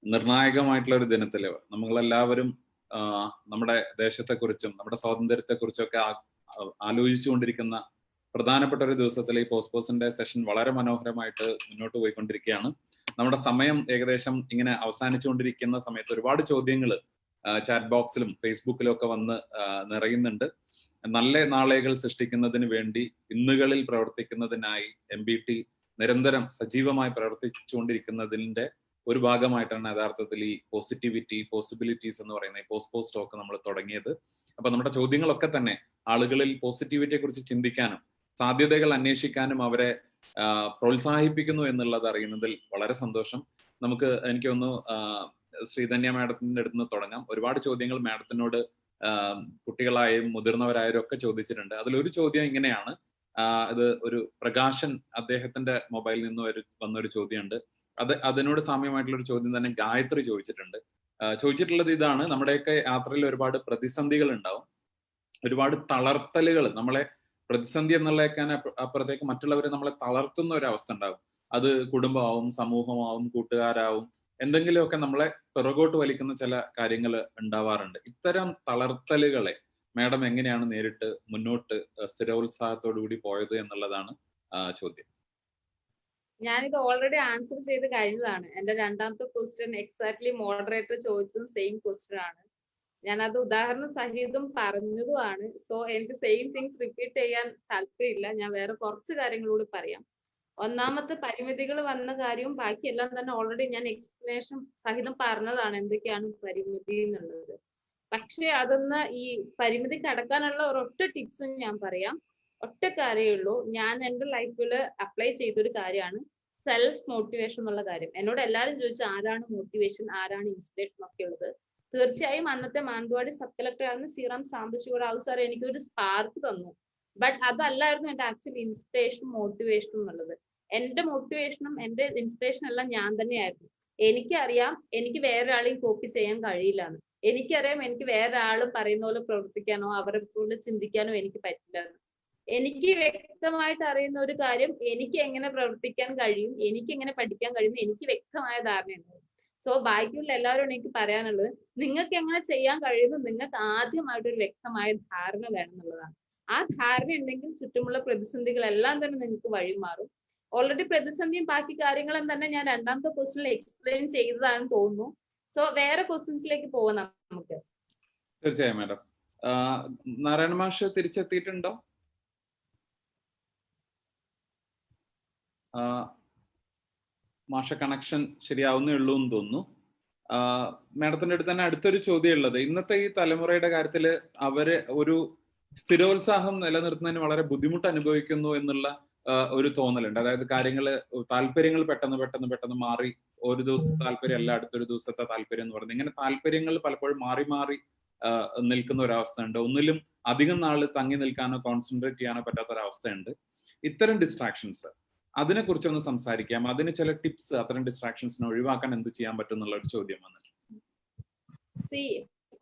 നിർണായകമായിട്ടുള്ള ഒരു ദിനത്തില് നമ്മളെല്ലാവരും നമ്മുടെ ദേശത്തെക്കുറിച്ചും നമ്മുടെ സ്വാതന്ത്ര്യത്തെക്കുറിച്ചും ഒക്കെ ആലോചിച്ചുകൊണ്ടിരിക്കുന്ന പ്രധാനപ്പെട്ട ഒരു ദിവസത്തിൽ ഈ പോസ്റ്റിന്റെ സെഷൻ വളരെ മനോഹരമായിട്ട് മുന്നോട്ട് പോയിക്കൊണ്ടിരിക്കുകയാണ്. നമ്മുടെ സമയം ഏകദേശം ഇങ്ങനെ അവസാനിച്ചുകൊണ്ടിരിക്കുന്ന സമയത്ത് ഒരുപാട് ചോദ്യങ്ങൾ ചാറ്റ് ബോക്സിലും ഫേസ്ബുക്കിലും ഒക്കെ വന്ന് നിറയുന്നുണ്ട്. നല്ല നാളെകൾ സൃഷ്ടിക്കുന്നതിന് വേണ്ടി ഇന്നുകളിൽ പ്രവർത്തിക്കുന്നതിനായി MBT നിരന്തരം സജീവമായി പ്രവർത്തിച്ചുകൊണ്ടിരിക്കുന്നതിന്റെ ഒരു ഭാഗമായിട്ടാണ് യഥാർത്ഥത്തിൽ ഈ പോസിബിലിറ്റീസ് എന്ന് പറയുന്ന ഈ പോസ്റ്റ് ടോക്ക് നമ്മൾ തുടങ്ങിയത്. അപ്പൊ നമ്മുടെ ചോദ്യങ്ങളൊക്കെ തന്നെ ആളുകളിൽ പോസിറ്റിവിറ്റിയെ കുറിച്ച് ചിന്തിക്കാനും സാധ്യതകൾ അന്വേഷിക്കാനും അവരെ പ്രോത്സാഹിപ്പിക്കുന്നു എന്നുള്ളത് അറിയുന്നതിൽ വളരെ സന്തോഷം. എനിക്ക് തോന്നുന്നു ശ്രീധന്യ മാഡത്തിന്റെ അടുത്ത് നിന്ന് തുടങ്ങാം. ഒരുപാട് ചോദ്യങ്ങൾ മാഡത്തിനോട് കുട്ടികളായും മുതിർന്നവരായാലും ഒക്കെ ചോദിച്ചിട്ടുണ്ട്. അതിലൊരു ചോദ്യം ഇങ്ങനെയാണ്, ഇത് ഒരു പ്രകാശൻ അദ്ദേഹത്തിന്റെ മൊബൈലിൽ നിന്ന് വന്നൊരു ചോദ്യമുണ്ട്. അതിനോട് സാമ്യമായിട്ടുള്ള ഒരു ചോദ്യം തന്നെ ഗായത്രി ചോദിച്ചിട്ടുള്ളത് ഇതാണ്: നമ്മുടെയൊക്കെ യാത്രയിൽ ഒരുപാട് പ്രതിസന്ധികൾ ഉണ്ടാവും, ഒരുപാട് തളർത്തലുകൾ, നമ്മളെ പ്രതിസന്ധി എന്നുള്ളേക്കാൻ അപ്പുറത്തേക്ക് മറ്റുള്ളവരെ നമ്മളെ തളർത്തുന്ന ഒരു അവസ്ഥ ഉണ്ടാവും. അത് കുടുംബമാവും, സമൂഹമാവും, കൂട്ടുകാരാവും, എന്തെങ്കിലുമൊക്കെ നമ്മളെ പിറകോട്ട് വലിക്കുന്ന ചില കാര്യങ്ങൾ ഉണ്ടാവാറുണ്ട്. ഇത്തരം തളർത്തലുകളെ മാഡം എങ്ങനെയാണ് നേരിട്ട് മുന്നോട്ട് സ്ഥിരോത്സാഹത്തോടു കൂടി പോയത് എന്നുള്ളതാണ് ചോദ്യം. ഞാനിത് ഓൾറെഡി ആൻസർ ചെയ്ത് കഴിഞ്ഞതാണ്. എന്റെ രണ്ടാമത്തെ ക്വസ്റ്റ്യൻ എക്സാക്ട്ലി മോഡറേറ്റർ ചോദിച്ചതും സെയിം ക്വസ്റ്റ്യൻ ആണ്. ഞാനത് ഉദാഹരണ സഹിതം പറഞ്ഞതുമാണ്. സോ എനിക്ക് സെയിം തിങ്സ് റിപ്പീറ്റ് ചെയ്യാൻ താല്പര്യമില്ല. ഞാൻ വേറെ കുറച്ച് കാര്യങ്ങളൂടെ പറയാം. ഒന്നാമത്തെ പരിമിതികൾ വന്ന കാര്യവും ബാക്കിയെല്ലാം തന്നെ ഓൾറെഡി ഞാൻ എക്സ്പ്ലനേഷൻ സഹിതം പറഞ്ഞതാണ് എന്തൊക്കെയാണ് പരിമിതി എന്നുള്ളത്. പക്ഷെ അതൊന്ന് ഈ പരിമിതി കടക്കാനുള്ള ഒരൊറ്റ ടിപ്സും ഞാൻ പറയാം. ഒറ്റ കാര്യമേ ഉള്ളൂ. ഞാൻ എൻ്റെ ലൈഫിൽ അപ്ലൈ ചെയ്തൊരു കാര്യമാണ് സെൽഫ് മോട്ടിവേഷൻ എന്നുള്ള കാര്യം. എന്നോട് എല്ലാവരും ചോദിച്ചു ആരാണ് മോട്ടിവേഷൻ, ആരാണ് ഇൻസ്പിറേഷൻ ഒക്കെ ഉള്ളത്. തീർച്ചയായും അന്നത്തെ മാനന്തവാടി സബ് കളക്ടർ ആയിരുന്ന ശ്രീറാം സാംബശിവറാവു സാർ എനിക്കൊരു സ്പാർക്ക് തന്നു. ബട്ട് അതല്ലായിരുന്നു എൻ്റെ ആക്ച്വൽ ഇൻസ്പിറേഷനും മോട്ടിവേഷനും എന്നുള്ളത്. എൻ്റെ മോട്ടിവേഷനും എൻ്റെ ഇൻസ്പിറേഷൻ എല്ലാം ഞാൻ തന്നെയായിരുന്നു. എനിക്കറിയാം എനിക്ക് വേറെ ആളെയും കോപ്പി ചെയ്യാൻ കഴിയില്ല എന്ന്. എനിക്കറിയാം എനിക്ക് വേറെ ആൾ പറയുന്ന പോലെ പ്രവർത്തിക്കാനോ അവരെ പോലെ ചിന്തിക്കാനോ എനിക്ക് പറ്റില്ല എന്ന്. എനിക്ക് വ്യക്തമായിട്ട് അറിയുന്ന ഒരു കാര്യം, എനിക്ക് എങ്ങനെ പ്രവർത്തിക്കാൻ കഴിയും, എനിക്ക് എങ്ങനെ പഠിക്കാൻ കഴിയും, എനിക്ക് വ്യക്തമായ ധാരണയുണ്ട്. സോ ബാക്കിയുള്ള എല്ലാവരോടും എനിക്ക് പറയാനുള്ളത്, നിങ്ങൾക്ക് എങ്ങനെ ചെയ്യാൻ കഴിയുന്നു നിങ്ങൾക്ക് ആദ്യമായിട്ടൊരു വ്യക്തമായ ധാരണ വേണം എന്നുള്ളതാണ്. ആ ധാരണ ഉണ്ടെങ്കിൽ ചുറ്റുമുള്ള പ്രതിസന്ധികളെല്ലാം തന്നെ നിങ്ങൾക്ക് വഴിമാറും. ഓൾറെഡി പ്രതിസന്ധിയും ബാക്കി കാര്യങ്ങളും തന്നെ ഞാൻ രണ്ടാമത്തെ ക്വസ്റ്റ്യനിൽ എക്സ്പ്ലെയിൻ ചെയ്തതാണെന്ന് തോന്നുന്നു. സോ വേറെ ക്വസ്റ്റ്യൻസിലേക്ക് പോകാം നമുക്ക്. തീർച്ചയായും മാഡം. നാരായണ മാഷ് തിരിച്ചെത്തിയിട്ടുണ്ടോ? മാഷ കണക്ഷൻ ശരിയാവുന്നേ ഉള്ളൂ എന്ന് തോന്നുന്നു. മാഡത്തിന്റെ അടുത്ത് തന്നെ അടുത്തൊരു ചോദ്യം ഉള്ളത്, ഇന്നത്തെ ഈ തലമുറയുടെ കാര്യത്തില് അവര് ഒരു സ്ഥിരോത്സാഹം നിലനിർത്തുന്നതിന് വളരെ ബുദ്ധിമുട്ട് അനുഭവിക്കുന്നു എന്നുള്ള ഒരു തോന്നലുണ്ട്. അതായത് താല്പര്യങ്ങൾ പെട്ടെന്ന് മാറി, ഒരു ദിവസത്തെ താല്പര്യം അല്ല അടുത്തൊരു ദിവസത്തെ താല്പര്യം എന്ന് പറയുന്നത്. ഇങ്ങനെ താല്പര്യങ്ങൾ പലപ്പോഴും മാറി നിൽക്കുന്ന ഒരവസ്ഥ ഉണ്ട്. ഒന്നിലും അധികം നാൾ തങ്ങി നിൽക്കാനോ കോൺസെൻട്രേറ്റ് ചെയ്യാനോ പറ്റാത്ത ഒരവസ്ഥയുണ്ട്. ഇത്തരം ഡിസ്ട്രാക്ഷൻസ്, അതിനെ കുറിച്ചൊന്ന് സംസാരിക്കാം. അതിന് ചില ടിപ്സ്, അത്തരം ഡിസ്ട്രാക്ഷൻസിനെ ഒഴിവാക്കാൻ എന്ത് ചെയ്യാൻ പറ്റും എന്നുള്ള ഒരു ചോദ്യം വന്നിട്ടുണ്ട്.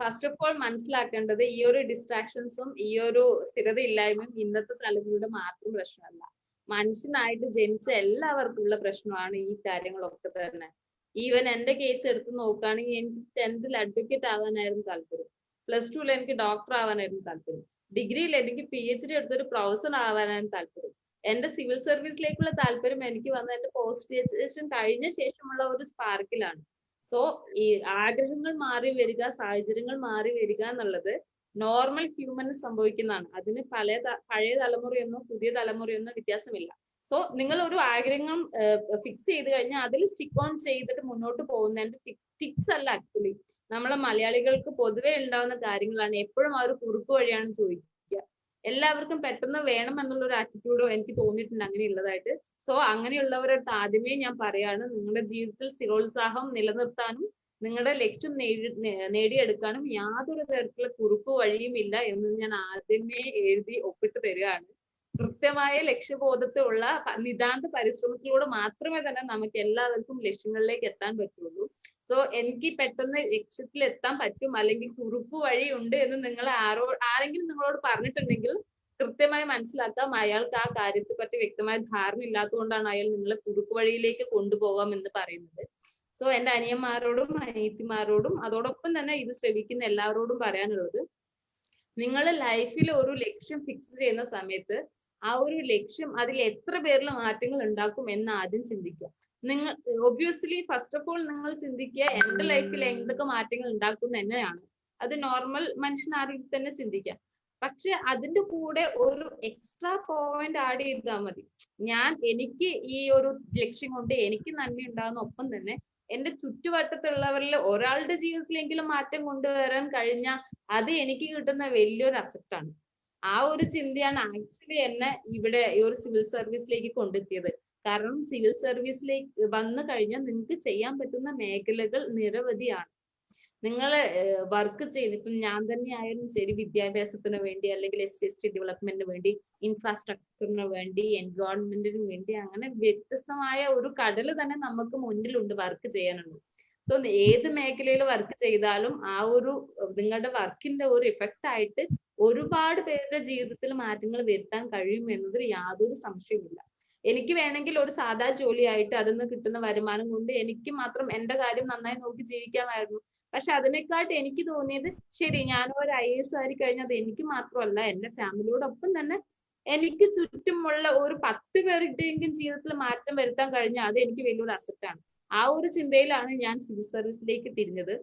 ഫസ്റ്റ് ഓഫ് ഓൾ മനസ്സിലാക്കേണ്ടത്, ഈ ഒരു ഡിസ്ട്രാക്ഷൻസും ഈ ഒരു സ്ഥിരതയില്ലായ്മയും ഇന്നത്തെ തലമുറയുടെ മാത്രം പ്രശ്നമല്ല, മനുഷ്യനായിട്ട് ജനിച്ച എല്ലാവർക്കും ഉള്ള പ്രശ്നമാണ് ഈ കാര്യങ്ങളൊക്കെ തന്നെ. ഈവൻ എന്റെ കേസ് എടുത്ത് നോക്കുകയാണെങ്കിൽ എനിക്ക് 10th അഡ്വക്കേറ്റ് ആകാനായിരുന്നു താല്പര്യം, +2 എനിക്ക് ഡോക്ടർ ആവാനായിരുന്നു താല്പര്യം, ഡിഗ്രിയിൽ എനിക്ക് PhD എടുത്തൊരു പ്രൊഫസർ ആവാനായിരുന്നു താല്പര്യം. എന്റെ സിവിൽ സർവീസിലേക്കുള്ള താല്പര്യം എനിക്ക് വന്ന എന്റെ പോസ്റ്റ് ഗ്രാജുവേഷൻ കഴിഞ്ഞ ശേഷമുള്ള ഒരു സ്പാർക്കിലാണ്. സോ ഈ ആഗ്രഹങ്ങൾ മാറി വരിക, സാഹചര്യങ്ങൾ മാറി വരിക എന്നുള്ളത് നോർമൽ ഹ്യൂമന് സംഭവിക്കുന്നതാണ്. അതിന് പഴയ തലമുറയൊന്നോ പുതിയ തലമുറയൊന്നോ വ്യത്യാസമില്ല. സോ നിങ്ങൾ ഒരു ആഗ്രഹം ഫിക്സ് ചെയ്ത് കഴിഞ്ഞാൽ അതിൽ സ്റ്റിക്ക് ഓൺ ചെയ്തിട്ട് മുന്നോട്ട് പോകുന്നതിന്റെ ടിപ്സ് അല്ല. ആക്ച്വലി നമ്മളെ മലയാളികൾക്ക് പൊതുവെ ഉണ്ടാവുന്ന കാര്യങ്ങളാണ്. എപ്പോഴും ആ ഒരു കുറുക്കു വഴിയാണ് ചോദിക്കുക. എല്ലാവർക്കും പെട്ടെന്ന് വേണം എന്നുള്ള ഒരു ആറ്റിറ്റ്യൂഡോ എനിക്ക് തോന്നിയിട്ടുണ്ട് അങ്ങനെയുള്ളതായിട്ട്. സോ അങ്ങനെയുള്ളവരടുത്ത് ആദ്യമേ ഞാൻ പറയാണ്, നിങ്ങളുടെ ജീവിതത്തിൽ സ്ഥിരോത്സാഹം നിലനിർത്താനും നിങ്ങളുടെ ലക്ഷ്യം നേടിയെടുക്കാനും യാതൊരു തരത്തിലുള്ള കുറുക്കു വഴിയും ഇല്ല എന്ന് ഞാൻ ആദ്യമേ എഴുതി ഒപ്പിട്ട് തരികയാണ്. കൃത്യമായ ലക്ഷ്യബോധത്തിലുള്ള നിതാന്ത പരിശ്രമത്തിലൂടെ മാത്രമേ തന്നെ നമുക്ക് എല്ലാവർക്കും ലക്ഷ്യങ്ങളിലേക്ക് എത്താൻ പറ്റുള്ളൂ. സോ എനിക്ക് പെട്ടെന്ന് ലക്ഷ്യത്തിൽ എത്താൻ പറ്റും, അല്ലെങ്കിൽ കുറുക്കു വഴി ഉണ്ട് എന്ന് നിങ്ങൾ ആരെങ്കിലും നിങ്ങളോട് പറഞ്ഞിട്ടുണ്ടെങ്കിൽ കൃത്യമായി മനസ്സിലാക്കാം അയാൾക്ക് ആ കാര്യത്തെ പറ്റി വ്യക്തമായ ധാരണ ഇല്ലാത്തതുകൊണ്ടാണ് അയാൾ നിങ്ങളെ കുറുക്കു വഴിയിലേക്ക് കൊണ്ടുപോകാം എന്ന് പറയുന്നത്. സോ എന്റെ അനിയന്മാരോടും അനിയത്തിമാരോടും അതോടൊപ്പം തന്നെ ഇത് ശ്രമിക്കുന്ന എല്ലാവരോടും പറയാനുള്ളത്, നിങ്ങൾ ലൈഫിൽ ഒരു ലക്ഷ്യം ഫിക്സ് ചെയ്യുന്ന സമയത്ത് ആ ഒരു ലക്ഷ്യം അതിൽ എത്ര പേരിൽ മാറ്റങ്ങൾ ഉണ്ടാക്കും എന്ന് ആദ്യം ചിന്തിക്കുക. നിങ്ങൾ ഒബ്വിയസ്ലി ഫസ്റ്റ് ഓഫ് ഓൾ നിങ്ങൾ ചിന്തിക്കുക എന്റെ ലൈഫിൽ എന്തൊക്കെ മാറ്റങ്ങൾ ഉണ്ടാക്കും തന്നെയാണ്. അത് നോർമൽ മനുഷ്യനാരിൽ തന്നെ ചിന്തിക്കാം. പക്ഷെ അതിന്റെ കൂടെ ഒരു എക്സ്ട്രാ പോയിന്റ് ആഡ് ചെയ്താൽ മതി. എനിക്ക് ഈ ഒരു ലക്ഷ്യം കൊണ്ട് എനിക്ക് നന്മ ഉണ്ടാകുന്ന ഒപ്പം തന്നെ എന്റെ ചുറ്റുവട്ടത്തുള്ളവരിൽ ഒരാളുടെ ജീവിതത്തിലെങ്കിലും മാറ്റം കൊണ്ടുവരാൻ കഴിഞ്ഞാൽ അത് എനിക്ക് കിട്ടുന്ന വലിയൊരു അസറ്റാണ്. ആ ഒരു ചിന്തയാണ് ആക്ച്വലി എന്നെ ഇവിടെ ഈ ഒരു സിവിൽ സർവീസിലേക്ക് കൊണ്ടെത്തിയത്. കാരണം സിവിൽ സർവീസിലേക്ക് വന്നു കഴിഞ്ഞാൽ നിങ്ങൾക്ക് ചെയ്യാൻ പറ്റുന്ന മേഖലകൾ നിരവധിയാണ്. നിങ്ങൾ വർക്ക് ചെയ്ത്, ഇപ്പം ഞാൻ തന്നെ ആയാലും ശരി, വിദ്യാഭ്യാസത്തിന് വേണ്ടി അല്ലെങ്കിൽ SC/ST ഡെവലപ്മെന്റിന് വേണ്ടി, ഇൻഫ്രാസ്ട്രക്ചറിന് വേണ്ടി, എൻവയോൺമെന്റിന് വേണ്ടി, അങ്ങനെ വ്യത്യസ്തമായ ഒരു കടല് തന്നെ നമുക്ക് മുന്നിലുണ്ട് വർക്ക് ചെയ്യാനുണ്ട്. സോ ഏത് മേഖലയിൽ വർക്ക് ചെയ്താലും ആ ഒരു നിങ്ങളുടെ വർക്കിന്റെ ഒരു ഇഫക്റ്റ് ആയിട്ട് ഒരുപാട് പേരുടെ ജീവിതത്തിൽ മാറ്റങ്ങൾ വരുത്താൻ കഴിയും എന്നതിൽ യാതൊരു സംശയവുമില്ല. എനിക്ക് വേണമെങ്കിൽ ഒരു സാധാ ജോലിയായിട്ട് അതിൽ നിന്ന് കിട്ടുന്ന വരുമാനം കൊണ്ട് എനിക്ക് മാത്രം എന്റെ കാര്യം നന്നായി നോക്കി ജീവിക്കാമായിരുന്നു. പക്ഷെ അതിനെക്കാട്ട് എനിക്ക് തോന്നിയത്, ശരി ഞാൻ ഒരു IAS ആയി കഴിഞ്ഞാൽ അത് എനിക്ക് മാത്രമല്ല എന്റെ ഫാമിലിയോടൊപ്പം തന്നെ എനിക്ക് ചുറ്റുമുള്ള ഒരു 10 പേരുടെയെങ്കിലും ജീവിതത്തിൽ മാറ്റം വരുത്താൻ കഴിഞ്ഞാൽ അത് എനിക്ക് വലിയൊരു അസറ്റാണ്. ആ ഒരു ചിന്തയിലാണ് ഞാൻ സിവിൽ സർവീസിലേക്ക് തിരിഞ്ഞത്.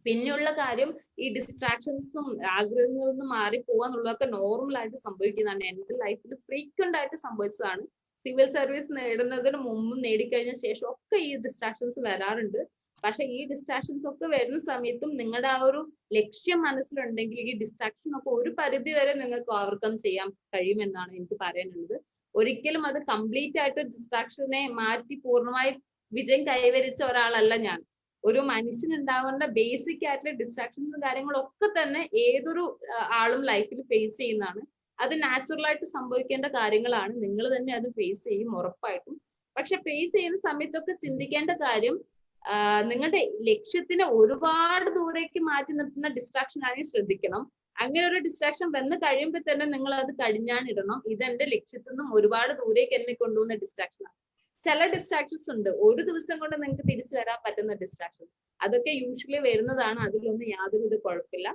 പിന്നെയുള്ള കാര്യം, ഈ ഡിസ്ട്രാക്ഷൻസും ആഗ്രഹങ്ങളിൽ നിന്ന് മാറിപ്പോവാന്നുള്ളതൊക്കെ നോർമൽ ആയിട്ട് സംഭവിക്കുന്നതാണ്. എന്റെ ലൈഫിൽ ഫ്രീക്വന്റ് ആയിട്ട് സംഭവിച്ചതാണ്. സിവിൽ സർവീസ് നേടുന്നതിന് മുമ്പും നേടിക്കഴിഞ്ഞ ശേഷം ഒക്കെ ഈ ഡിസ്ട്രാക്ഷൻസ് വരാറുണ്ട്. പക്ഷെ ഈ ഡിസ്ട്രാക്ഷൻസ് ഒക്കെ വരുന്ന സമയത്തും നിങ്ങളുടെ ആ ഒരു ലക്ഷ്യം മനസ്സിലുണ്ടെങ്കിൽ ഈ ഡിസ്ട്രാക്ഷൻ ഒക്കെ ഒരു പരിധി വരെ നിങ്ങൾക്ക് ഓവർകം ചെയ്യാൻ കഴിയുമെന്നാണ് എനിക്ക് പറയാനുള്ളത്. ഒരിക്കലും അത് കംപ്ലീറ്റ് ആയിട്ട് ഡിസ്ട്രാക്ഷനെ മാറ്റി പൂർണ്ണമായി വിജയം കൈവരിച്ച ഒരാളല്ല ഞാൻ. ഒരു മനുഷ്യനുണ്ടാവേണ്ട ബേസിക് ആയിട്ടുള്ള ഡിസ്ട്രാക്ഷൻസും കാര്യങ്ങളും ഒക്കെ തന്നെ ഏതൊരു ആളും ലൈഫിൽ ഫേസ് ചെയ്യുന്നതാണ്. അത് നാച്ചുറൽ ആയിട്ട് സംഭവിക്കേണ്ട കാര്യങ്ങളാണ്. നിങ്ങൾ തന്നെ അത് ഫേസ് ചെയ്യും ഉറപ്പായിട്ടും. പക്ഷെ ഫേസ് ചെയ്യുന്ന സമയത്തൊക്കെ ചിന്തിക്കേണ്ട കാര്യം, നിങ്ങളുടെ ലക്ഷ്യത്തിനെ ഒരുപാട് ദൂരേക്ക് മാറ്റി നിർത്തുന്ന ഡിസ്ട്രാക്ഷൻ ആണെങ്കിൽ ശ്രദ്ധിക്കണം. അങ്ങനെ ഒരു ഡിസ്ട്രാക്ഷൻ വന്ന് കഴിയുമ്പോൾ തന്നെ നിങ്ങൾ അത് കടിഞ്ഞാണിടണം. ഇതെന്റെ ലക്ഷ്യത്തിൽ നിന്നും ഒരുപാട് ദൂരേക്ക് എന്നെ കൊണ്ടുപോകുന്ന ഡിസ്ട്രാക്ഷനാണ്. ചില ഡിസ്ട്രാക്ഷൻസ് ഉണ്ട് ഒരു ദിവസം കൊണ്ട് നിങ്ങൾക്ക് തിരിച്ചു വരാൻ പറ്റുന്ന ഡിസ്ട്രാക്ഷൻസ്. അതൊക്കെ യൂഷ്വലി വരുന്നതാണ്, അതിലൊന്നും യാതൊരു കുഴപ്പമില്ല.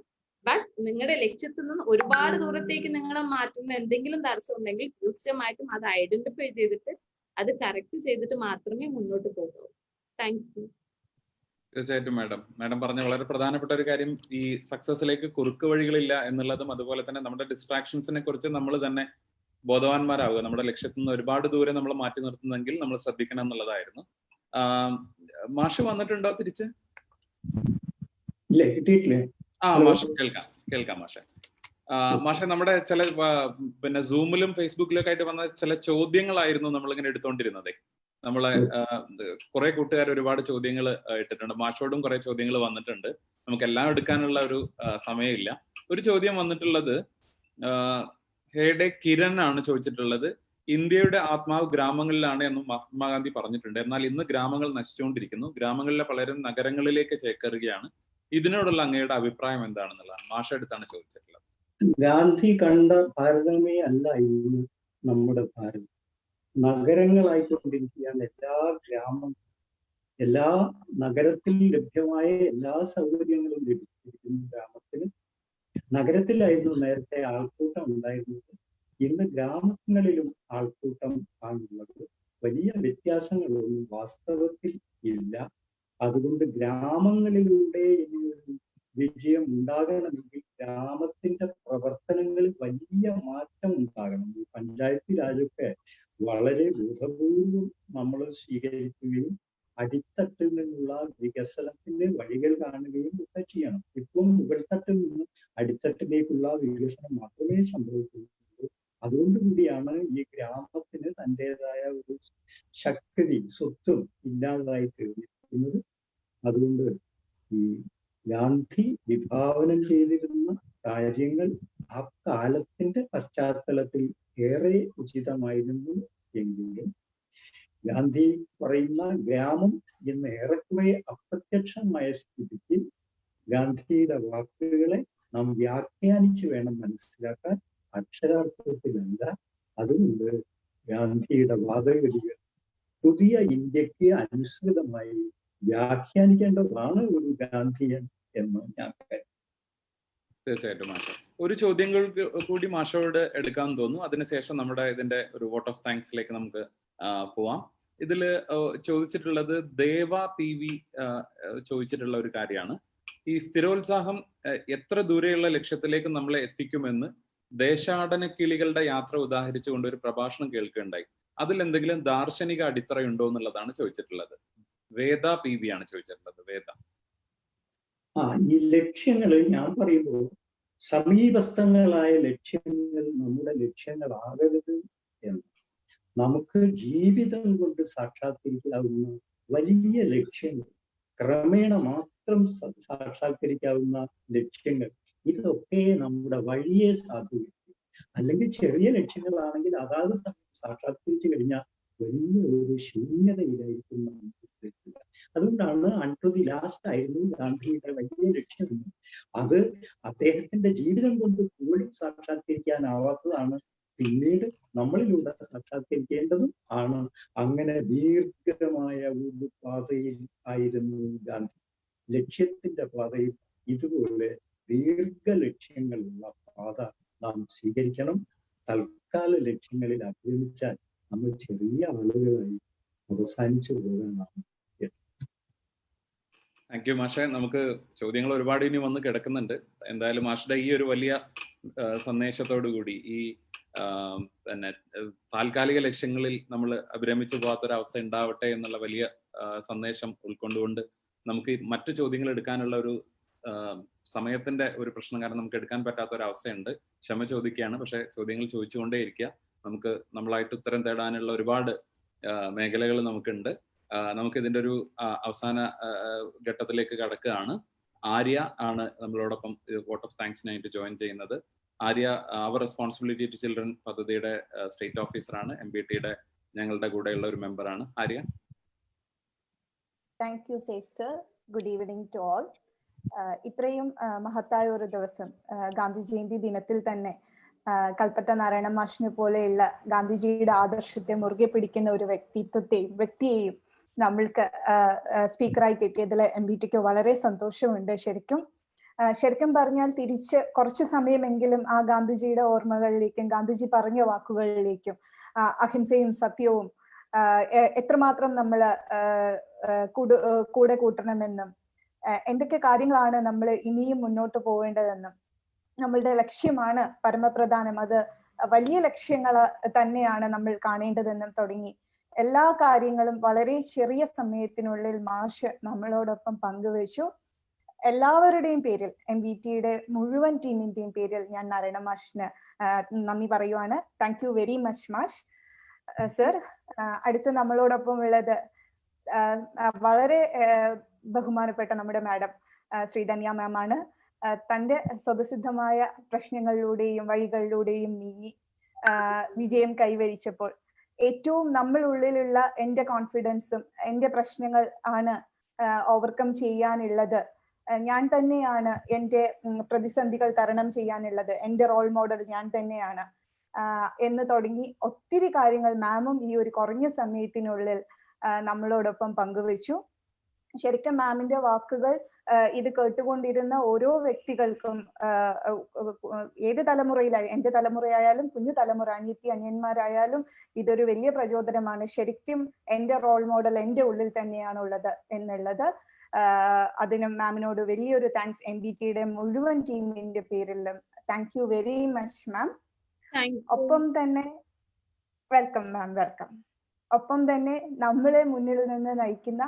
ബട്ട് നിങ്ങളുടെ ലക്ഷ്യത്തിൽ നിന്ന് ഒരുപാട് ദൂരത്തേക്ക് നിങ്ങളെ മാറ്റുന്ന എന്തെങ്കിലും തടസ്സം ഉണ്ടെങ്കിൽ തീർച്ചയായിട്ടും അത് ഐഡന്റിഫൈ ചെയ്തിട്ട് അത് കറക്റ്റ് ചെയ്തിട്ട് മാത്രമേ മുന്നോട്ട് പോകാവൂ. Thank you. തീർച്ചയായിട്ടും മാഡം പറഞ്ഞ വളരെ പ്രധാനപ്പെട്ട ഒരു കാര്യം, ഈ സക്സസിലേക്ക് കുറുക്ക് വഴികളില്ല എന്നുള്ളതും, അതുപോലെ തന്നെ നമ്മുടെ ഡിസ്ട്രാക്ഷൻസിനെ കുറിച്ച് നമ്മൾ തന്നെ ബോധവാന്മാരാവുക. നമ്മുടെ ലക്ഷ്യത്തിൽ നിന്ന് ഒരുപാട് ദൂരെ നമ്മൾ മാറ്റി നിർത്തുന്നെങ്കിൽ നമ്മൾ ശ്രദ്ധിക്കണം എന്നുള്ളതായിരുന്നു. മാഷ് വന്നിട്ടുണ്ടോ തിരിച്ച്? ഇല്ല, കിട്ടിയിട്ടില്ല. മാഷ് കേൾക്കാം മാഷെ. മാഷെ നമ്മുടെ ചില പിന്നെ സൂമിലും ഫേസ്ബുക്കിലൊക്കെ ആയിട്ട് വന്ന ചില ചോദ്യങ്ങളായിരുന്നു നമ്മളിങ്ങനെ എടുത്തോണ്ടിരുന്നത്. നമ്മളെ കുറെ കൂട്ടുകാർ ഒരുപാട് ചോദ്യങ്ങൾ ഇട്ടിട്ടുണ്ട്. മാഷോടും കുറെ ചോദ്യങ്ങൾ വന്നിട്ടുണ്ട്. നമുക്ക് എല്ലാം എടുക്കാനുള്ള ഒരു സമയമില്ല. ഒരു ചോദ്യം വന്നിട്ടുള്ളത് ഹേഡെ കിരൺ ആണ് ചോദിച്ചിട്ടുള്ളത്. ഇന്ത്യയുടെ ആത്മാവ് ഗ്രാമങ്ങളിലാണ് എന്നും മഹാത്മാഗാന്ധി പറഞ്ഞിട്ടുണ്ട്. എന്നാൽ ഇന്ന് ഗ്രാമങ്ങൾ നശിച്ചുകൊണ്ടിരിക്കുന്നു. ഗ്രാമങ്ങളിലെ പലരും നഗരങ്ങളിലേക്ക് ചേക്കേറുകയാണ്. ഇതിനോടുള്ള അങ്ങയുടെ അഭിപ്രായം എന്താണെന്നുള്ളതാണ് മാഷ അടുത്താണ് ചോദിച്ചിട്ടുള്ളത്. ഗാന്ധി കണ്ട ഭാരതമേ അല്ല ഇന്ന് നമ്മുടെ ഭാരതം. നഗരങ്ങളായിക്കൊണ്ടിരിക്കുകയാണ് എല്ലാ ഗ്രാമങ്ങളും. എല്ലാ നഗരത്തിൽ ലഭ്യമായ എല്ലാ സൗകര്യങ്ങളും ലഭിച്ചിരിക്കുന്നു ഗ്രാമത്തിന്. നഗരത്തിലായിരുന്നു നേരത്തെ ആൾക്കൂട്ടം ഉണ്ടായിരുന്നത്. ഇന്ന് ഗ്രാമങ്ങളിലും ആൾക്കൂട്ടം ആണുള്ളത്. വലിയ വ്യത്യാസങ്ങളൊന്നും വാസ്തവത്തിൽ ഇല്ല. അതുകൊണ്ട് ഗ്രാമങ്ങളിലൂടെ ഇനിയൊരു വിജയം ഉണ്ടാകണമെങ്കിൽ ഗ്രാമത്തിന്റെ പ്രവർത്തനങ്ങളിൽ വലിയ മാറ്റം ഉണ്ടാകണം. ഈ പഞ്ചായത്ത് രാജൊക്കെ വളരെ ബോധപൂർവം നമ്മൾ സ്വീകരിക്കുകയും അടിത്തട്ടിൽ നിന്നുള്ള വികസനത്തിന്റെ വഴികൾ കാണുകയും ഒക്കെ ചെയ്യണം. ഇപ്പം മുകൾത്തട്ടിൽ നിന്ന് അടിത്തട്ടിലേക്കുള്ള വികസനം മാത്രമേ സംഭവിക്കുള്ളൂ. അതുകൊണ്ടുകൂടിയാണ് ഈ ഗ്രാമത്തിന് തൻ്റെതായ ഒരു ശക്തി, സ്വത്തും ഇല്ലാതായി തീർന്നിരിക്കുന്നത്. അതുകൊണ്ട് ഈ ഗാന്ധി വിഭാവനം ചെയ്തിരുന്ന കാര്യങ്ങൾ ആ കാലത്തിന്റെ പശ്ചാത്തലത്തിൽ ഏറെ ഉചിതമായിരുന്നു എങ്കിലും ഗാന്ധി പറയുന്ന ഗ്രാമം എന്ന് ഏറെക്കുറെ അപ്രത്യക്ഷമായ സ്ഥിതിക്ക് ഗാന്ധിയുടെ വാക്കുകളെ നാം വ്യാഖ്യാനിച്ച് വേണം മനസ്സിലാക്കാൻ, അക്ഷരാർത്ഥത്തിലല്ല. അതുകൊണ്ട് ഗാന്ധിയുടെ വാദഗതികൾ പുതിയ ഇന്ത്യക്ക് അനുസൃതമായി വ്യാഖ്യാനിക്കേണ്ടതാണ് ഒരു ഗാന്ധിയൻ എന്ന് ഞാൻ കരുതുന്നു. തീർച്ചയായിട്ടും മാഷ. ഒരു ചോദ്യങ്ങൾ കൂടി മാഷോട് എടുക്കാൻ തോന്നുന്നു. അതിനുശേഷം നമ്മുടെ ഇതിന്റെ ഒരു വോട്ട് ഓഫ് താങ്ക്സിലേക്ക് നമുക്ക് പോവാം. ഇതില് ചോദിച്ചിട്ടുള്ളത് ദേവ PV ചോദിച്ചിട്ടുള്ള ഒരു കാര്യമാണ്. ഈ സ്ഥിരോത്സാഹം എത്ര ദൂരെയുള്ള ലക്ഷ്യത്തിലേക്ക് നമ്മളെ എത്തിക്കുമെന്ന് ദേശാടന കിളികളുടെ യാത്ര ഉദാഹരിച്ചുകൊണ്ട് ഒരു പ്രഭാഷണം കേൾക്കുകയുണ്ടായി. അതിൽ എന്തെങ്കിലും ദാർശനിക അടിത്തറയുണ്ടോ എന്നുള്ളതാണ് ചോദിച്ചിട്ടുള്ളത്. വേദ PV ആണ് ചോദിച്ചിട്ടുള്ളത്. വേദ. ഈ ലക്ഷ്യങ്ങള് ഞാൻ പറയുമ്പോൾ സമീപസ്ഥങ്ങളായ ലക്ഷ്യങ്ങൾ നമ്മുടെ ലക്ഷ്യങ്ങളാകരുത് എന്ന്. നമുക്ക് ജീവിതം കൊണ്ട് സാക്ഷാത്കരിക്കാവുന്ന വലിയ ലക്ഷ്യങ്ങൾ, ക്രമേണ മാത്രം സാക്ഷാത്കരിക്കാവുന്ന ലക്ഷ്യങ്ങൾ, ഇതൊക്കെ നമ്മുടെ വഴിയെ സാധൂകരിക്കും. അല്ലെങ്കിൽ ചെറിയ ലക്ഷ്യങ്ങളാണെങ്കിൽ അതാത് സാക്ഷാത്കരിച്ചു കഴിഞ്ഞാൽ വലിയ ഒരു ശൂന്യതയിലായിരിക്കും നമുക്ക്. അതുകൊണ്ടാണ് അൺടു ദി ലാസ്റ്റ് ആയിരുന്നു ഗാന്ധിയുടെ വലിയ ലക്ഷ്യം. അത് അദ്ദേഹത്തിന്റെ ജീവിതം കൊണ്ട് പോലും സാക്ഷാത്കരിക്കാനാവാത്തതാണ്. പിന്നീട് നമ്മളിലൂടെ സാക്ഷാത്കരിക്കേണ്ടതും ആണ്. അങ്ങനെ ദീർഘമായ ഒരു പാതയിൽ ആയിരുന്നു ഗാന്ധി. ലക്ഷ്യത്തിന്റെ പാതയിൽ ഇതുപോലെ ദീർഘലക്ഷ്യങ്ങളുള്ള പാത നാം സ്വീകരിക്കണം. തൽക്കാല ലക്ഷ്യങ്ങളിൽ അഭിരമിച്ചാൽ നമ്മൾ ചെറിയ ആളുകളായി അവസാനിച്ചു പോകാനാണ്. താങ്ക് യു മാഷെ. നമുക്ക് ചോദ്യങ്ങൾ ഒരുപാട് ഇനി വന്ന് കിടക്കുന്നുണ്ട്. എന്തായാലും മാഷയുടെ ഈ ഒരു വലിയ സന്ദേശത്തോടു കൂടി ഈ പിന്നെ താൽക്കാലിക ലക്ഷ്യങ്ങളിൽ നമ്മൾ അഭിരമിച്ചു പോകാത്തൊരവസ്ഥ ഉണ്ടാവട്ടെ എന്നുള്ള വലിയ സന്ദേശം ഉൾക്കൊണ്ടുകൊണ്ട് നമുക്ക് മറ്റു ചോദ്യങ്ങൾ എടുക്കാനുള്ള ഒരു സമയത്തിന്റെ ഒരു പ്രശ്നം കാരണം നമുക്ക് എടുക്കാൻ പറ്റാത്ത ഒരു അവസ്ഥയുണ്ട്. ക്ഷമ ചോദിക്കുകയാണ്. പക്ഷെ ചോദ്യങ്ങൾ ചോദിച്ചുകൊണ്ടേയിരിക്കുക. നമുക്ക് നമ്മളായിട്ട് ഉത്തരം തേടാനുള്ള ഒരുപാട് മേഖലകൾ നമുക്കുണ്ട്. നമുക്ക് ഇതിന്റെ ഒരു അവസാന ഘട്ടത്തിലേക്ക് കടക്കുകയാണ്. ആര്യ ആണ് നമ്മളോടൊപ്പം വോട്ട് ഓഫ് താങ്ക്സിനായിട്ട് ജോയിൻ ചെയ്യുന്നത്. Arya our responsibility to children പദ്ധതിയുടെ സ്റ്റേറ്റ് ഓഫീസറാണ്. MBTയുടെ ഞങ്ങളുടെ കൂടെയുള്ള ഒരു മെമ്പറാണ്. ആര്യ. താങ്ക് യു സേഫ് sir. Good evening to all. ഇത്രയും മഹത്തായ ഒരു ദിവസം ഗാന്ധി ജയന്തി ദിനത്തിൽ തന്നെ കൽപ്പറ്റ നാരായണ മാഷിനെ പോലെയുള്ള ഗാന്ധിജിയുടെ ആദർശത്തെ മുറുകെ പിടിക്കുന്ന ഒരു വ്യക്തിയെയും നമ്മൾക്ക് സ്പീക്കറായി കിട്ടിയതിൽ MBTക്ക് വളരെ സന്തോഷമുണ്ട്. ശരിക്കും പറഞ്ഞാൽ തിരിച്ച് കുറച്ച് സമയമെങ്കിലും ആ ഗാന്ധിജിയുടെ ഓർമ്മകളിലേക്കും ഗാന്ധിജി പറഞ്ഞ വാക്കുകളിലേക്കും അഹിംസയും സത്യവും എത്രമാത്രം നമ്മൾ കൂടെ കൂട്ടണമെന്നും എന്തൊക്കെ കാര്യങ്ങളാണ് നമ്മൾ ഇനിയും മുന്നോട്ട് പോവേണ്ടതെന്നും നമ്മളുടെ ലക്ഷ്യമാണ് പരമപ്രധാനം, അത് വലിയ ലക്ഷ്യങ്ങൾ തന്നെയാണ് നമ്മൾ കാണേണ്ടതെന്നും തുടങ്ങി എല്ലാ കാര്യങ്ങളും വളരെ ചെറിയ സമയത്തിനുള്ളിൽ മാഷ് നമ്മളോടൊപ്പം പങ്കുവച്ചു. എല്ലാവരുടെയും പേരിൽ, MBTയുടെ മുഴുവൻ ടീമിന്റെയും പേരിൽ ഞാൻ നാരായണ മാഷിന് നന്ദി പറയുവാണ്. താങ്ക് യു വെരി മച്ച് മാഷ്. സർ, അടുത്ത് നമ്മളോടൊപ്പം ഉള്ളത് വളരെ ബഹുമാനപ്പെട്ട നമ്മുടെ മാഡം ശ്രീധന്യ മാം ആണ്. തന്റെ സ്വതസിദ്ധമായ പ്രശ്നങ്ങളിലൂടെയും വഴികളിലൂടെയും നീങ്ങി വിജയം കൈവരിച്ചപ്പോൾ ഏറ്റവും നമ്മളുള്ളിലുള്ള എന്റെ കോൺഫിഡൻസും എന്റെ പ്രശ്നങ്ങൾ ആണ് ഓവർകം ചെയ്യാനുള്ളത്, ഞാൻ തന്നെയാണ് എന്റെ പ്രതിസന്ധികൾ തരണം ചെയ്യാനുള്ളത്, എന്റെ റോൾ മോഡൽ ഞാൻ തന്നെയാണ് എന്ന് തുടങ്ങി ഒത്തിരി കാര്യങ്ങൾ മാമും ഈ ഒരു കുറഞ്ഞ സമയത്തിനുള്ളിൽ നമ്മളോടൊപ്പം പങ്കുവച്ചു. ശരിക്കും മാമിന്റെ വാക്കുകൾ ഇത് കേട്ടുകൊണ്ടിരുന്ന ഓരോ വ്യക്തികൾക്കും, ഏത് തലമുറയിലായാലും, എന്റെ തലമുറയായാലും കുഞ്ഞു തലമുറ, അനിയന്മാരായാലും ഇതൊരു വലിയ പ്രചോദനമാണ്. ശരിക്കും എന്റെ റോൾ മോഡൽ എന്റെ ഉള്ളിൽ തന്നെയാണ് ഉള്ളത് എന്നുള്ളത്. അതിനും മാമിനോട് വലിയൊരു താങ്ക്സ് MBTയുടെ മുഴുവൻ ടീമിന്റെ പേരിലും. Thank you very much ma'am. ഒപ്പം തന്നെ വെൽക്കം മാം, വെൽക്കം. ഒപ്പം തന്നെ നമ്മളെ മുന്നിൽ നിന്ന് നയിക്കുന്ന,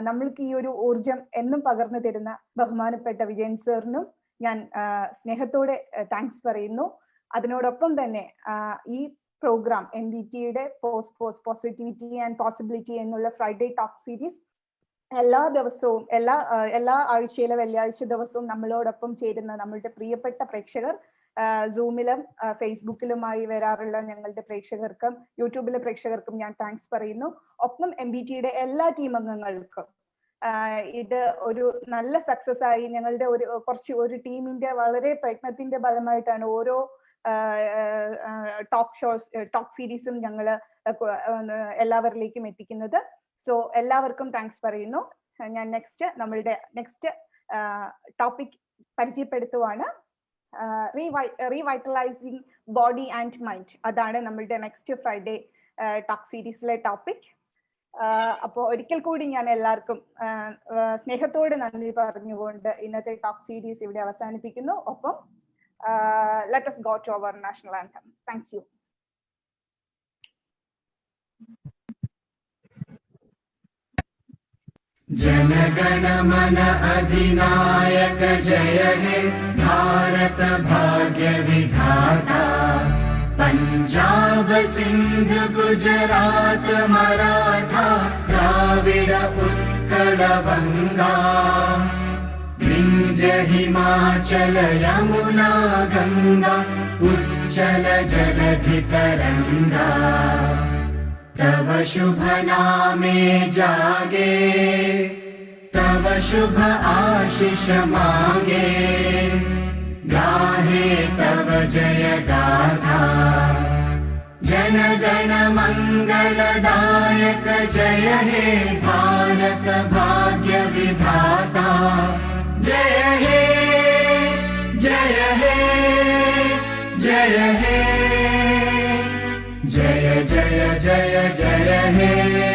നമ്മൾക്ക് ഈ ഒരു ഊർജം എന്നും പകർന്നു തരുന്ന ബഹുമാനപ്പെട്ട വിജയൻ സാറിനും ഞാൻ സ്നേഹത്തോടെ താങ്ക്സ് പറയുന്നു. അതിനോടൊപ്പം തന്നെ ഈ പ്രോഗ്രാം MBTയുടെ പോസിറ്റിവിറ്റി ആൻഡ് പോസിബിലിറ്റി എന്നുള്ള ഫ്രൈഡേ ടോക്ക് സീരീസ് എല്ലാ ദിവസവും, എല്ലാ ആഴ്ചയിലെ വെള്ളിയാഴ്ച ദിവസവും നമ്മളോടൊപ്പം ചേരുന്ന നമ്മളുടെ പ്രിയപ്പെട്ട പ്രേക്ഷകർ, സൂമിലും ഫേസ്ബുക്കിലുമായി വരാറുള്ള ഞങ്ങളുടെ പ്രേക്ഷകർക്കും യൂട്യൂബിലെ പ്രേക്ഷകർക്കും ഞാൻ താങ്ക്സ് പറയുന്നു. ഒപ്പം MBTയുടെ എല്ലാ ടീം അംഗങ്ങൾക്കും ഇത് ഒരു നല്ല സക്സസ് ആയി ഞങ്ങളുടെ ഒരു ടീമിന്റെ വളരെ പ്രയത്നത്തിന്റെ ഫലമായിട്ടാണ് ഓരോ ടോക്ക് സീരീസും ഞങ്ങൾ എല്ലാവരിലേക്കും എത്തിക്കുന്നത്. സോ എല്ലാവർക്കും താങ്ക്സ് പറയുന്നു. ഞാൻ നമ്മളുടെ നെക്സ്റ്റ് ടോപ്പിക് പരിചയപ്പെടുത്തുവാണ്. Revitalising body and mind. അതാണ് നമ്മളുടെ നെക്സ്റ്റ് ഫ്രൈഡേ ടോക്ക് സീരീസിലെ ടോപ്പിക്. അപ്പോൾ ഒരിക്കൽ കൂടി ഞാൻ എല്ലാവർക്കും സ്നേഹത്തോടെ നന്ദി പറഞ്ഞുകൊണ്ട് ഇന്നത്തെ ടോക്ക് സീരീസ് ഇവിടെ അവസാനിപ്പിക്കുന്നു. ഒപ്പം let us go to our national anthem. Thank you. Jana Gana मन अधिनायक जय हे भारत भाग्य विधाता। पंजाब सिंध गुजरात मराठा द्राविड उत्कल बंगा। विंध्य हिमाचल यमुना गंगा उच्चल जलधि तरंगा। तव शुभ नामे जागे तव शुभ आशीष मांगे। गाहे तव जय गाथा जन गण मंगलदायक जय हे भारत भाग्य विधाता। जय हे जय हे जय हे जय जय जय जय हे।